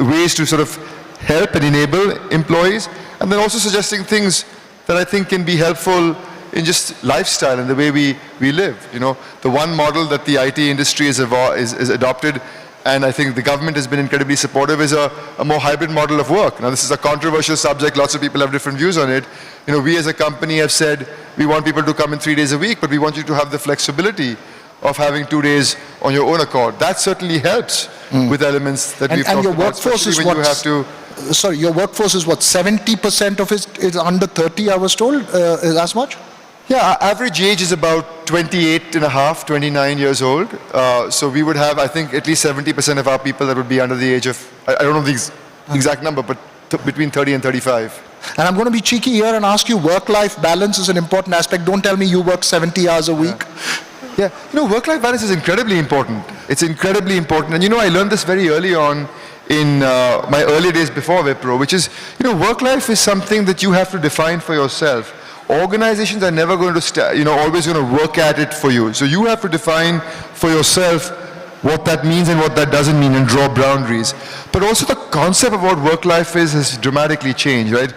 ways to sort of help and enable employees, and then also suggesting things that I think can be helpful in just lifestyle and the way we live. You know, the one model that the IT industry is adopted, and I think the government has been incredibly supportive, is a more hybrid model of work. Now, this is a controversial subject. Lots of people have different views on it. You know, we as a company have said we want people to come in 3 days a week, but we want you to have the flexibility of having 2 days on your own accord. That certainly helps with elements that we've talked about. And your workforce is what? Sorry, your workforce is what? 70% of it is under 30, I was told, is as much? Yeah, our average age is about 28 and a half, 29 years old. So we would have, I think, at least 70% of our people that would be under the age of, I don't know the exact number, but between 30 and 35. And I'm going to be cheeky here and ask you, work-life balance is an important aspect. Don't tell me you work 70 hours a week. Yeah, you know, work-life balance is incredibly important. It's incredibly important. And you know, I learned this very early on in my early days before Wipro, which is, you know, work-life is something that you have to define for yourself. Organizations are never going to, always going to work at it for you. So you have to define for yourself what that means and what that doesn't mean, and draw boundaries. But also the concept of what work-life has dramatically changed, right?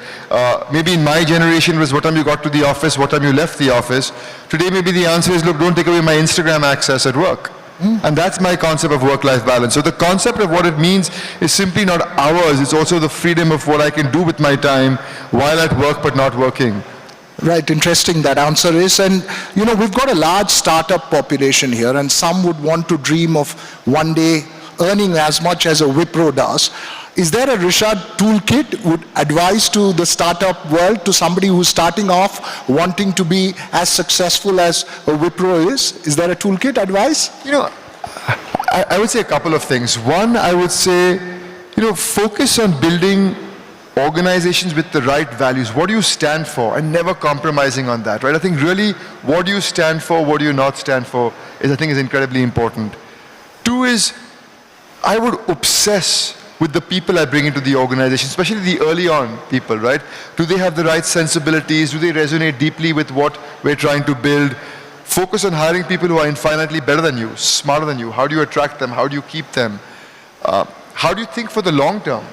Maybe in my generation was what time you got to the office, what time you left the office. Today maybe the answer is, look, don't take away my Instagram access at work. And that's my concept of work-life balance. So the concept of what it means is simply not hours, it's also the freedom of what I can do with my time while at work but not working. Right, interesting that answer is. And you know, we've got a large startup population here, and some would want to dream of one day earning as much as a Wipro does. Is there a Rishad toolkit would advise to the startup world, to somebody who's starting off wanting to be as successful as a Wipro is? Is there a toolkit advice? You know, I would say a couple of things. One, I would say, you know, focus on building organizations with the right values. What do you stand for? And never compromising on that, right? I think really what do you stand for, what do you not stand for is, I think, is incredibly important. Two is, I would obsess with the people I bring into the organization, especially the early on people, right? Do they have the right sensibilities? Do they resonate deeply with what we're trying to build? Focus on hiring people who are infinitely better than you, smarter than you. How do you attract them? How do you keep them? How do you think for the long term?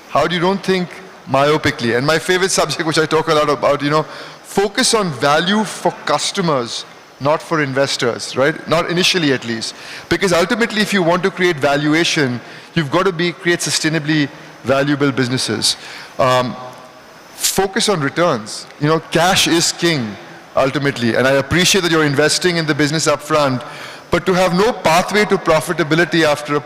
How do you don't think myopically? And my favorite subject, which I talk a lot about, you know, focus on value for customers, not for investors, right? Not initially, at least. Because ultimately, if you want to create valuation, you've got to create sustainably valuable businesses. focus on returns. Cash is king, ultimately. And I appreciate that you're investing in the business upfront, but to have no pathway to profitability after,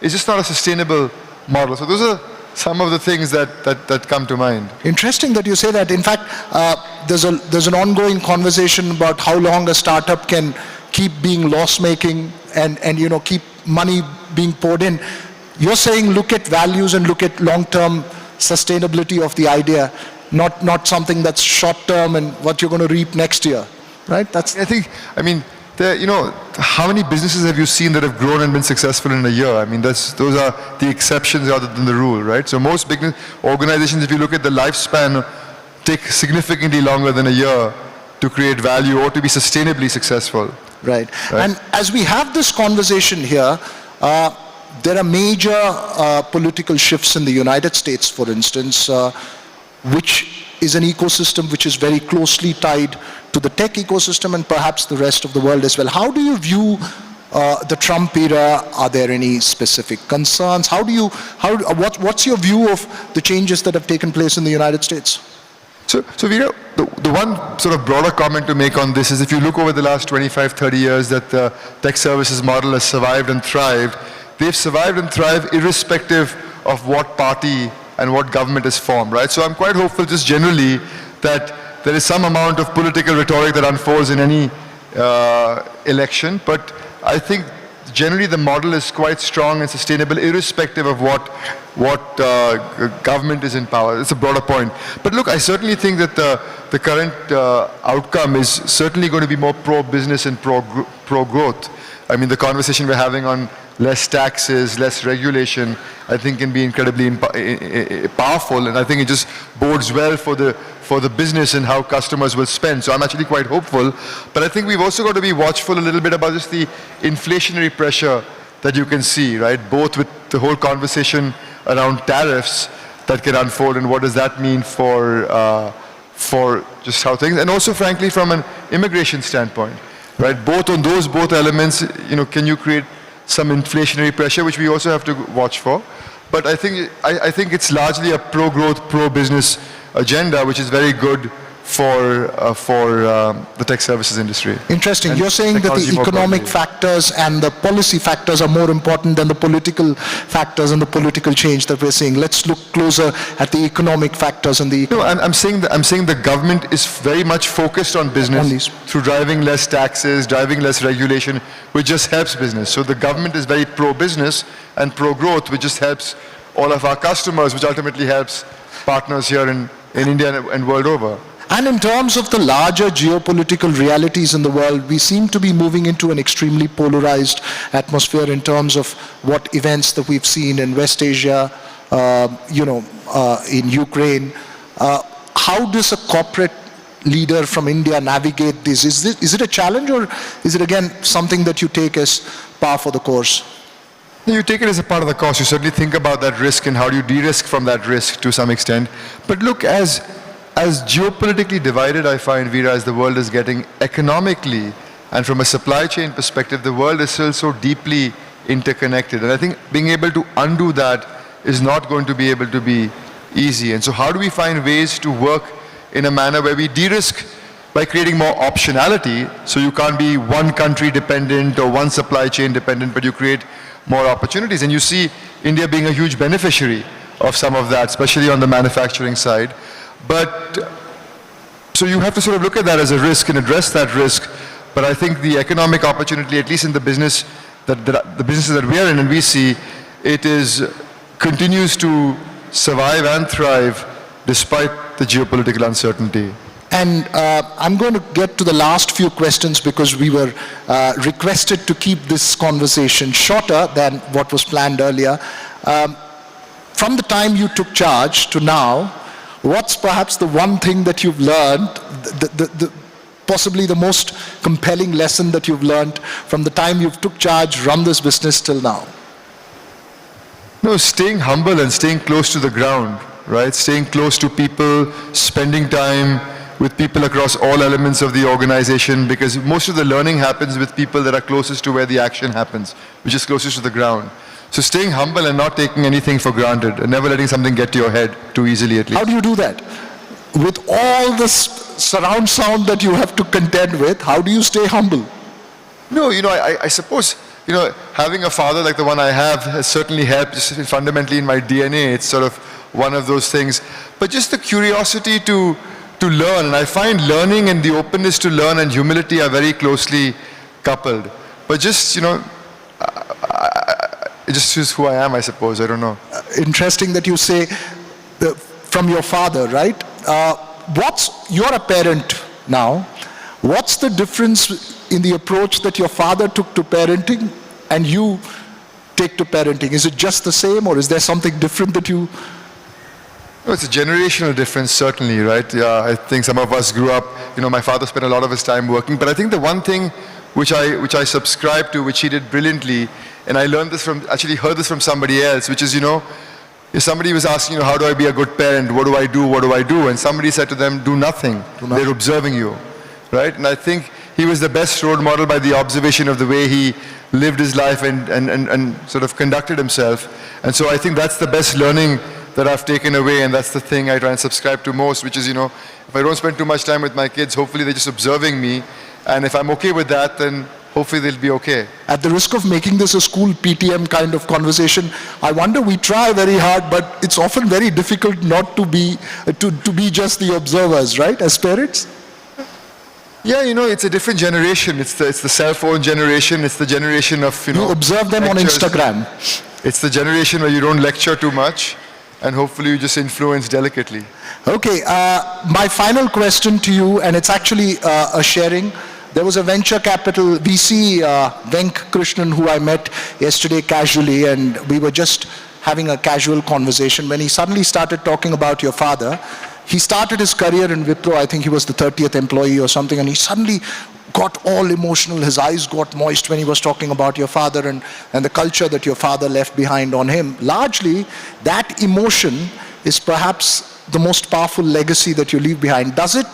is just not a sustainable model. So those are some of the things that come to mind. Interesting that you say that. In fact, there's an ongoing conversation about how long a startup can keep being loss-making and keep money being poured in. You're saying look at values and look at long-term sustainability of the idea, not something that's short-term and what you're going to reap next year, right? How many businesses have you seen that have grown and been successful in a year? Those are the exceptions rather than the rule, right? So most big organizations, if you look at the lifespan, take significantly longer than a year to create value or to be sustainably successful. Right. And as we have this conversation here, there are major political shifts in the United States, for instance, which is an ecosystem which is very closely tied to the tech ecosystem and perhaps the rest of the world as well. How do you view the Trump era? Are there any specific concerns? What's your view of the changes that have taken place in the United States? So Veera, the one sort of broader comment to make on this is if you look over the last 25, 30 years that the tech services model has survived and thrived, they've survived and thrived irrespective of what party and what government is formed, right? So I'm quite hopeful just generally that there is some amount of political rhetoric that unfolds in any election, but I think generally the model is quite strong and sustainable irrespective of what government is in power. It's a broader point. But look, I certainly think that the current outcome is certainly going to be more pro-business and pro-growth. The conversation we're having on less taxes, less regulation, I think can be incredibly powerful, and I think it just bodes well for the business and how customers will spend. So I'm actually quite hopeful. But I think we've also got to be watchful a little bit about just the inflationary pressure that you can see, right? Both with the whole conversation around tariffs that can unfold and what does that mean for just how things, and also frankly from an immigration standpoint, right? Both elements, can you create some inflationary pressure, which we also have to watch for. But I think it's largely a pro-growth, pro-business agenda, which is very good for the tech services industry. Interesting. You're saying that the economic factors and the policy factors are more important than the political factors and the political change that we're seeing. Let's look closer at the economic factors and the... No, I'm saying the government is very much focused on business through driving less taxes, driving less regulation, which just helps business. So the government is very pro-business and pro-growth, which just helps all of our customers, which ultimately helps partners here in India and world over. And in terms of the larger geopolitical realities in the world, we seem to be moving into an extremely polarized atmosphere in terms of what events that we've seen in West Asia, in Ukraine. How does a corporate leader from India navigate this? Is it a challenge, or is it again something that you take as par for the course? You take it as a part of the course. You certainly think about that risk and how do you de-risk from that risk to some extent. But look, as geopolitically divided I find, Veera, as the world is getting economically and from a supply chain perspective, the world is still so deeply interconnected. And I think being able to undo that is not going to be able to be easy. And so how do we find ways to work in a manner where we de-risk by creating more optionality, so you can't be one country dependent or one supply chain dependent, but you create more opportunities. And you see India being a huge beneficiary of some of that, especially on the manufacturing side. But so you have to sort of look at that as a risk and address that risk. But I think the economic opportunity, at least in the business the businesses that we are in and we see, continues to survive and thrive despite the geopolitical uncertainty. And I'm going to get to the last few questions because we were requested to keep this conversation shorter than what was planned earlier. From the time you took charge to now, what's perhaps the one thing that you've learned, possibly the most compelling lesson that you've learned from the time you took charge, run this business till now? No, staying humble and staying close to the ground, right? Staying close to people, spending time with people across all elements of the organization, because most of the learning happens with people that are closest to where the action happens, which is closest to the ground. So staying humble and not taking anything for granted and never letting something get to your head too easily, at least. How do you do that? with all this surround sound that you have to contend with, how do you stay humble? No, I suppose, having a father like the one I have has certainly helped just fundamentally in my DNA. It's sort of one of those things. But just the curiosity to learn, and I find learning and the openness to learn and humility are very closely coupled. But just, it just is who I am, I suppose. I don't know. Interesting that you say from your father, right? You're a parent now. What's the difference in the approach that your father took to parenting and you take to parenting? Is it just the same, or is there something different that you... No, it's a generational difference, certainly, right? Yeah, I think some of us grew up, my father spent a lot of his time working, but I think the one thing which I subscribe to, which he did brilliantly, and I learned this actually heard this from somebody else, which is, if somebody was asking, how do I be a good parent? What do I do? And somebody said to them, do nothing. They're observing you, right? And I think he was the best role model by the observation of the way he lived his life and sort of conducted himself. And so I think that's the best learning that I've taken away, and that's the thing I try and subscribe to most, which is, if I don't spend too much time with my kids, hopefully they're just observing me. And if I'm okay with that, then hopefully they'll be okay. At the risk of making this a school PTM kind of conversation, I wonder, we try very hard, but it's often very difficult not to be just the observers, right, as parents? Yeah, it's a different generation. It's the cell phone generation. It's the generation of, You observe them lectures. on Instagram. It's the generation where you don't lecture too much, and hopefully you just influence delicately. Okay, my final question to you, and it's actually a sharing. There was a venture capital VC, Venk Krishnan, who I met yesterday casually, and we were just having a casual conversation when he suddenly started talking about your father. He started his career in Wipro. I think he was the 30th employee or something, and he suddenly got all emotional. His eyes got moist when he was talking about your father and the culture that your father left behind on him. Largely, that emotion is perhaps the most powerful legacy that you leave behind. Does it,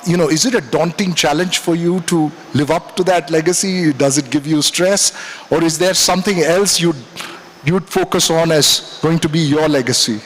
is it a daunting challenge for you to live up to that legacy? Does it give you stress? Or is there something else you'd focus on as going to be your legacy?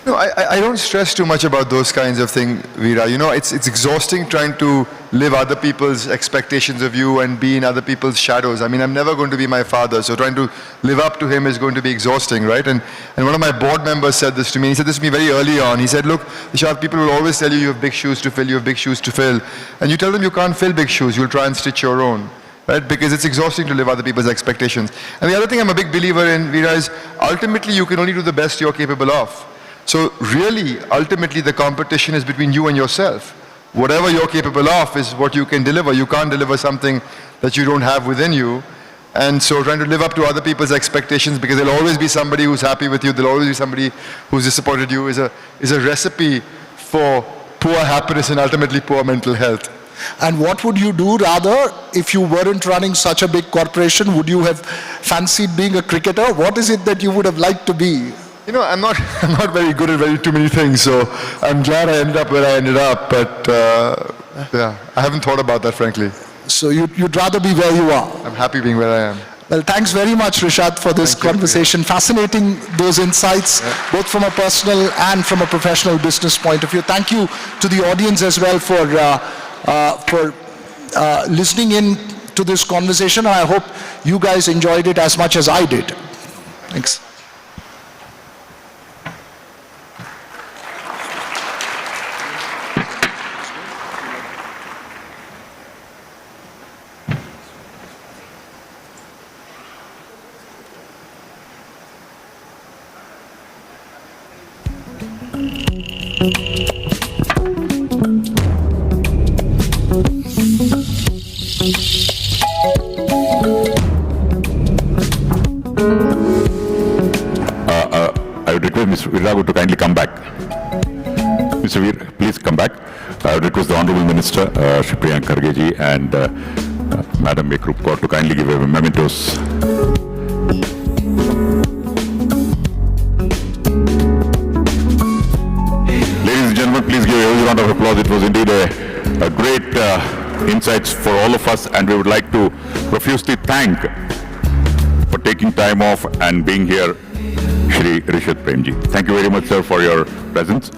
No, I don't stress too much about those kinds of things, Veera. It's exhausting trying to live other people's expectations of you and be in other people's shadows. I mean, I'm never going to be my father, so trying to live up to him is going to be exhausting, right? And one of my board members said this to me. He said this to me very early on. He said, look, Vishal, people will always tell you have big shoes to fill, you have big shoes to fill. And you tell them you can't fill big shoes, you'll try and stitch your own. Right? Because it's exhausting to live other people's expectations. And the other thing I'm a big believer in, Veera, is ultimately you can only do the best you're capable of. So really, ultimately, the competition is between you and yourself. Whatever you're capable of is what you can deliver. You can't deliver something that you don't have within you. And so trying to live up to other people's expectations, because there'll always be somebody who's happy with you, there'll always be somebody who's disappointed you, is a recipe for poor happiness and ultimately poor mental health. And what would you do rather if you weren't running such a big corporation? Would you have fancied being a cricketer? What is it that you would have liked to be? I'm not very good at too many things, so I'm glad I ended up where I ended up, but yeah, I haven't thought about that, frankly. So you'd rather be where you are? I'm happy being where I am. Well, thanks very much, Rishad, for this conversation. Fascinating, those insights, both from a personal and from a professional business point of view. Thank you to the audience as well for listening in to this conversation. I hope you guys enjoyed it as much as I did. Thanks. I would request Mr. Veer to kindly come back. Mr. Veer, please come back. I would request the Honorable Minister, Shri Priyank Kharge and Madam Ekrup Kaur to kindly give a mementos. Ladies and gentlemen, please give a huge round of applause. It was indeed a great insights for all of us, and we would like to profusely thank for taking time off and being here, Shri Rishad Premji. Thank you very much, sir, for your presence.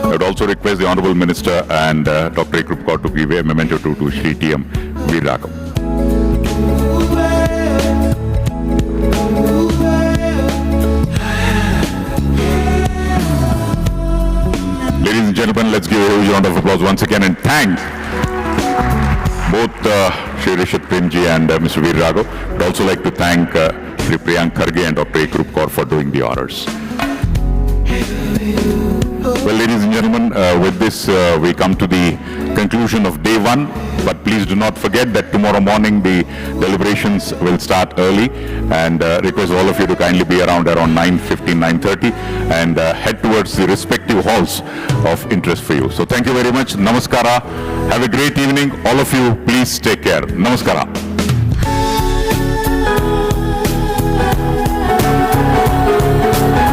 I would also request the Honorable Minister and Dr. Ekrup to give a memento to Shri T.M. Veeraraghavan. Ladies and gentlemen, let's give a huge round of applause once again and thank both Shri Rishit Premji and Mr. Veeraraghavan. I'd also like to thank Shri Priyank Kharge and Dr. Ekrup for doing the honors. Well, ladies and gentlemen, with this we come to the conclusion of day one, but please do not forget that tomorrow morning the deliberations will start early, and request all of you to kindly be around 9:15, 9:30 and head towards the respective halls of interest for you. So thank you very much. Namaskara. Have a great evening. All of you, please take care. Namaskara.